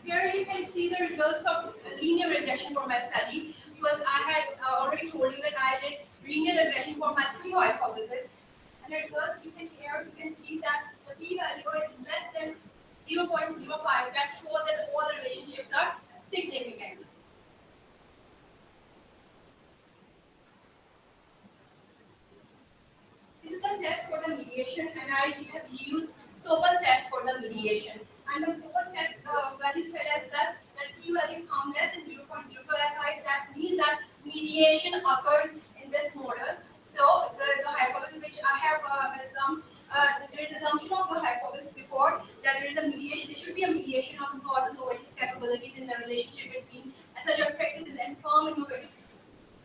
Here you can see the results of linear regression for my study, because I had already told you that I did linear regression for my three hypotheses. And the results you can see that the p-value is less than 0.05. That shows that all the relationships are significant. This is the test for the mediation, and I have used global test for the mediation. And the global test values tell us that p-value come less than 0.005. That means that mediation occurs in this model. So the hypothesis which I have there is assumption of the hypothesis before that there is a mediation. There should be a mediation of innovative capabilities in the relationship between such a practices and firm innovative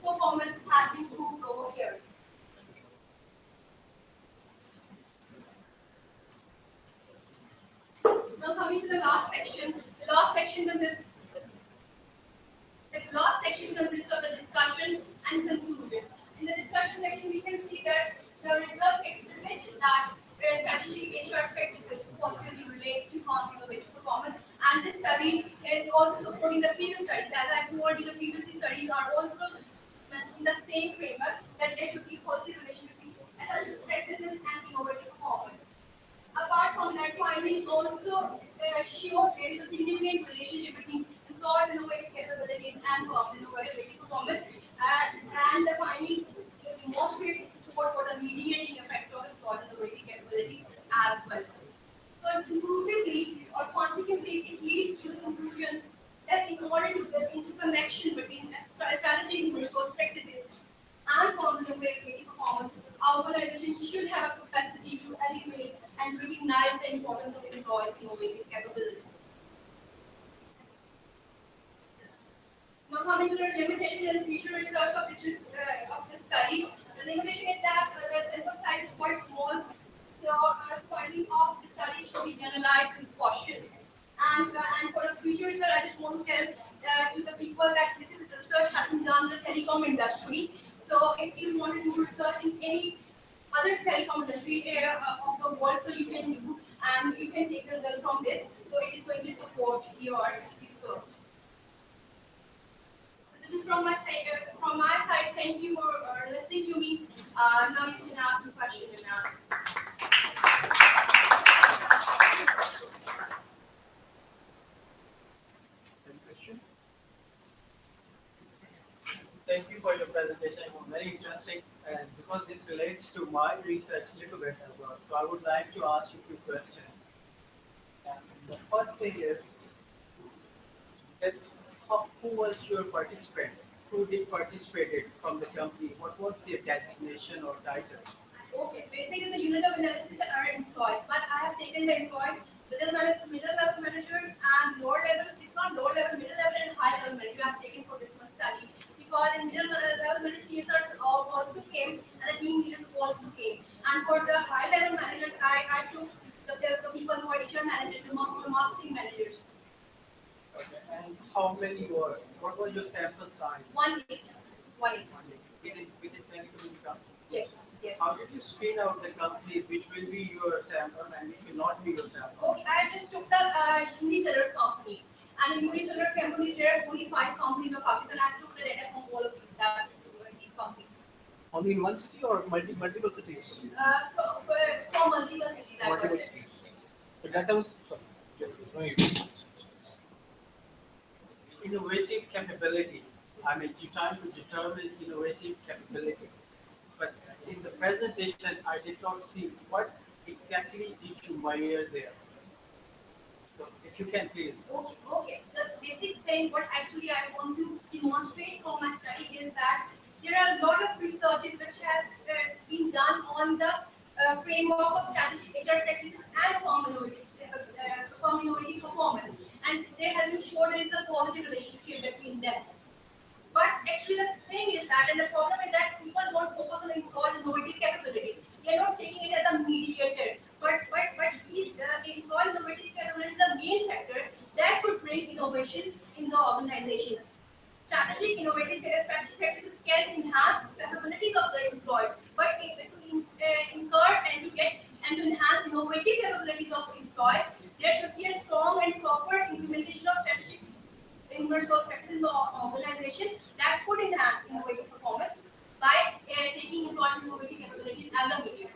performance has been proved over here. Now coming to the last section. The last section consists of the discussion and conclusion. In the discussion section, we can see that the result exhibits that there is strategic HR practices positively relate to non-innovative performance. And this study is also supporting the previous studies. As I told you, the previous studies are also mentioning the same framework that there should be positive relation between such practices and innovative performance. Apart from that, finding also shows there is a significant relationship between employees' innovative capabilities and firms' innovative performance, and the finding demonstrates support for the mediating effect of employees' innovative capability as well. So, conclusively or consequently, it leads to the conclusion that in order to build interconnection between strategic resource practices and firms' innovative performance, our organization should have a capacity to elevate and recognize the importance of employees' innovative capability. Now coming to the limitation and future research of this study, the limitation is that the sample size is quite small, so finding of the study should be generalized with caution. And for the future research, I just want to tell to the people that this is research has been done in the telecom industry. So if you want to do research in any other telecom industry of the world, so you can do, and you can take the result from this. So it is going to support your research. So this is from my from my side, thank you for listening to me. Now you can ask the question and ask. Any question? Thank you for your presentation. It was very interesting, and because this relates to my research a little bit as well, so I would like to ask you a few questions. And the first thing is that who was your participant? Who did participated from the company? What was their designation or title? Okay, basically the unit of analysis are employed, but I have taken the employed middle level managers and lower level. It's not lower level, middle level and high level manager I have taken for this month study because in middle level managers also came and the team leaders also came. And for the high level managers, I took the people who are HR managers, the marketing managers. Okay. And how many were? What was your sample size? 1 week. 1 week. Within technical income? Yes. Yes. How did you screen out the companies which will be your sample and which will not be your sample? Okay, I just took the uniseller company. And in uniseller company, there are only 5 companies of Pakistan. I took the data from all of that company. Only in one city or multiple cities? From multiple cities. Multiple cities. The data was sorry. Innovative capability. I mean, you trying to determine innovative capability. But in the presentation, I did not see what exactly did you measure there. So if you can please. Okay. The basic thing, what actually I want to demonstrate from my study is that there are a lot of researches which have been done on the framework of strategic HR practices and community performance. And there has been shown there is a positive relationship between them. But actually the thing is that, and the problem is that people don't focus on innovative capability. They are not taking it as a mediator. But employee innovative capability is the main factor that could bring innovations in the organization. Strategic innovative practices can enhance capabilities of the employee, but to incur and to get and to enhance innovative capabilities of employee, there should be a strong and proper implementation of strategic inverse practices in the organization that could enhance innovative performance by taking employee innovative capabilities as a mediator.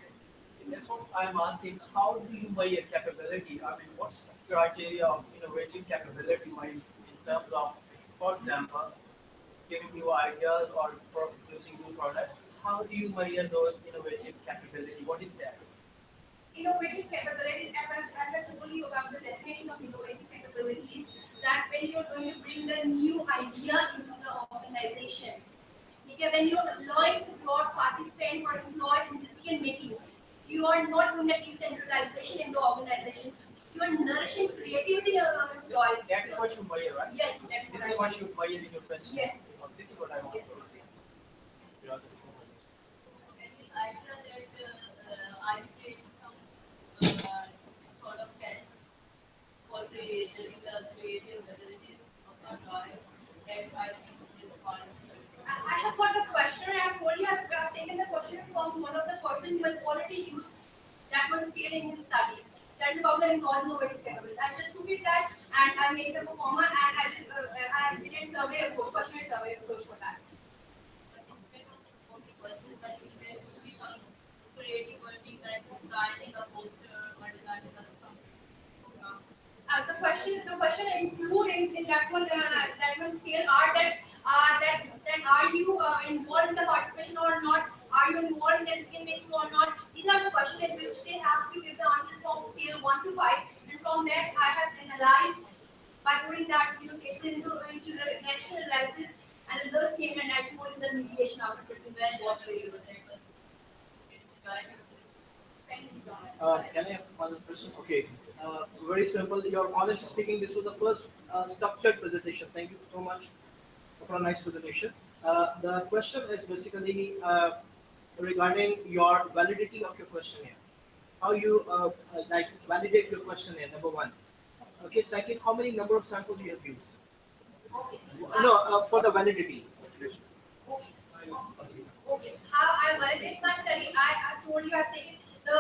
That's what I'm asking. How do you measure capability? I mean, what's the criteria of innovative capability in terms of, for example, giving new ideas or producing new products? How do you measure those innovative capability? What is that? Innovative capabilities, as I told you about the definition of innovative capabilities, that when you're going to bring the new idea into the organization, because when you're allowing your participants or employees in decision making, you are not doing a decentralization in the organization. You are nourishing creativity among employees. That is what you measure, right? Yes, that's This is what you measure in your question. Yes. This is what I want to know. I have got the question. I have told you I have taken the question from one of the persons who has already used that one scale in his study. That is about the innovative capability. I just took it that and I made the performer and I did survey approach, questionnaire survey approach for that. The question include in that one scale are that are you involved in the participation or not? Are you involved in the decision making or not? These are the questions in which they have to give the answer from scale 1 to 5, and from that I have analyzed by putting that into the national analysis, and results came and I put in the mediation after 15 minutes. Thank you so much. Can I have one question? Okay. Very simple. Your honest speaking, this was the first structured presentation. Thank you so much for a nice presentation. The question is basically regarding your validity of your questionnaire. How you validate your questionnaire, number one. Okay, second, how many number of samples you have used? Okay. No, for the validity. Okay. How I validate my study, I told you I've taken the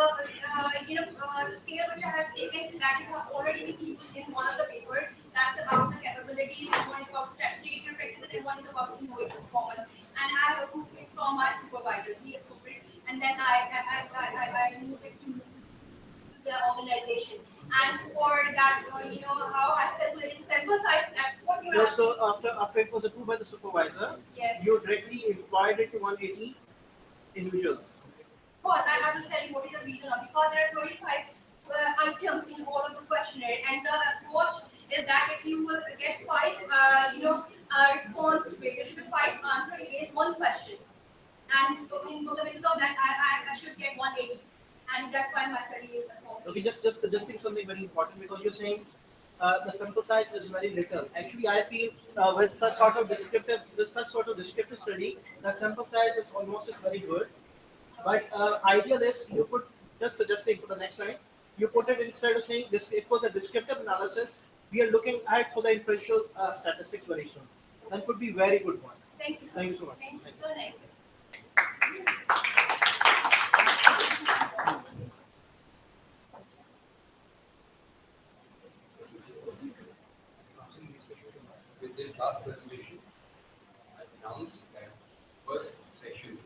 scale which I have taken that you have already been used in one of the papers. That's about the capabilities, and one is about strategy, practices, and one is about innovative performance. And have approved it from my supervisor. He approved it, and then I moved it to the organization. And for that, how I calculated sample size at what you No, are. so after it was approved by the supervisor, Yes. you directly applied it to 180 individuals. But I will tell you what is the reason because there are 25 items in all of the questionnaire, and the approach is that if you will get five, response rate, you should five answer against one question, and in the basis of that, I should get 180, and that's why my study is performed. Okay, just suggesting something very important because you're saying the sample size is very little. Actually, I feel with such sort of descriptive study, the sample size is almost is very good. But ideal is you put just suggesting for the next slide. You put it instead of saying this. It was a descriptive analysis. We are looking at for the inferential statistics very soon. That could be very good one. Thank you. Thank you so much. Thank you. With this last presentation, I announce that first session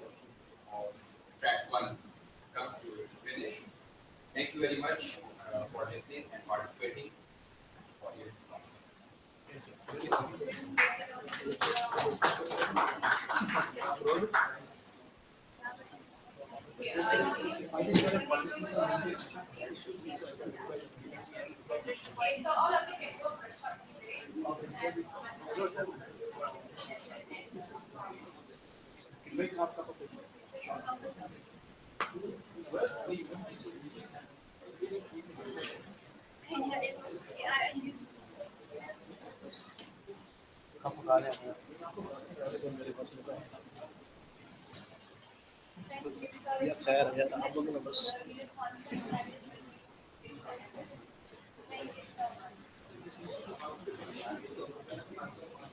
of track 1 comes to its finish. Thank you very much for listening and participating. For your Okay, so all of you can go for a short break.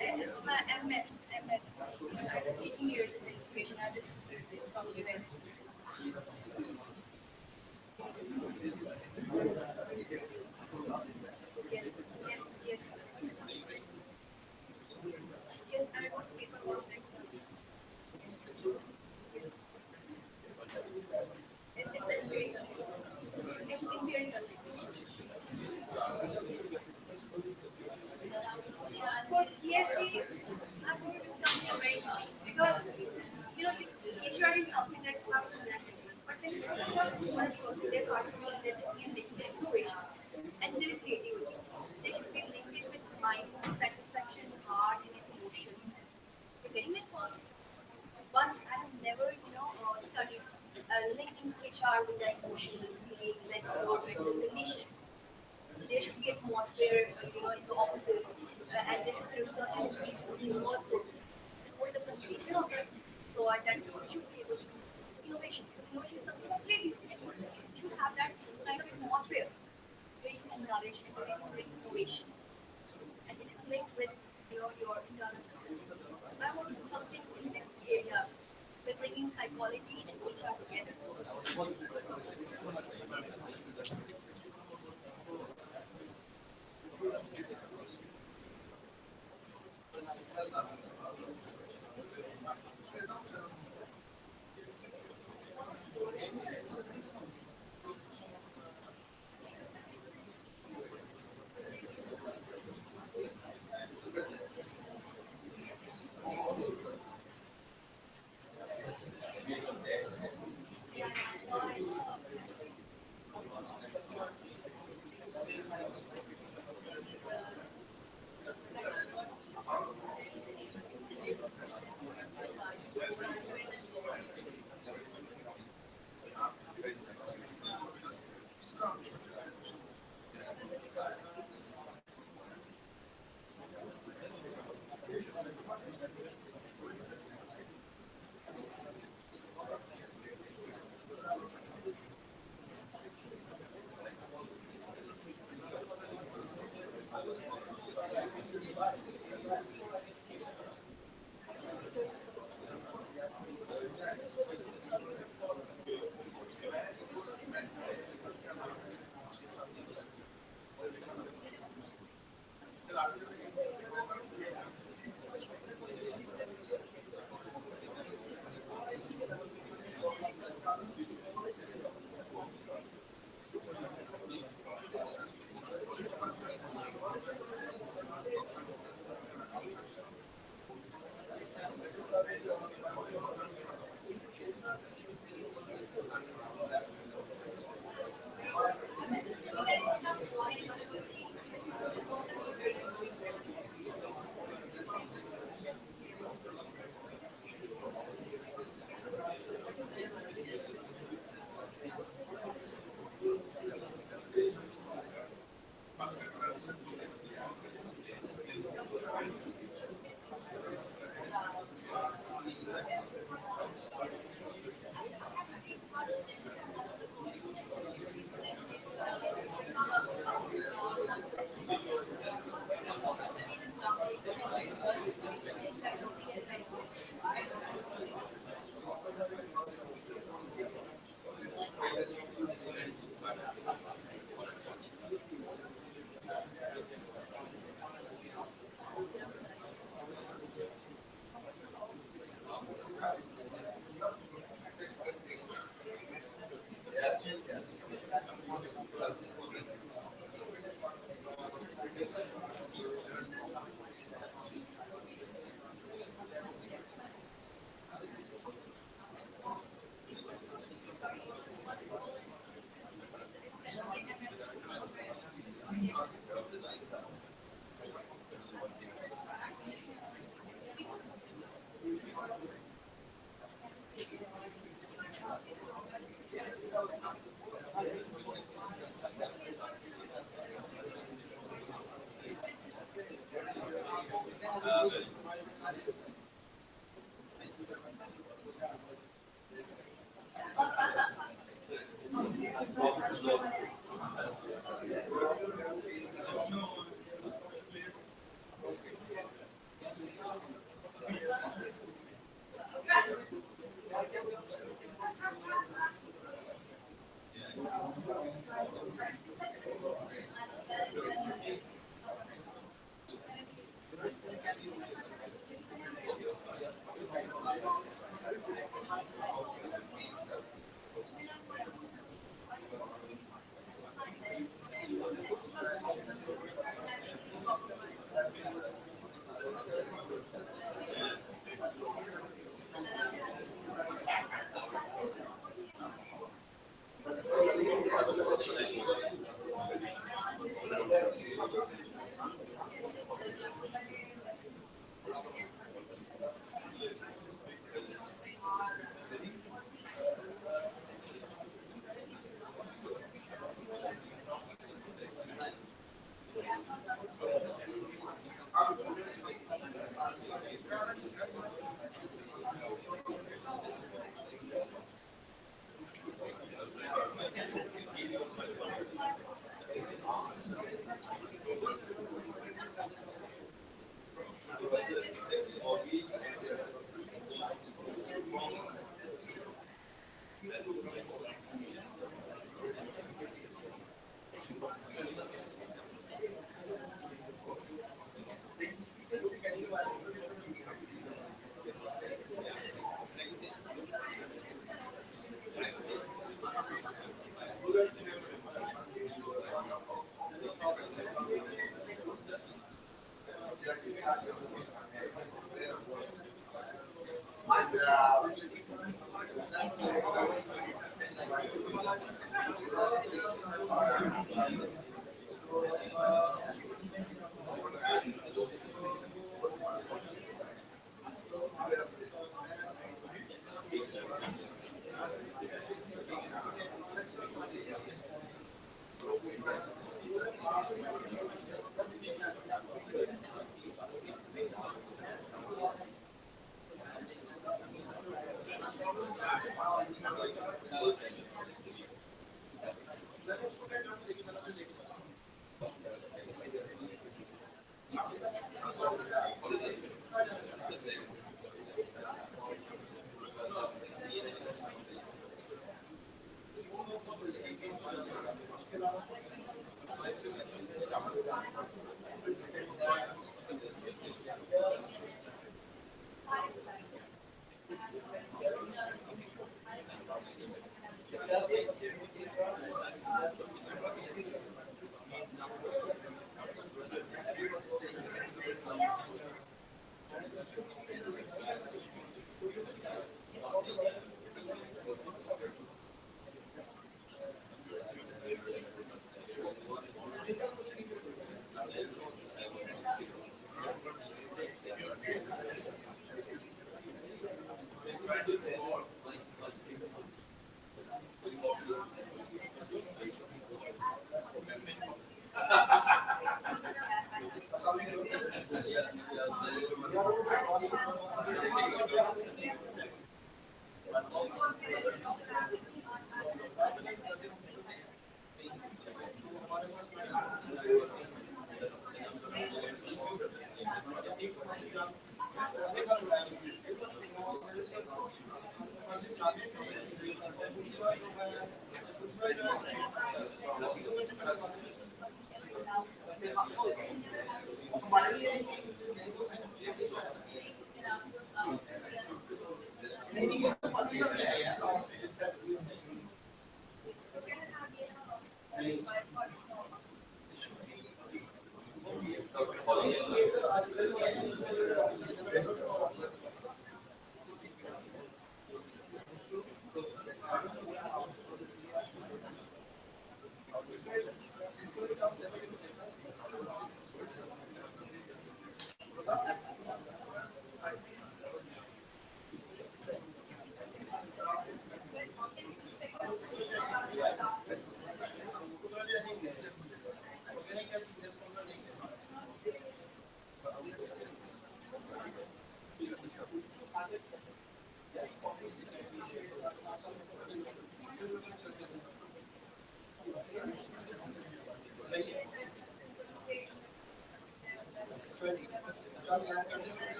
And it's my MS. I'm 18 years in education. I just probably there. Yes, yes. Yes, I want paper was next month. It's engineering. It's engineering. For PhD, I'm going to do something very nice because HR is something that's not national. But then you have one source, they're part of the innovation and there is creativity. They should be linked with mind, satisfaction, heart, and emotions. You're getting my point? But I have never, studied linking HR with the emotional feeling, like the condition. There should be atmosphere, in the offices, and there should be research institutes working also. For the completion of that, so that should be able to do innovation. Innovation is something that's creative. You should have that kind of atmosphere where you can nourish and where you can bring innovation. And it is linked with your internal systems. I want to do something in this area. We're bringing psychology and HR together.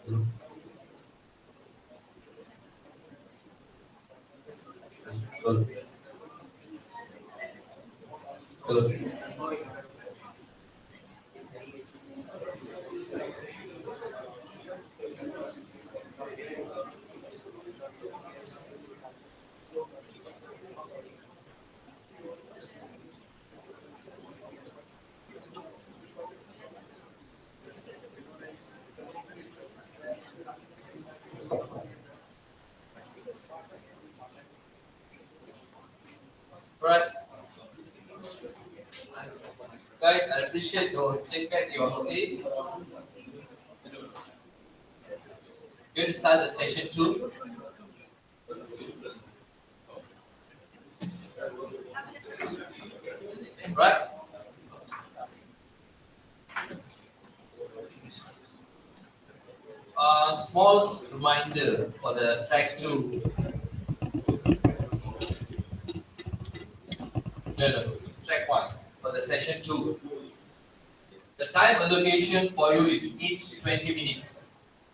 Hello. Hello. Right. Guys, I appreciate your take back your seat. We're going to start the session 2. Right? Small reminder for the track 2. No, track 1 for the session 2. The time allocation for you is each 20 minutes.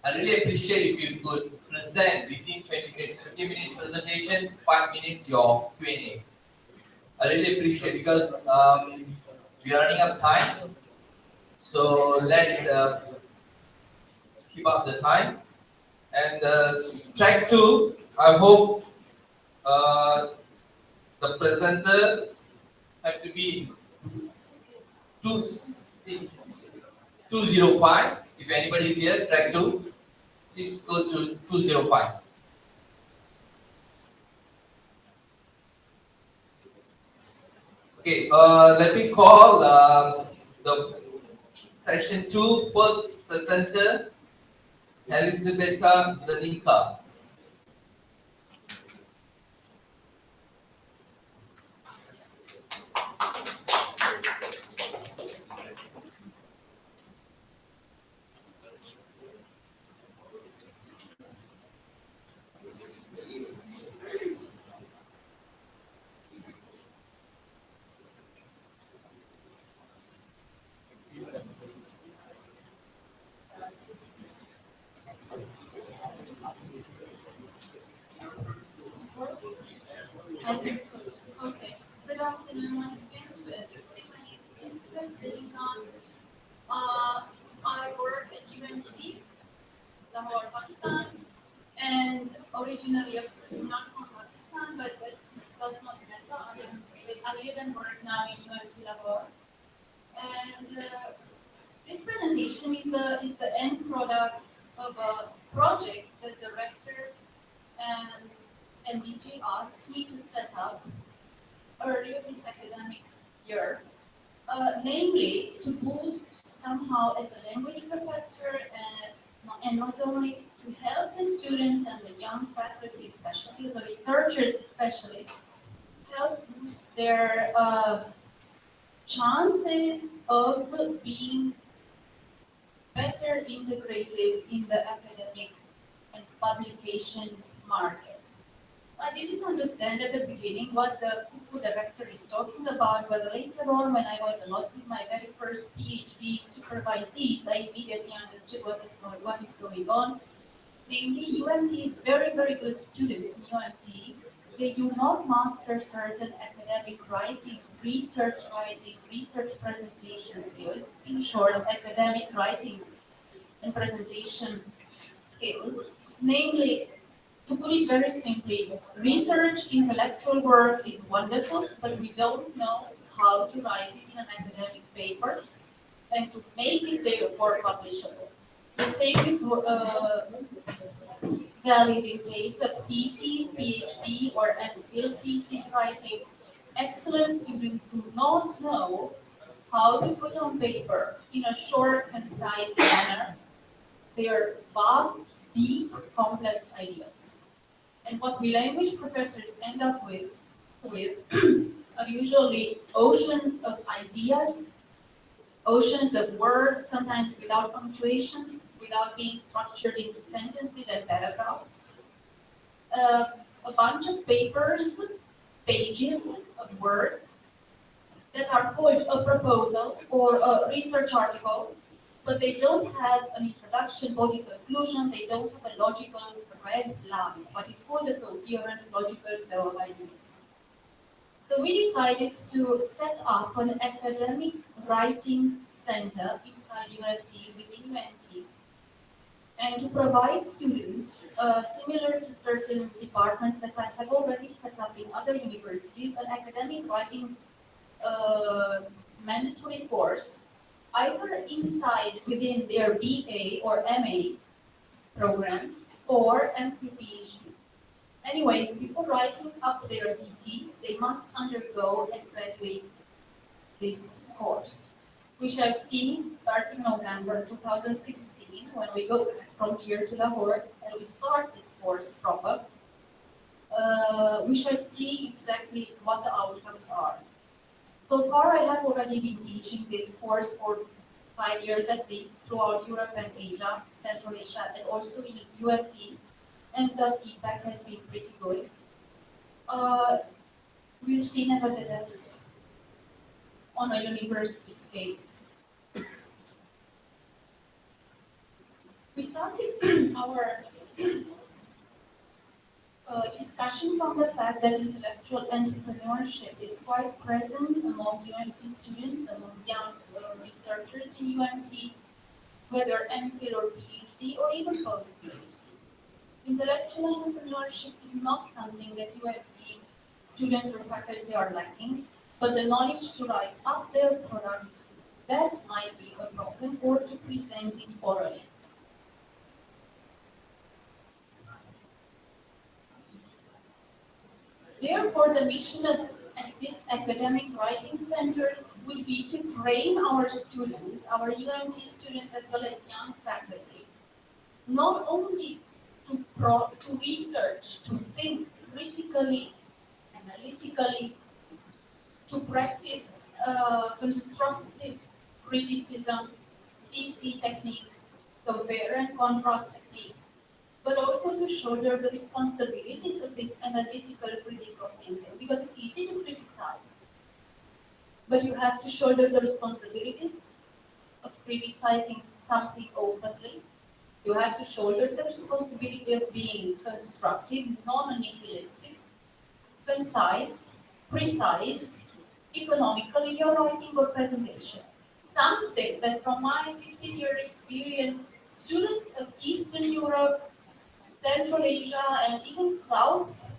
I really appreciate if you could present within 20 minutes, 50 minutes presentation, 5 minutes your Q&A. I really appreciate because we are running out of time. So let's keep up the time. And track 2, I hope the presenter have to be 205. If anybody is here, track 2, please go to 205. Okay, let me call the session 2 first presenter, Elizabeta Zanika. I think so. Okay. Good afternoon once again to everybody. My name is Elizabeth Zanika. I work at UMT, Lahore, Pakistan, and originally not from Pakistan, but does not matter. I live and work now in UMT Lahore. And this presentation is the end product of a project that the rector and NDJ asked me to set up earlier this academic year, namely to boost somehow as a language professor and not only to help the students and the young faculty, especially the researchers, especially help boost their chances of being better integrated in the academic and publications market. I didn't understand at the beginning what the director is talking about, but later on, when I was allotted my very first PhD supervisees, I immediately understood what is going on. Namely, UMT, very, very good students in UMT, they do not master certain academic writing, research presentation skills, in short, academic writing and presentation skills, namely, to put it very simply, research, intellectual work is wonderful, but we don't know how to write it in an academic paper and to make it therefore publishable. The same is valid in case of theses, PhD, or MPhil thesis writing. Excellent students do not know how to put on paper in a short, concise manner their vast, deep, complex ideas. And what we language professors end up with are usually oceans of ideas, oceans of words, sometimes without punctuation, without being structured into sentences and paragraphs. A bunch of papers, pages of words that are called a proposal or a research article, but they don't have an introduction, body conclusion, they don't have a logical red line, what is called a coherent logical flow of ideas. So we decided to set up an academic writing center inside UMT, within UMT, and to provide students, similar to certain departments that I have already set up in other universities, an academic writing mandatory course, either inside within their BA or MA program, or MPhil PhD. Anyways, before writing up their theses, they must undergo and graduate this course. We shall see starting November 2016, when we go from here to Lahore and we start this course proper, we shall see exactly what the outcomes are. So far, I have already been teaching this course for 5 years at least throughout Europe and Asia, Central Asia, and also in UMT, and the feedback has been pretty good. We'll see nevertheless on a university scale. We started our discussion from the fact that intellectual entrepreneurship is quite present among UMT students, among young researchers in UMT, whether MPhil or PhD or even post-PhD. Intellectual entrepreneurship is not something that UMT students or faculty are lacking, but the knowledge to write up their products, that might be a problem, or to present it orally. Therefore, the mission of this academic writing center would be to train our students, our UMT students as well as young faculty, not only to research, to think critically, analytically, to practice constructive criticism, CC techniques, compare and contrast techniques, but also to shoulder the responsibilities of this analytical critical thinking, because it's easy to criticize, but you have to shoulder the responsibilities of criticizing something openly. You have to shoulder the responsibility of being constructive, non-nihilistic, concise, precise, economical in your writing or presentation. Something that from my 15-year experience, students of Eastern Europe, Central Asia, and even South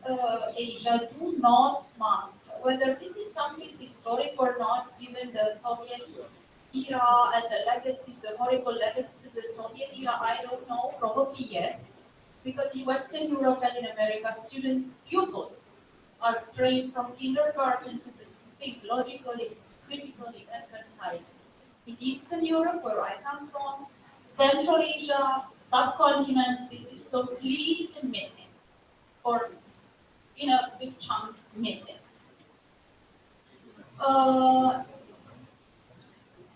Asia do not master. Whether this is something historic or not, given the Soviet era and the legacies, the horrible legacies of the Soviet era, I don't know, probably yes. Because in Western Europe and in America, students, pupils, are trained from kindergarten to think logically, critically, and concisely. In Eastern Europe, where I come from, Central Asia, subcontinent, this is completely missing, or in a big chunk missing.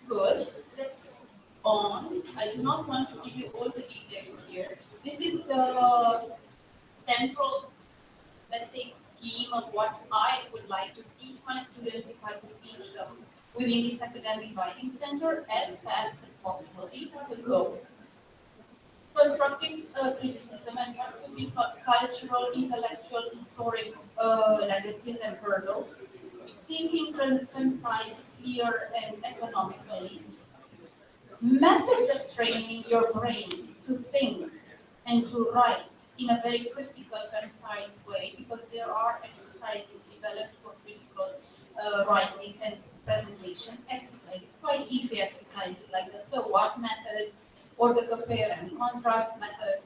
Good. Let's go on. I do not want to give you all the details here. This is the central, let's say, scheme of what I would like to teach my students if I could teach them within this academic writing center as fast as possible. These are the goals. Constructive criticism and what could be cultural, intellectual, historic legacies and hurdles. Thinking concise, clear, and economically. Methods of training your brain to think and to write in a very critical, concise way, because there are exercises developed for critical writing and presentation exercises, quite easy exercises like the so what method or the compare and contrast method.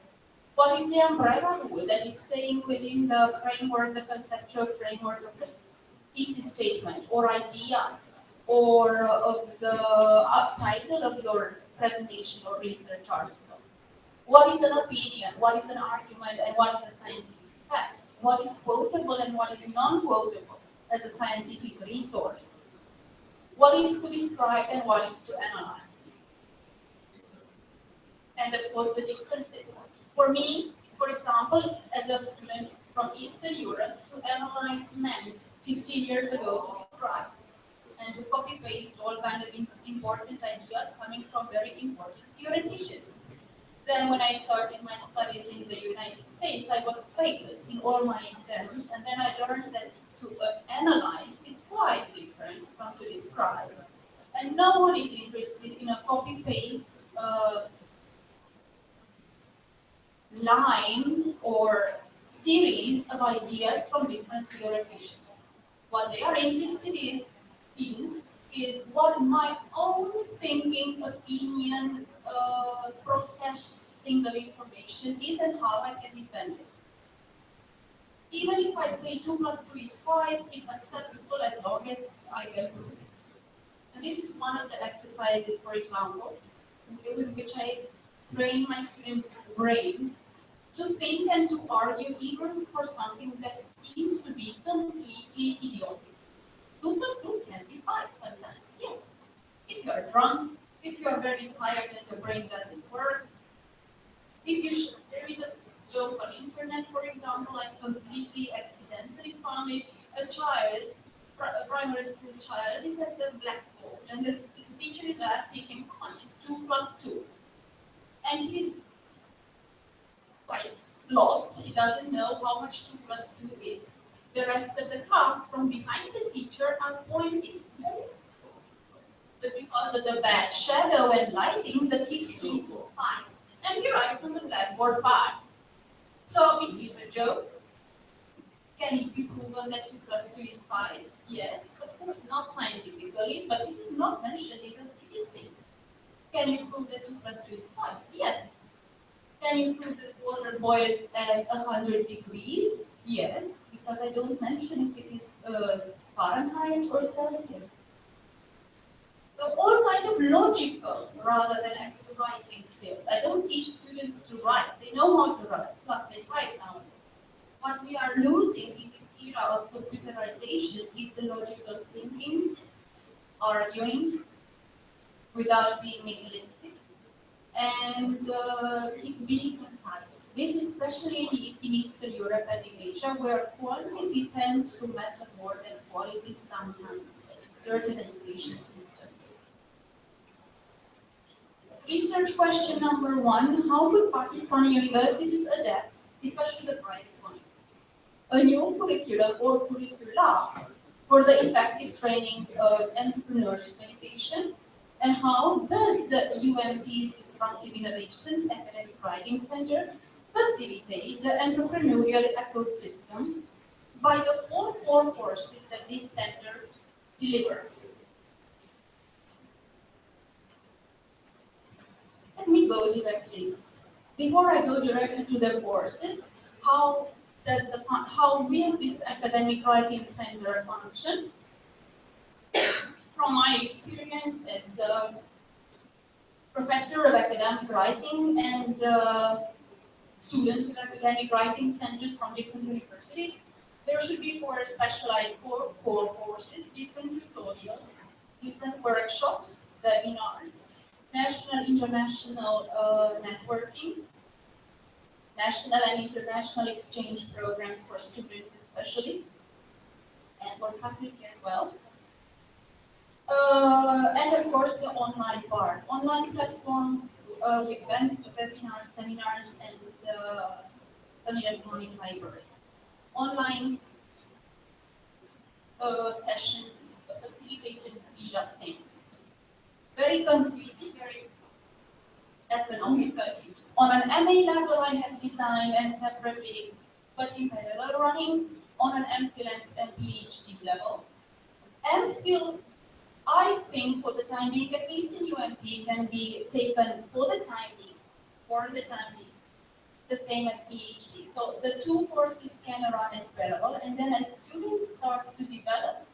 What is the umbrella rule that is staying within the framework, the conceptual framework of the thesis statement or idea or of the title of your presentation or research article? What is an opinion, what is an argument, and what is a scientific fact? What is quotable and what is non-quotable as a scientific resource? What is to describe and what is to analyze? And of course the differences. For me, for example, as a student from Eastern Europe, to analyze meant 15 years ago to describe and to copy-paste all kind of important ideas coming from very important theoreticians. Then when I started my studies in the United States, I was failed in all my exams, and then I learned that to analyze is quite different from to describe. And no one is interested in a copy-paste line or series of ideas from different theoreticians. What they are interested in is what my own thinking, opinion, processing of information is and how I can defend it. Even if I say 2 plus 2 is 5, it's acceptable as long as I can prove it. And this is one of the exercises, for example, in which I train my students' brains to think and to argue even for something that seems to be completely idiotic. 2 plus 2 can be 5 sometimes, yes. If you are drunk, if you are very tired and your brain doesn't work, there is a joke on internet, for example, I completely accidentally found it. A child, a primary school child, is at the blackboard, and the teacher is asking him, how much is 2 plus 2? And he's quite lost. He doesn't know how much 2 plus 2 is. The rest of the class from behind the teacher are pointing. But because of the bad shadow and lighting, the kid sees 5. And he writes on the blackboard 5. So it is a joke. Can it be proven that 2 plus 2 is 5? Yes, of course, not scientifically, but it is not mentioned in the statistics. Can you prove that 2 plus 2 is 5? Yes. Can you prove that water boils at 100 degrees? Yes, because I don't mention if it is Fahrenheit or Celsius. So all kind of logical rather than actual writing skills. I don't teach students to write. They know how to write, plus they write nowadays. What we are losing in this era of computerization is the logical thinking, arguing without being nihilistic, and being concise. This is especially in Eastern Europe and in Asia, where quantity tends to matter more than quality sometimes in certain education systems. Research question number 1, how could Pakistani universities adapt, especially the private ones, a new curriculum or curricula for the effective training of entrepreneurship education? And how does the UMT's Disruptive Innovation Academic Writing Center facilitate the entrepreneurial ecosystem by the 4 core courses that this center delivers? Let me go directly. Before I go directly to the courses, how will this academic writing center function? From my experience as a professor of academic writing and student of academic writing centers from different universities, there should be 4 specialized core courses, different tutorials, different workshops, webinars, national, international networking, national and international exchange programs for students especially, and for faculty as well. And of course the online part. Online platform with webinars, seminars, and an electronic library. Online sessions facilitate and speed up things. Very concretely, very economically. On an MA level, I have designed and separately, but in parallel running on an MPhil and PhD level. MPhil, I think for the time being, at least in UMT, can be taken for the time being, the same as PhD. So the 2 courses can run as parallel, and then as students start to develop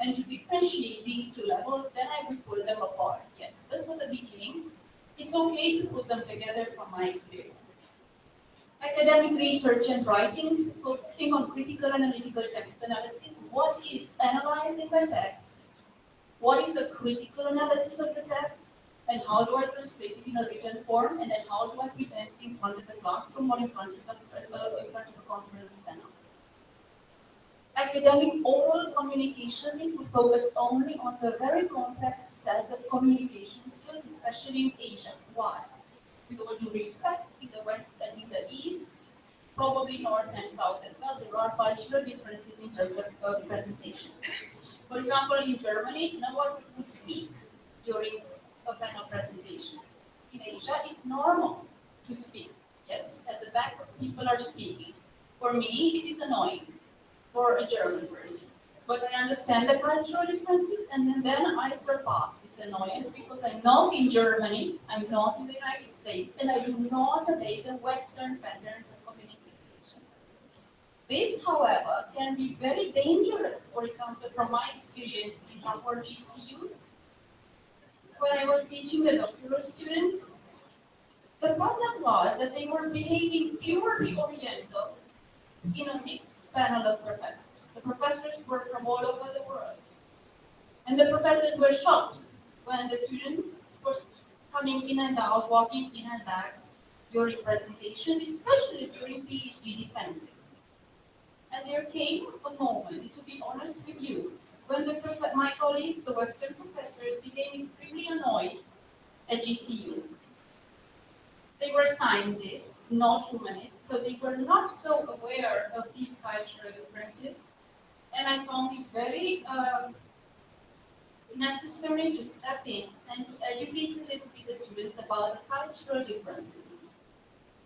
and to differentiate these 2 levels, then I will pull them apart. Yes, but for the beginning, it's okay to put them together from my experience. Academic research and writing, focusing on critical analytical text analysis. What is analyzing the text? What is the critical analysis of the text? And how do I translate it in a written form? And then how do I present it in front of the classroom or in front of a conference panel? academic oral communication is we focus only on the very complex set of communication skills, especially in Asia. Why? With all due respect, in the West and in the East, probably North and South as well, there are cultural differences in terms of presentation. For example, in Germany, no one would speak during a panel presentation. In Asia, it's normal to speak. Yes, at the back, people are speaking. For me, it is annoying for a German person. But I understand the cultural differences, and then I surpass this annoyance because I'm not in Germany, I'm not in the United States, and I do not obey the Western patterns of communication. This, however, can be very dangerous. For example, from my experience in our GCU, when I was teaching the doctoral students, the problem was that they were behaving purely oriental in a mixed panel of professors. The professors were from all over the world. And the professors were shocked when the students were coming in and out, walking in and back during presentations, especially during PhD defenses. And there came a moment, to be honest with you, when my colleagues, the Western professors, became extremely annoyed at GCU. They were scientists, not humanists, so they were not so aware of these cultural differences. And I found it very necessary to step in and to educate a little bit the students about the cultural differences.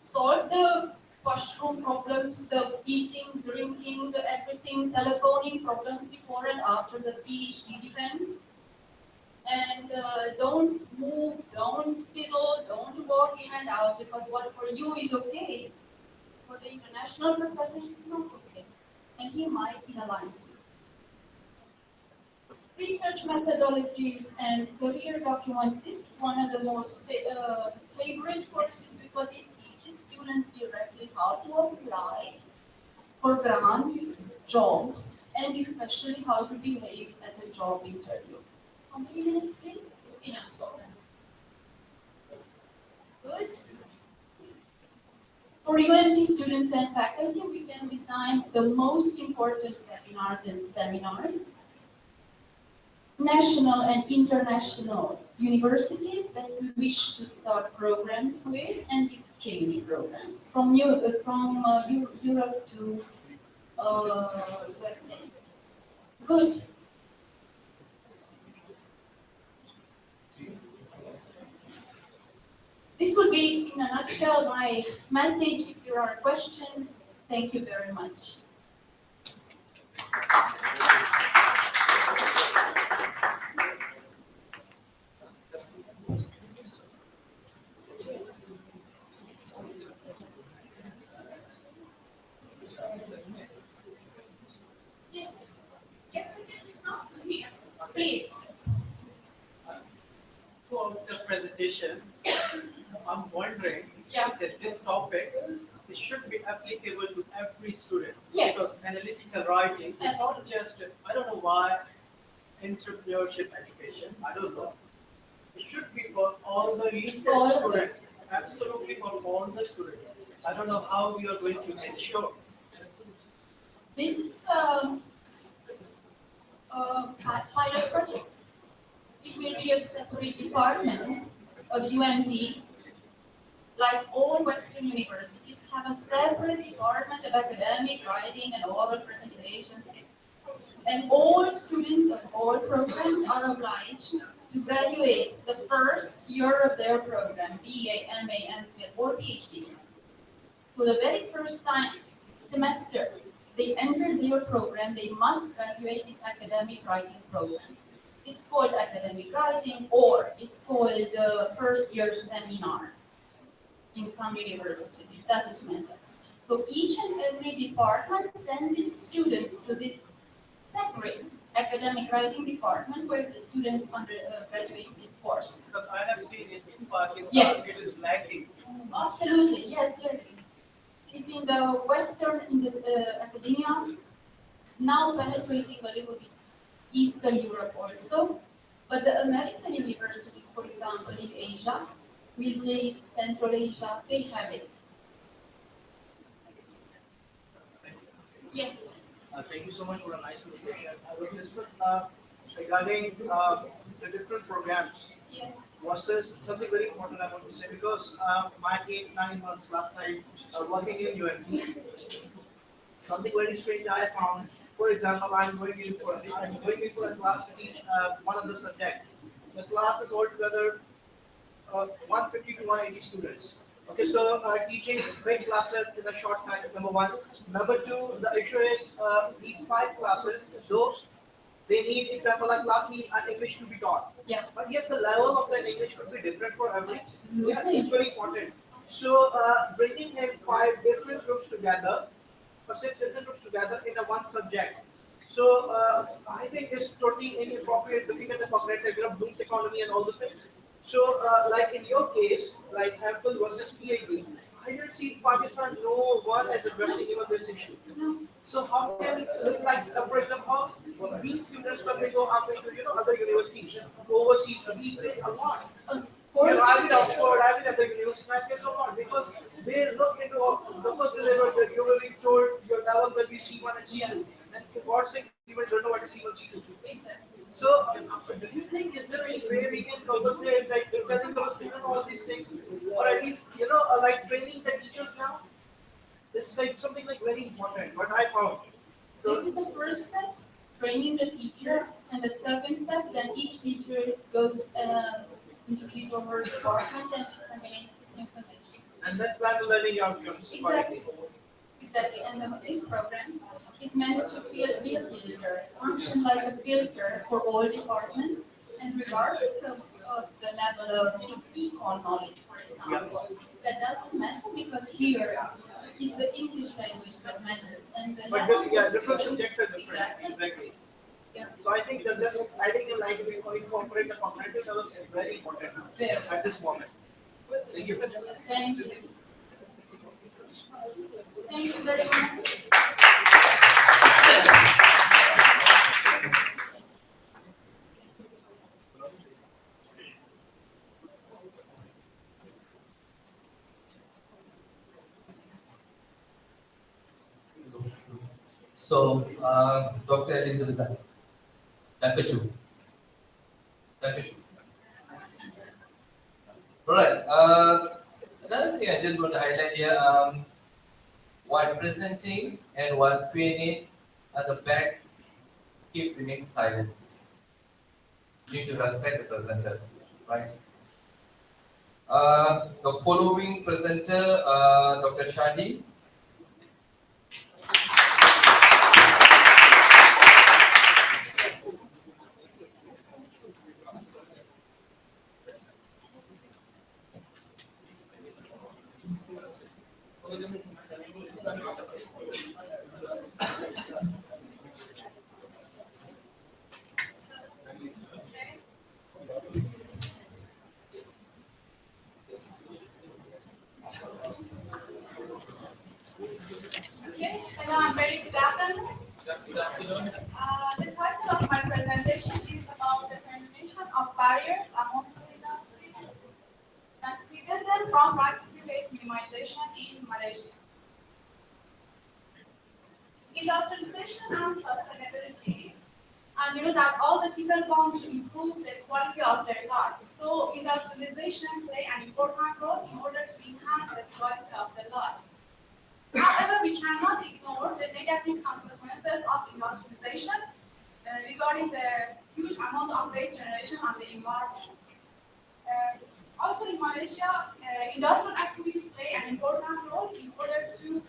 Solve the washroom problems, the eating, drinking, the everything, telephoning problems before and after the PhD defense. And don't move, don't fiddle, don't walk in and out, because what for you is okay, for the international professors is not okay. And he might penalize you. Research methodologies and career documents, this is one of the most favorite courses because it teaches students directly how to apply for grants, jobs, and especially how to behave at the job interview. How many minutes, please? Enough. Good. For UNT students and faculty, we can design the most important webinars and seminars. National and international universities that we wish to start programs with and exchange programs from Europe to USA. Good. This would be, in a nutshell, my message. If there are questions, thank you very much. Please. Throughout the presentation, I'm wondering that this topic it should be applicable to every student. Yes. Because analytical writing is not just, I don't know why, entrepreneurship education, I don't know. It should be for all the research students, absolutely for all the students. I don't know how we are going to ensure. This is a pilot project. It will be a separate department of UMD. Like all Western universities have a separate department of academic writing and oral presentations. And all students of all programs are obliged to graduate the first year of their program, BA, MA, MPhil, or PhD. So the very first semester they enter their program, they must graduate this academic writing program. It's called academic writing, or it's called the first year seminar in some universities. It doesn't matter. So each and every department sends its students to this separate academic writing department where the students graduate this course. Because I have seen it in Pakistan, yes. It is lacking. Absolutely, yes. It's in the Western, in the academia, now penetrating a little bit Eastern Europe also. But the American universities, for example, in Asia, Middle East, Central Asia, they have it. Yes. Thank you so much for a nice presentation. I will discuss regarding the different programs Yes. versus something very important I want to say because my 8, 9 months last time working in UNT, something very strange I found. For example, I'm going in for a class to teach one of the subjects. The class is altogether 150 to 180 students. Okay, so teaching big classes in a short time, number one. Number two, the issue is these 5 classes, those they need, example, like class need English to be taught. Yeah. But yes, the level of that English could be different for every. Yeah, it's very important. So bringing in 5 different groups together, or 6 different groups together in a one subject. So I think it's totally inappropriate looking at the cognitive, Bloom's taxonomy and all those things. So like in your case, like Apple versus PID, I didn't see Pakistan, no one is addressing even this issue. So how can it look like, for example, how these students when they go up into other universities, overseas, these days a lot. I've been Oxford, I've been at the university, I guess a lot because they look into the first level that you will be told your level will be C1 and C2, and for God's sake, people don't know what is C1, C2. So, do you think is there any way we can compensate, like telling our students all these things, or at least like training the teachers now? It's like something like very important. What I found. So this is the first step, training the teacher, and the second step, then each teacher goes into his or her department and disseminates this information. And then plan learning outcomes. Exactly. Exactly. And this program is meant to be a filter, function like a filter for all departments, and regardless of the level of econ knowledge, for example, that doesn't matter because here it's the English language that matters, and the different subjects are different. Exactly. Yeah. So I think that just adding a line to incorporate the cognitive levels is very important at this moment. Thank you. Thank you. Thank you very much. So, Dr. Elizabeth Takachu. Alright, another thing I just want to highlight here, while presenting and while Q&A at the back, keep remain silent. You need to respect the presenter, right? The following presenter, Dr. Shadi. Okay, hello, I'm very good afternoon. The title of my presentation is about the termination of barriers among food industries that prevent them from practicing waste minimization in Malaysia. Industrialization and sustainability, and you know that all the people want to improve the quality of their life. So industrialization play an important role in order to enhance the quality of their life. However, we cannot ignore the negative consequences of industrialization regarding the huge amount of waste generation on the environment. Also in Malaysia, industrial activity play an important role in order to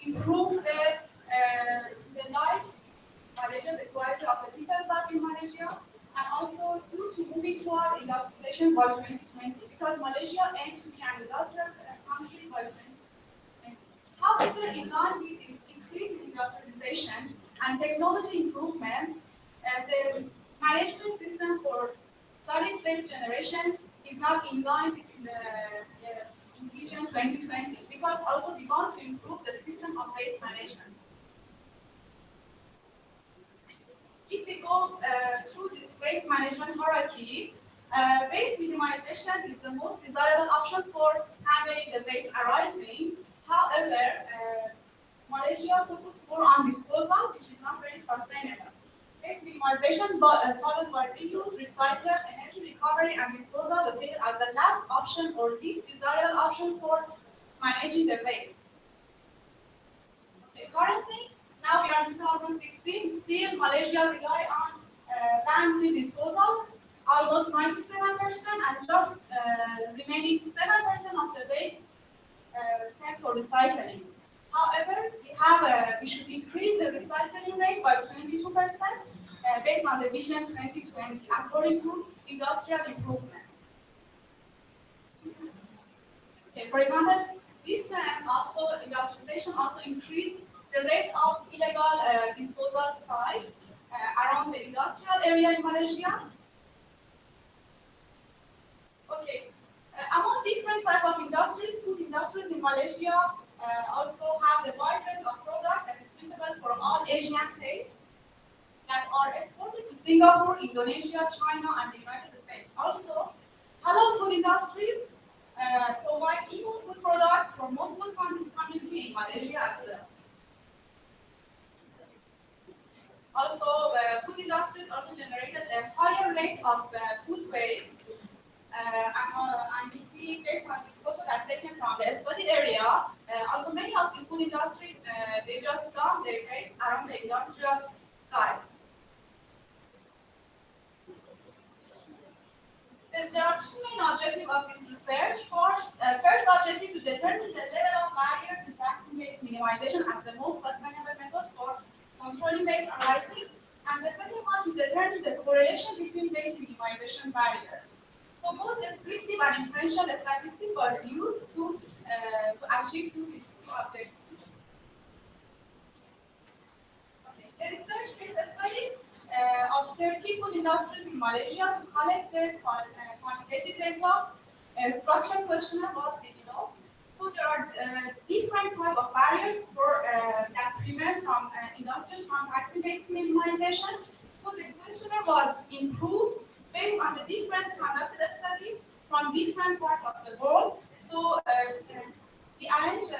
improve the life, Malaysia, the quality of the people's life in Malaysia, and also due to moving toward industrialization by 2020, because Malaysia aims to be an industrial country by 2020. However, in line with this increased industrialization and technology improvement, the management system for solid waste generation is not in line with the Vision 2020 because also we want to improve the system of waste management. If we go through this waste management hierarchy, waste minimization is the most desirable option for handling the waste arising. However, Malaysia Malaysia focus more on disposal, which is not very sustainable. Waste minimization followed by reuse, recycle, energy recovery, and disposal located as the last option or least desirable option for managing the waste. Okay, currently, now we are in 2016, still Malaysia rely on landfill disposal, almost 97%, and just remaining 7% of the waste sent for recycling. However, we should increase the recycling rate by 22% based on the Vision 2020, according to industrial improvement. Okay, for example, this trend also industrialization also increased the rate of illegal disposal sites around the industrial area in Malaysia. Okay, among different type of industries, food industries in Malaysia also have the wide range of products that is suitable for all Asian tastes that are exported to Singapore, Indonesia, China, and the United States. Also, halal food industries provide eco food products for Muslim community in Malaysia as well. Also, food industries also generated a higher rate of food waste. And we see based on this photo that's taken from the study area, also many of these food industries, they just dump their waste around the industrial sites. There are two main objectives of this research. First objective to determine the level of barrier to practicing waste minimization as the most sustainable method for controlling waste arising, and the second one to determine the correlation between waste minimization barriers. So both descriptive and inferential statistics are used to achieve these two objectives. Okay. The research is a study of 30 food industries in Malaysia to collect the quantitative data. A structured questionnaire was developed. So there are different types of barriers for that prevent from industries from practicing waste minimization. So the questionnaire was improved based on the different conducted studies from different parts of the world. So we arranged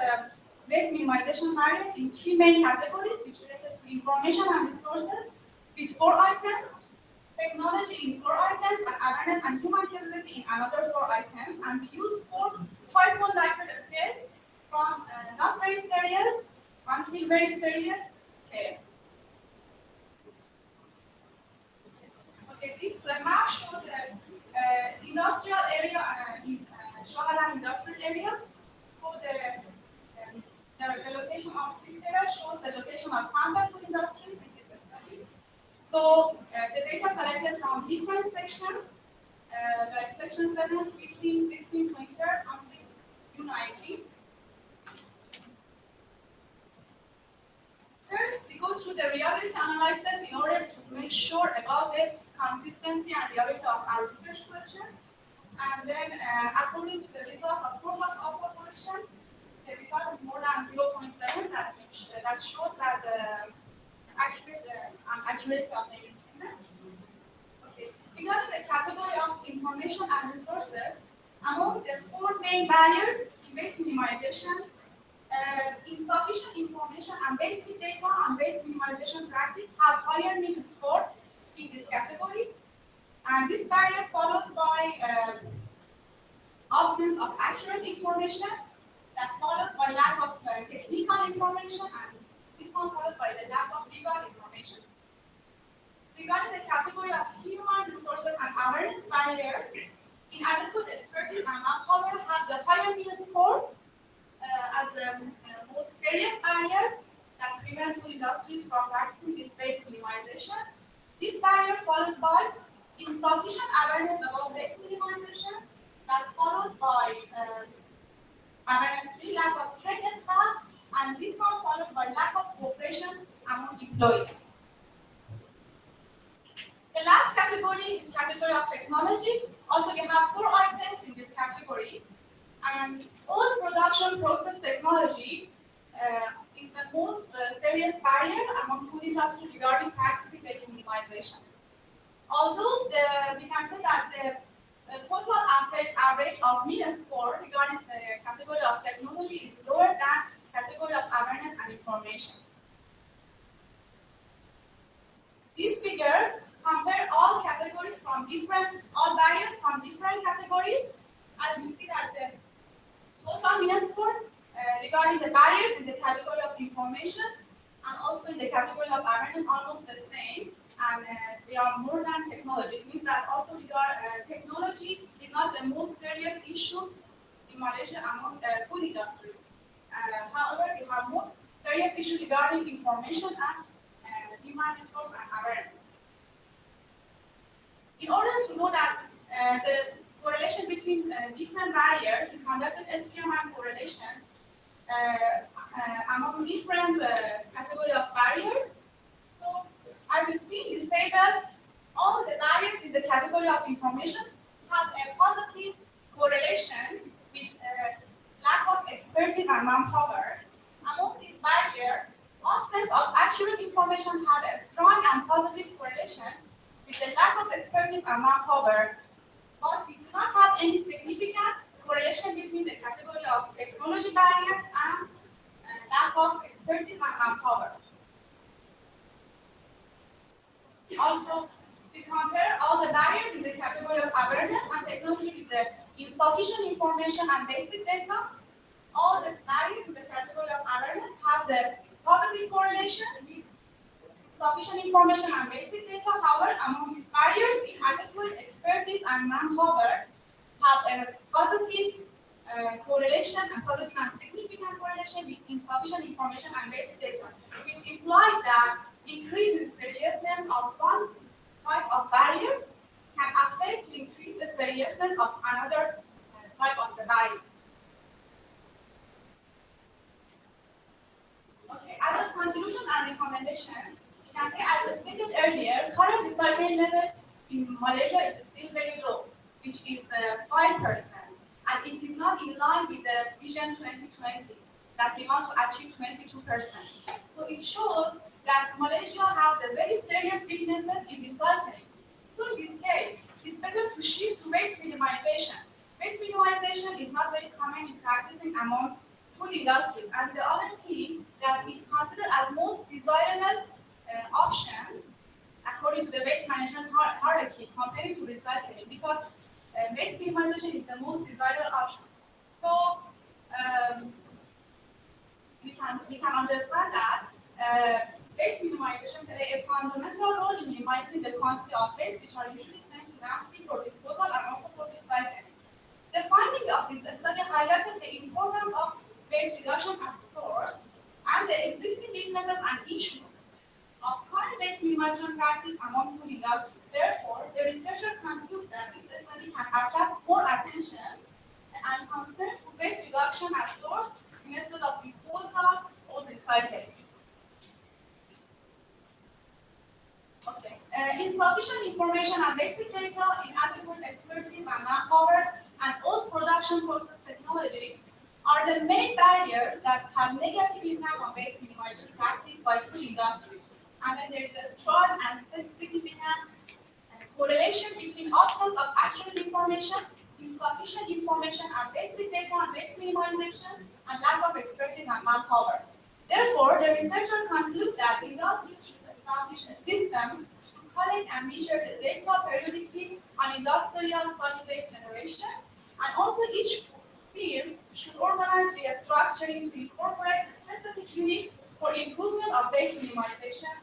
waste minimization barriers in three main categories, which related to information and resources, with 4 items, technology in 4 items, and awareness and human capability in another 4 items. And we use 4 5-point Likert scales from not very serious until very serious scale. Okay, this map shows the industrial area in Shahada industrial area. So the location of this area shows the location of sample food industries in this study. So the data collected from different sections, like section 7, 15, 16, 23, until U19. First, we go through the reality analysis in order to make sure about the consistency and reality of our research question. And then, according to the result of 4 months output correction, the result is more than 0.7, that shows that the accuracy of the instrument. Okay. Regarding the category of information and resources, among the 4 main barriers in waste minimization, insufficient information and basic data and waste minimization practice have higher mean score in this category. And this barrier followed by absence of accurate information, that followed by lack of technical information, and this one followed by the lack of legal information. Regarding the category of human resources and awareness barriers, inadequate expertise and manpower have the higher mean score as the most serious barrier that prevents food industries from practicing waste minimization. This barrier followed by insufficient awareness about waste minimization, that's followed by awareness, lack of trained staff, and this one followed by lack of cooperation among employees. The last category is category of technology. Also, we have 4 items in this category. And all production process technology is the most serious barrier among food industry regarding practicing waste minimization. Although we can say that the total average of mean score regarding the category of technology is lower than category of awareness and information. This figure compares all categories from all barriers from different categories. As we see that the total minus score regarding the barriers in the category of information and also in the category of awareness almost the same, and they are more than technology. It means that also technology is not the most serious issue in Malaysia among food industry. However, we have more serious issue regarding information and human resource and awareness. In order to know that the correlation between different barriers, we conducted SPMI correlation among different category of barriers. So, as you see in this table, all the barriers in the category of information have a positive correlation with lack of expertise and manpower. Among these barriers, absence of accurate information had a strong and positive correlation with the lack of expertise and manpower, but we do not have any significant correlation between the category of technology barriers and lack of expertise and manpower. Also, we compare all the barriers in the category of awareness and technology with the insufficient information and basic data. All the barriers in the category of awareness have the positive correlation with sufficient information and basic data. However, among these barriers, inadequate expertise and manpower have a positive correlation and positive and significant correlation with insufficient information and basic data, which implies that increasing seriousness of one type of barriers can affect to increase the seriousness of another type of the barrier. Okay, as a conclusion and recommendation, you can say, as I stated earlier, current recycling level in Malaysia is still very low, which is 5%, and it is not in line with the Vision 2020 that we want to achieve 22%. So it shows that Malaysia have the very serious weaknesses in recycling. So in this case, it's better to shift to waste minimization. Waste minimization is not very common in practicing among food industries, and the other thing that is considered as most desirable option according to the waste management hierarchy compared to recycling, because waste minimization is the most desirable option. So we can understand that waste minimization plays a fundamental role in minimizing the quantity of waste which are usually sent to landfill for disposal and also for recycling. The finding of this study highlighted the importance of waste reduction at source and the existing weaknesses and issues of current waste minimization practice among food industry. Therefore, the researchers conclude that this study can attract more attention and concern to waste reduction at source instead of disposal or recycling. Okay. Insufficient information and basic data, inadequate expertise and manpower, and old production process technology are the main barriers that have negative impact on waste minimization practice by food industry. And then there is a strong and significant correlation between absence of accurate information, insufficient information and basic data on waste minimization, and lack of expertise and manpower. Therefore, the researchers conclude that industries should establish a system to collect and measure the data periodically on industrial solid waste generation, and also each firm should organize the structuring to incorporate a specific unit for improvement of waste minimization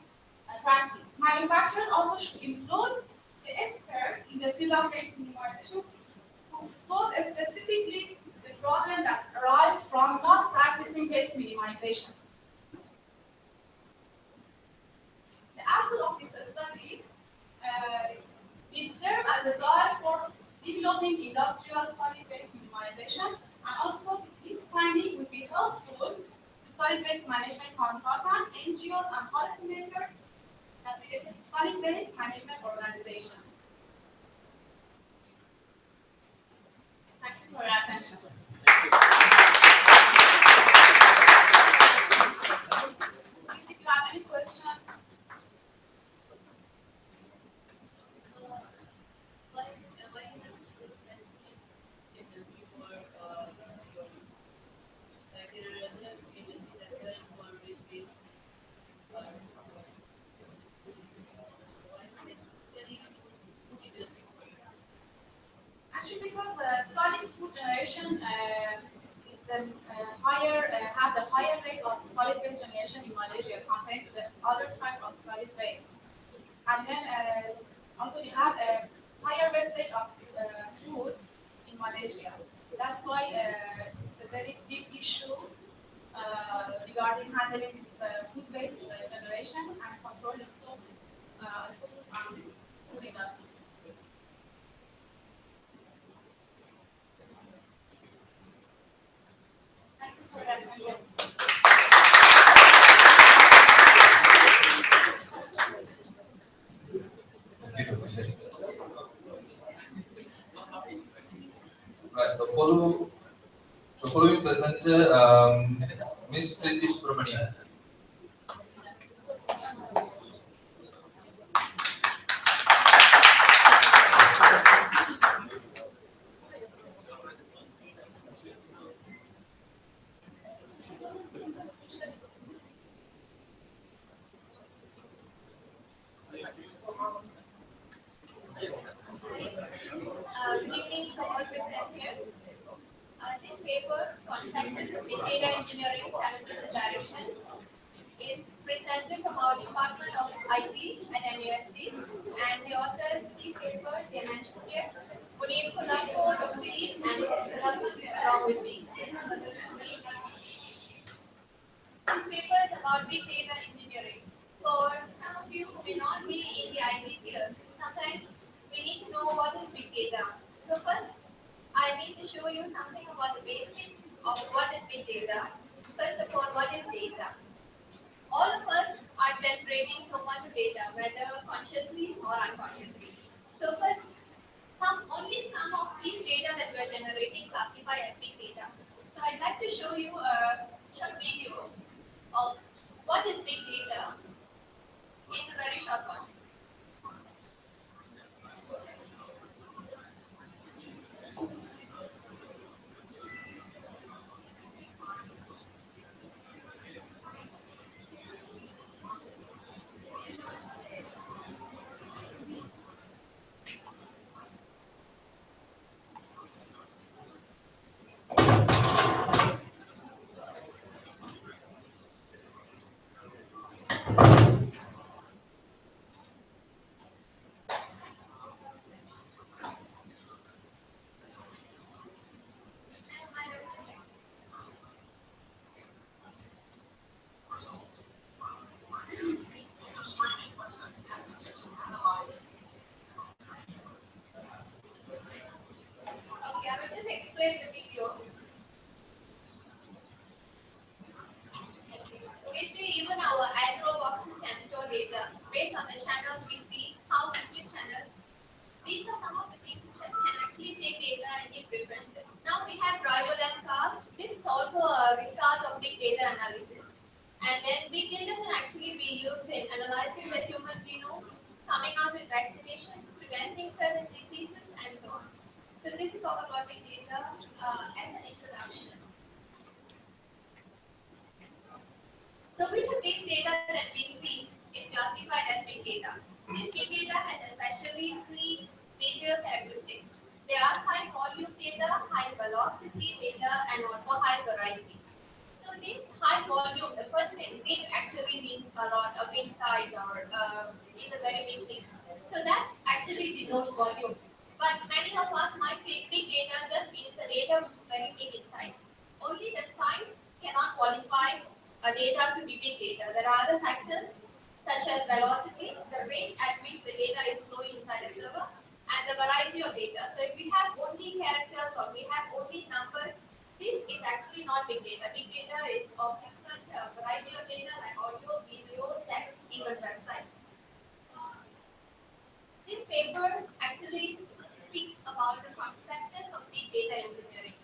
practice. Manufacturers also should include the experts in the field of waste minimization who solve specifically the problem that arises from not practicing waste minimization. The output of this study will serve as a guide for developing industrial solid waste minimization, and also this finding would be helpful to solid waste management consultants, NGOs, and policymakers that related to solid waste management organization. Thank you for your attention. If you have any question. generation is the have the higher rate of solid waste generation in Malaysia compared to the other type of solid waste. And then also we have a higher wastage of food in Malaysia. That's why it's a very big issue regarding handling this food-based generation and controlling so food industry. Thank you for that question. Right, the following presenter, Ms. Priti Subramanian. Good evening to all present here. This paper, Concepts of Big Data Engineering Challenges and Directions, is presented from our Department of IT at NUSD, and the authors of this paper, they mentioned here, Munir Kulako, Dr. Lee, and Salaman along with me. This paper is about big data engineering. For some of you who may not be in the IT field, sometimes we need to know what is big data. So first, I need to show you something about the basics of what is big data. First of all, what is data? All of us are generating so much data, whether consciously or unconsciously. So first, only some of these data that we are generating classify as big data. So I'd like to show you a short video of what is big data in a very short one. Okay, I will just explain the video. Basically, even our Astro boxes can store data based on the channels we see, how to flip channels. These are some of the things which can actually take data and give preferences. Now we have driverless cars. This is also a result of big data analysis. And then big data can actually be used in analyzing the human genome, coming out with vaccinations, preventing certain diseases, and so on. So this is all about big data as an introduction. So which of these data that we see is classified as big data? This big data has especially three major characteristics. They are high volume data, high velocity data, and also high variety. So this high volume, the first thing, big actually means a lot, a big size, or is a very big thing. So that actually denotes volume. But many of us might think big data just means the data which is very big in size. Only the size cannot qualify a data to be big data. There are other factors such as velocity, the rate at which the data is flowing inside a server, and the variety of data. So if we have only characters or we have only numbers, this is actually not big data. Big data is of different variety of data like audio, video, text, even websites. This paper actually speaks about the concepts of big data engineering.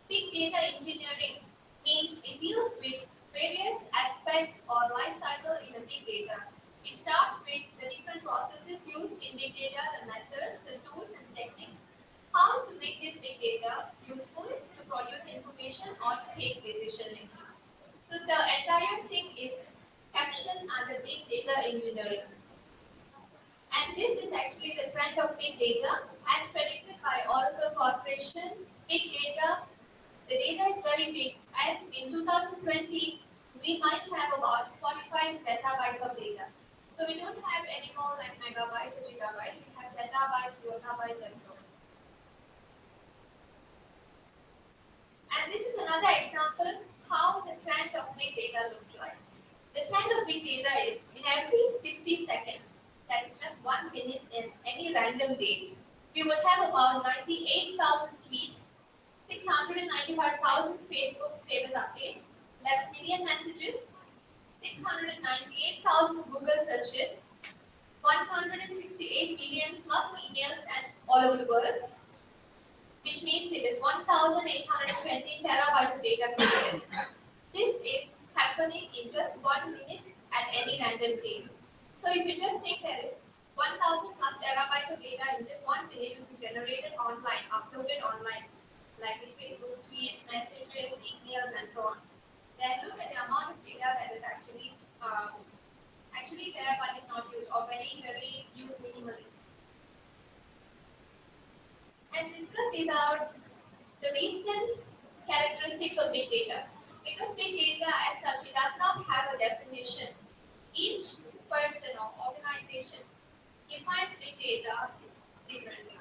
Big data engineering means it deals with various aspects or life cycle in a big data. It starts with the different processes used in big data, the methods, the tools and techniques, how to make this big data useful to produce information or to take decision making. So the entire thing is captioned under big data engineering. And this is actually the trend of big data as predicted by Oracle Corporation Big data, the data is very big. As in 2020, we might have about 45 zettabytes of data. So we don't have any more like megabytes or gigabytes. We have zettabytes, yottabytes, and so on. And this is another example how the trend of big data looks like. The trend of big data is in every 60 seconds, that is just 1 minute in any random day, we would have about 98,000 tweets, 695,000 Facebook status updates, 11 million messages, 698,000 Google searches, 168 million plus emails and all over the world, which means it is 1,820 terabytes of data created. This is happening in just 1 minute at any random day. So if you just think there is 1,000 plus terabytes of data in just 1 minute, which is generated online, uploaded online, like this Facebook tweets, messages, emails, and so on. Then look at the amount of data that is actually there but is not used or very used minimally. As discussed, these are the recent characteristics of big data. Because big data as such, it does not have a definition. Each person or organization defines big data differently.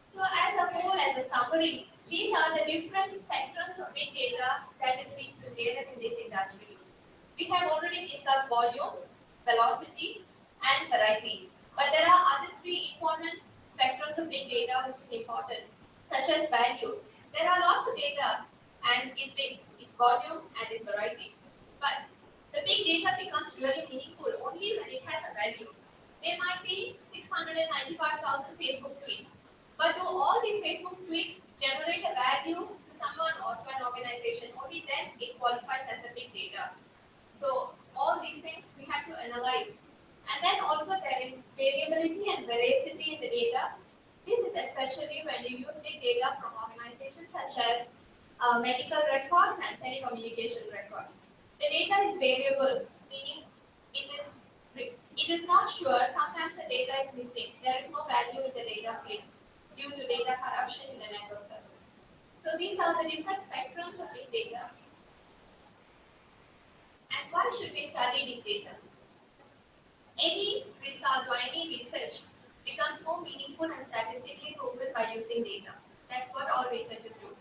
So as a whole, as a summary, these are the different spectrums of big data that is being prepared in this industry. We have already discussed volume, velocity, and variety. But there are other three important spectrums of big data which is important, such as value. There are lots of data and it's big, its volume and its variety. But the big data becomes really meaningful only when it has a value. There might be 695,000 Facebook tweets. But do all these Facebook tweets generate a value to someone or to an organization? Only then it qualifies as a big data. So all these things we have to analyze. And then also there is variability and veracity in the data. This is especially when you use big data from organizations such as medical records and telecommunication records. The data is variable, meaning it is not sure. Sometimes the data is missing. There is no value in the data field due to data corruption in the network service. So these are the different spectrums of big data. And why should we study big data? Any result or any research becomes more meaningful and statistically proven by using data. That's what all researchers do.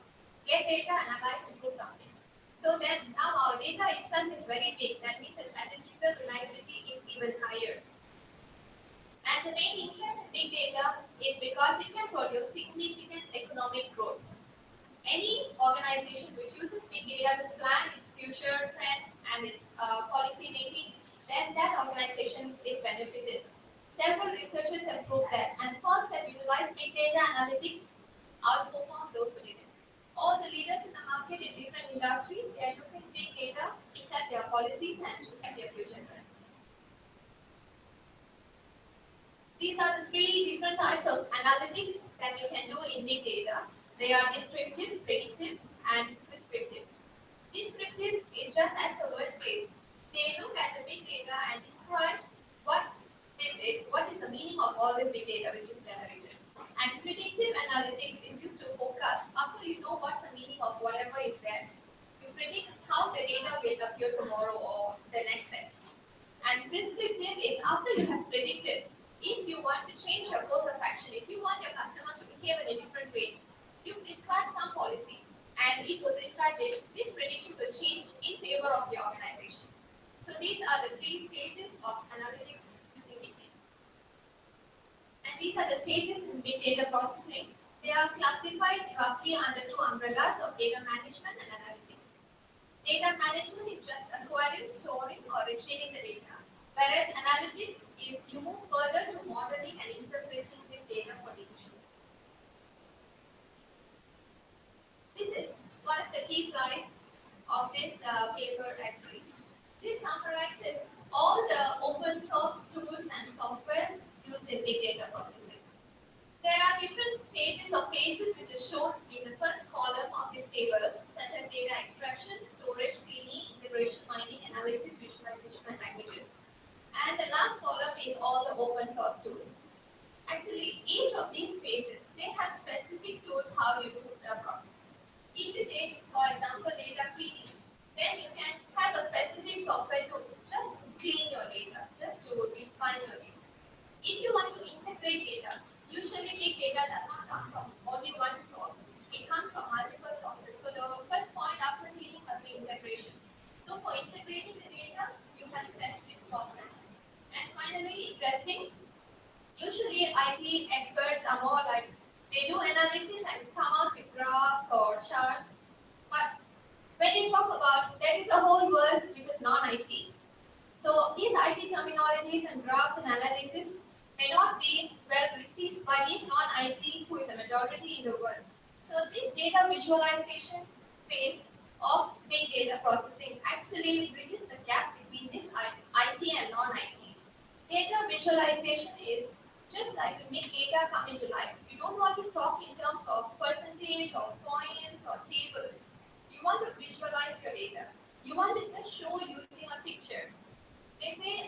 Get data, analyze, and prove something. So then now our data itself is very big. That means the statistical reliability is even higher. And the main interest in big data is because it can produce significant economic growth. Any organization which uses big data to plan its future trend and its policy making, then that organization is benefited. Several researchers have proved that, and firms that utilize big data analytics outperform those who didn't. All the leaders in the market in different industries, they are using big data to set their policies and to set their future trends. These are the three different types of analytics that you can do in big data. They are descriptive, predictive, and prescriptive. Descriptive is just as the word says. They look at the big data and describe what this is, what is the meaning of all this big data which is generated. And predictive analytics is used to forecast. After you know what's the meaning of whatever is there, you predict how the data will appear tomorrow or the next set. And prescriptive is after you have predicted, if you want to change your course of action, if you want your customers to behave in a different way, you prescribe some policy. And if you prescribe this prediction will change in favor of the organization. So these are the three stages of analytics using big data. And these are the stages in big data processing. They are classified roughly under two umbrellas of data management and analytics. Data management is just acquiring, storing, or retrieving the data. Whereas analytics is you move further to modeling and interpreting this data for decision. This is one of the key slides of this paper actually. This summarizes all the open source tools and softwares used in big data processing. There are different stages of phases which is shown in the first column of this table, such as data extraction, storage, cleaning, integration, mining, analysis, visualization, and languages. And the last column is all the open source tools. Actually, each of these phases, they have specific tools how you do the process. If you take, for example, data cleaning, then you can have a specific software to just clean your data, just to refine your data. If you want to integrate data, usually big data does not come from only one source. It comes from multiple sources. So the first point after cleaning has the integration. So for integrating the data, you have specific softwares. And finally, interesting, usually IT experts are more like, they do analysis and come out with graphs or charts. But when you talk about, there is a whole world which is non-IT. So these IT terminologies and graphs and analysis may not be well received by these non-IT who is a majority in the world. So this data visualization phase of big data processing actually bridges the gap between this IT and non-IT. Data visualization is just like to make data come into life. You don't want to talk in terms of percentage or points or tables. You want to visualize your data. You want to just show using a picture. They say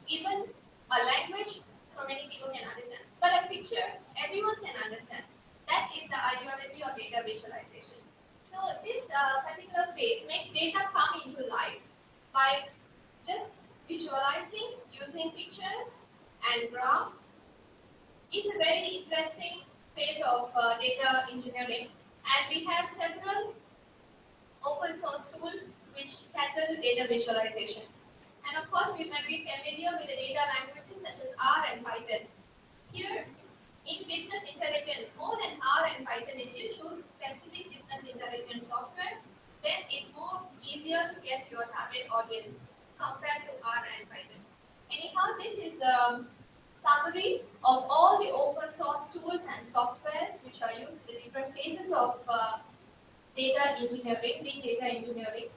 even a language, so many people can understand. But a picture, everyone can understand. That is the ideology of data visualization. So this particular phase makes data come into life by just visualizing using pictures and graphs. It's a very interesting phase of data engineering, and we have several open source tools which cater to data visualization. And of course, we might be familiar with the data languages such as R and Python. Here, in business intelligence, more than R and Python, if you choose specific business intelligence software, then it's more easier to get your target audience compared to R and Python. Anyhow, this is a summary of all the open source tools and softwares which are used in the different phases of data engineering, big data engineering.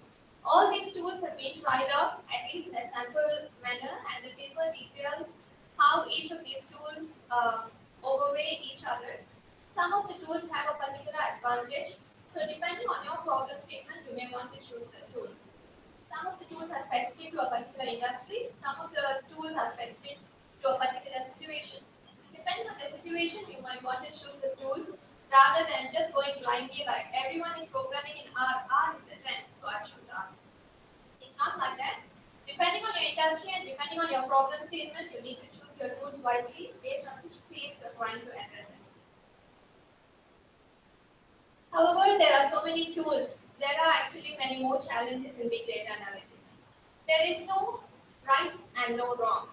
All these tools have been tried out at least in a sample manner, and the paper details how each of these tools overweigh each other. Some of the tools have a particular advantage, so depending on your problem statement, you may want to choose the tool. Some of the tools are specific to a particular industry, some of the tools are specific to a particular situation. So depending on the situation, you might want to choose the tools rather than just going blindly like everyone is programming in R. R is the trend, so I choose R. It's not like that. Depending on your industry and depending on your problem statement, you need to choose your tools wisely based on which phase you're trying to address it. However, there are so many tools. There are actually many more challenges in big data analytics. There is no right and no wrong.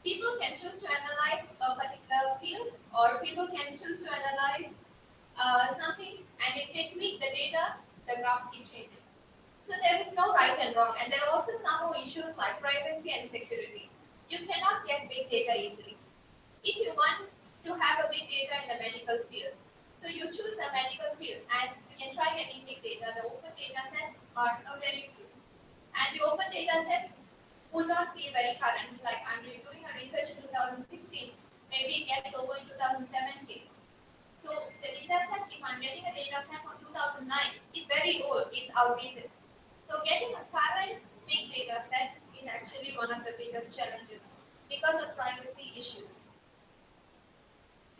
People can choose to analyze a particular field, or people can choose to analyze something, and if they tweak the data, the graphs keep changing. So there is no right and wrong, and there are also some more issues like privacy and security. You cannot get big data easily. If you want to have a big data in the medical field, so you choose a medical field and you can try getting big data. The open data sets are very few. And the open data sets would not be very current. Like I'm doing a research in 2016, maybe it gets over in 2017. So the data set, if I'm getting a data set from 2009, it's very old, it's outdated. So getting a current big data set is actually one of the biggest challenges because of privacy issues.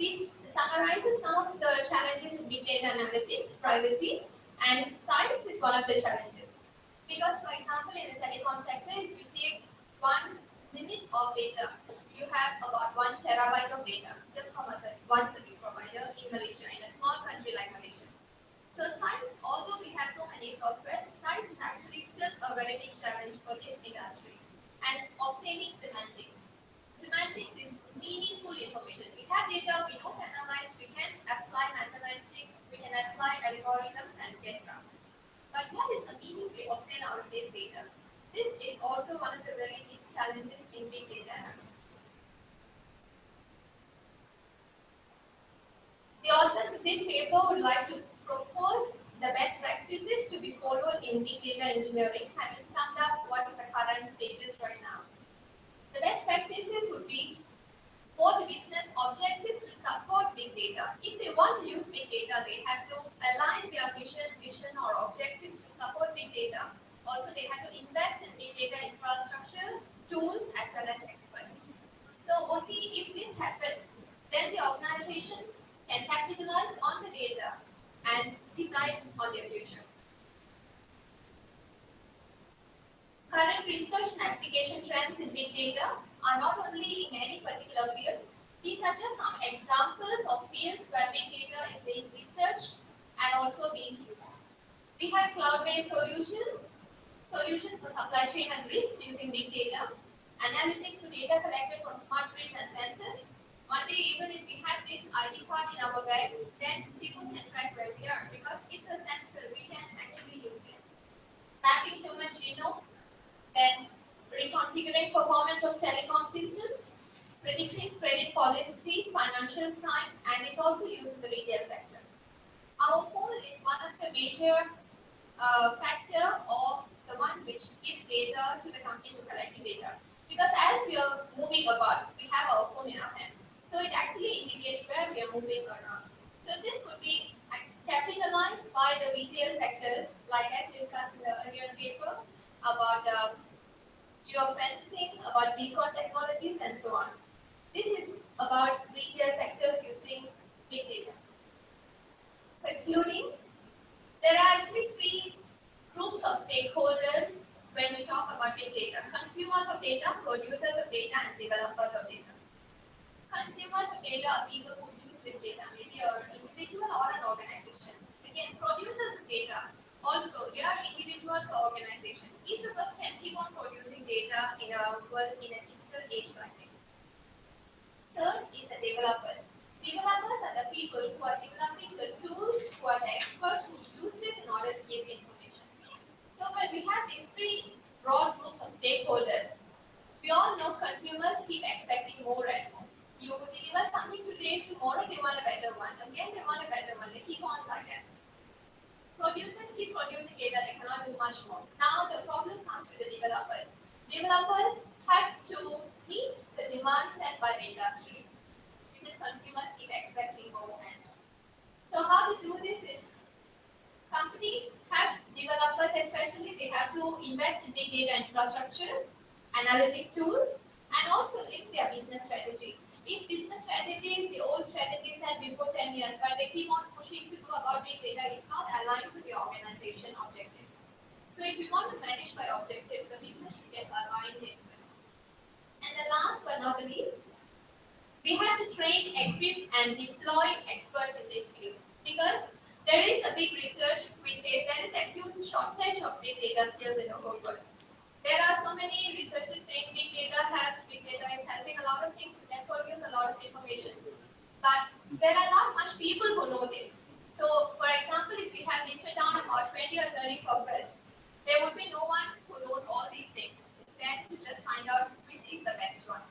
This summarizes some of the challenges in big data analytics, privacy, and size is one of the challenges. Because, for example, in the telecom sector, if you take 1 minute of data, you have about 1 terabyte of data just from one service provider in Malaysia, in a small country like Malaysia. So size, although we have so many softwares, size is actually still a very big challenge for this industry. And obtaining semantics. Semantics is meaningful information. We have data, we know to analyze, we can apply mathematics, we can apply algorithms and get graphs. But what is the meaning we obtain out of this data? This is also one of the very big challenges in big data analysis. The authors of this paper would like to propose the best practices to be followed in big data engineering, having summed up what is the current status right now. The best practices would be for the business objectives to support big data. If they want to use big data, they have to align their vision or objectives to support big data. Also, they have to invest in big data infrastructure, tools, as well as experts. So only if this happens, then the organizations can capitalize on the data. And decide on their future. Current research and application trends in big data are not only in any particular field. These are just some examples of fields where big data is being researched and also being used. We have cloud-based solutions, solutions for supply chain and risk using big data, analytics to data collected from smart grids and sensors. One day, even if we have this ID card in our bag, then people can track where we are because it's a sensor, we can actually use it. Mapping human genome, then reconfiguring performance of telecom systems, predicting credit policy, financial crime, and it's also used in the retail sector. Our phone is one of the major factor of the one which gives data to the companies who collect data. Because as we are moving about, we have our phone in our hands. So it actually indicates where we are moving around. So this could be capitalized by the retail sectors, like as discussed in the earlier paper, about geofencing, about beacon technologies, and so on. This is about retail sectors using big data. Concluding, there are actually three groups of stakeholders when we talk about big data. Consumers of data, producers of data, and developers of data. Consumers of data are people who use this data, maybe an individual or an organization. Again, producers of data, also they are individuals or organizations. Each of us can keep on producing data in a world, in a digital age like this. Third is the developers. Developers are the people who are developing the tools, who are the experts who use this in order to give information. So when we have these three broad groups of stakeholders, we all know consumers keep expecting more and more. You deliver something today, tomorrow they want a better one. Again, they want a better one. They keep on like that. Producers keep producing data, they cannot do much more. Now the problem comes with the developers. Developers have to meet the demand set by the industry, which is consumers keep expecting more and more. So how to do this is, companies have developers especially, they have to invest in big data infrastructures, analytic tools, and also link their business strategy. If business strategies, the old strategies had before 10 years, but they keep on pushing to do about big data, it's not aligned to the organization objectives. So if you want to manage by objectives, the business should get aligned interests. And the last but not the least, we have to train, equip, and deploy experts in this field. Because there is a big research which says there is a huge shortage of big data skills in the whole world. There are so many researchers saying big data helps, big data is helping a lot of things, we can produce a lot of information. But there are not much people who know this. So, for example, if we have listed down about 20 or 30 softwares, there would be no one who knows all these things. Then to just find out which is the best one.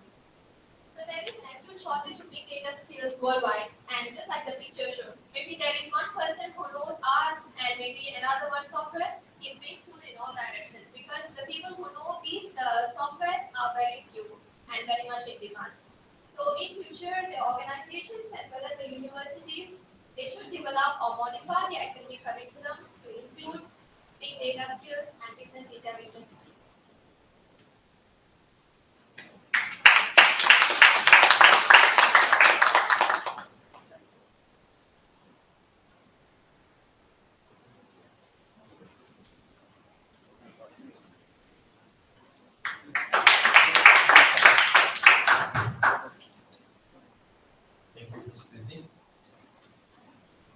So there is an actual shortage of big data skills worldwide, and just like the picture shows, maybe there is one person who knows R and maybe another one software is being pulled in all directions because the people who know these softwares are very few and very much in demand. So in future, the organizations as well as the universities, they should develop or modify the academic curriculum to include big data skills and business intelligence skills.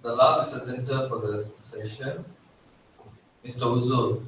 The last presenter for the session, Mr. Uzul.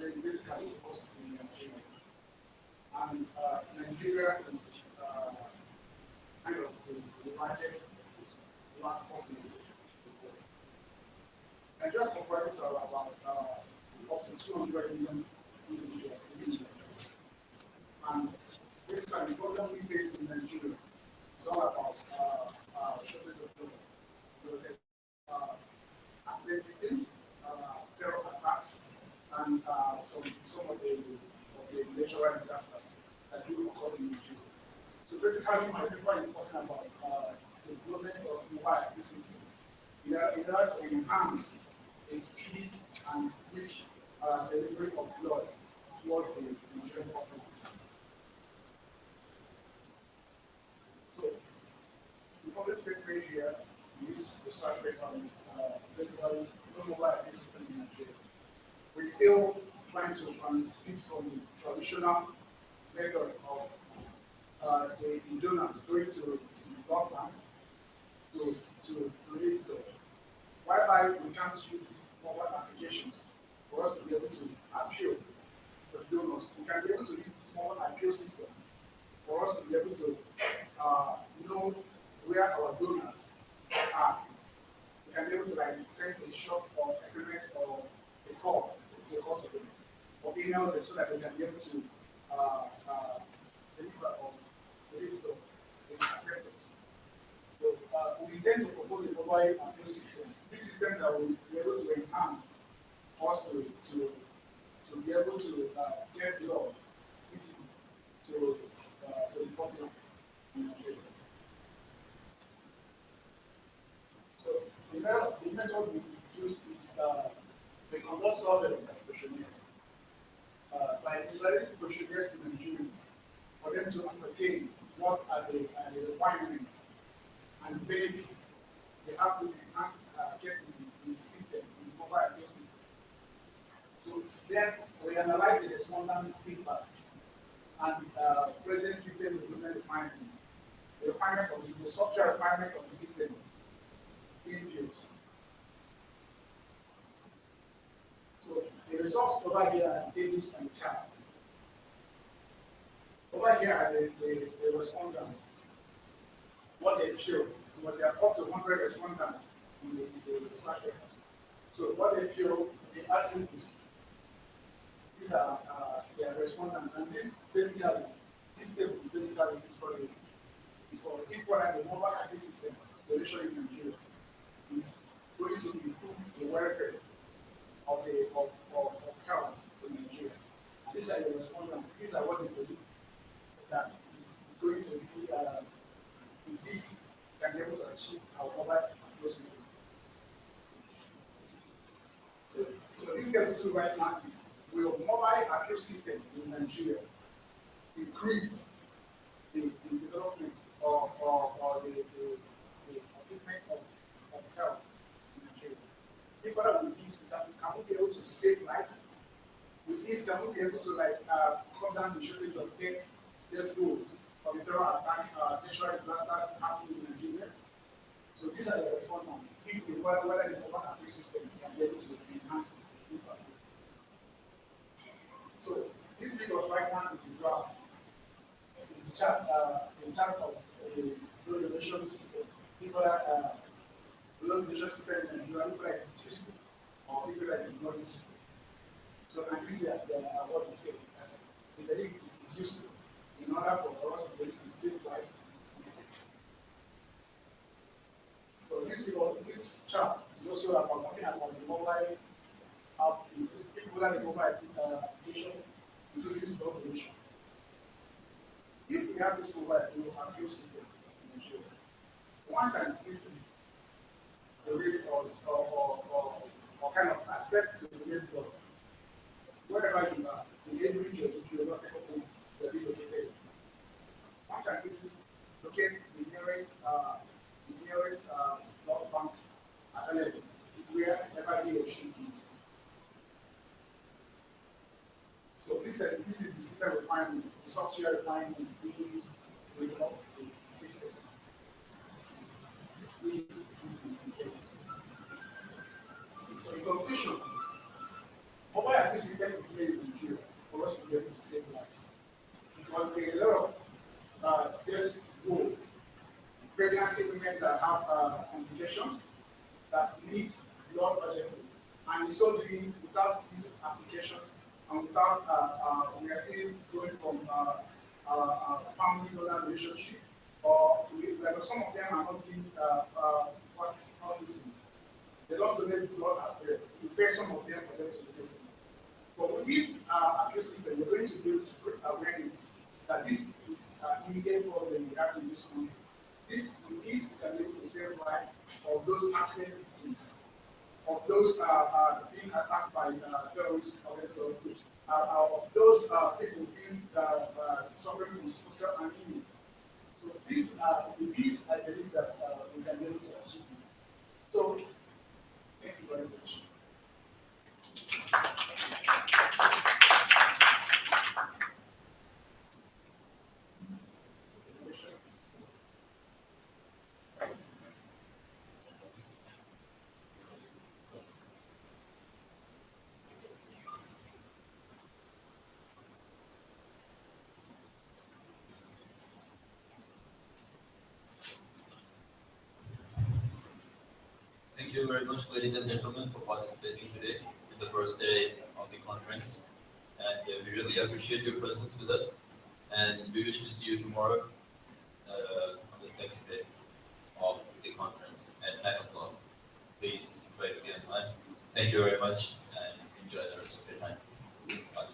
system basically was in Nigeria. And Nigeria is kind of the largest black population in the world. Nigeria comprises of about up to 200 million individuals in Nigeria. And basically, the problem we face in Nigeria is all about shortage of labor. Accident victims, terror attacks, and some of the natural disasters that do occur in Nigeria. So basically, my paper is talking about the development of mobile IT system in order to enhance a speedy and quick delivery of blood towards the Nigerian populace. So, the public paper here is research paper is basically no mobile IT system in Nigeria. We're still trying to transit from the traditional method of the donors going to the government to read the whereby we can't use these mobile applications for us to be able to appeal the donors. We can be able to use this mobile appeal system for us to be able to know where our donors are. We can be able to like send a short or SMS or a call to them or email them so that they can be able to deliver or accept it. So we intend to propose a mobile appeal system. This system that will be able to enhance us to be able to get law easily to the public in Nigeria. So the method we use is we conduct survey of questionnaires. By visualizing questionnaires to the Nigerians for them to ascertain what are the requirements and benefits they have to enhance getting the system, the mobile appeal system. So then we analyze the respondents' feedback and present system improvement requirement, the requirement of the software requirement of the system being built. So the results over here are tables and charts. Over here are the respondents, what they feel. But there are up to 100 respondents in the research paper. So what they feel, the attributes, these are their respondents. And this basically, this table basically is for equal the mobile IT system, the ratio in Nigeria is going to improve the welfare of health in Nigeria. And these are the respondents. These are what they believe that is going to be this can be able to achieve our mobile appeal system. So this level 2 right now is will mobile appeal system in Nigeria increase the development or the achievement of health in Nigeria? If what we use, can we be able to save lives? With this, can we be able to like cut down the shortage of death row of the terror attack, natural disasters happening in Nigeria? So these are the respondents. If we whether the mobile appeal system can be able to enhance this aspect. So this figure right now is the graph. The chart of the blood donation system. If blood donation system in Nigeria look like it's useful or look like it's not useful. So can you see what we say? We believe it is useful in order for us to be able to save lives. So this chart is also about talking about the mobile app, particularly the mobile application, inclusive population. If we have this mobile appeal system in Nigeria, one can easily donate or kind of accept the donate blood. Wherever you are, in every region, if you are not able to be located, one can easily locate the nearest blood bank available wherever he or she is. So this is the system requirement, the software requirement we use to develop the system. We use in case. So in conclusion, mobile that this system is made in Nigeria for us to be able to save lives. Because there are a lot of just go pregnancy women that have complications that need blood urgently. And in so doing, without these applications and without, we are still going from family donor relationship, or like some of them are not being what using. They don't donate blood at birth. You pay some of them for them to donate. But with this appeal system, we're going to be able to create awareness that this is an immediate problem we have in this country. With this, we can be able to save life of those accident victims, of those being attacked by terrorists or groups, of those people being suffering from social anemia. So this, with this, I believe that we can be able to achieve. So, thank you very much. Thank you very much, ladies and gentlemen, for participating today in the first day of the conference. And we really appreciate your presence with us. And we wish to see you tomorrow on the second day of the conference at 9 o'clock. Please try to be on time. Thank you very much and enjoy the rest of your time. Bye.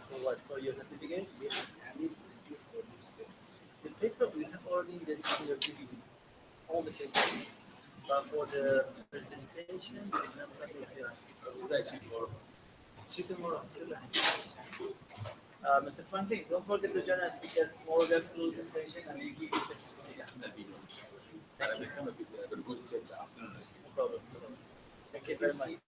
For what? For your certificate? Yes. The paper we have already dedicated your PPT, all the papers. But for the presentation, we did not submit to us. Tomorrow. Mr. Funky, don't forget to join us because more we have closed the session and we give you certificate. Thank you. No problem. Thank you very much.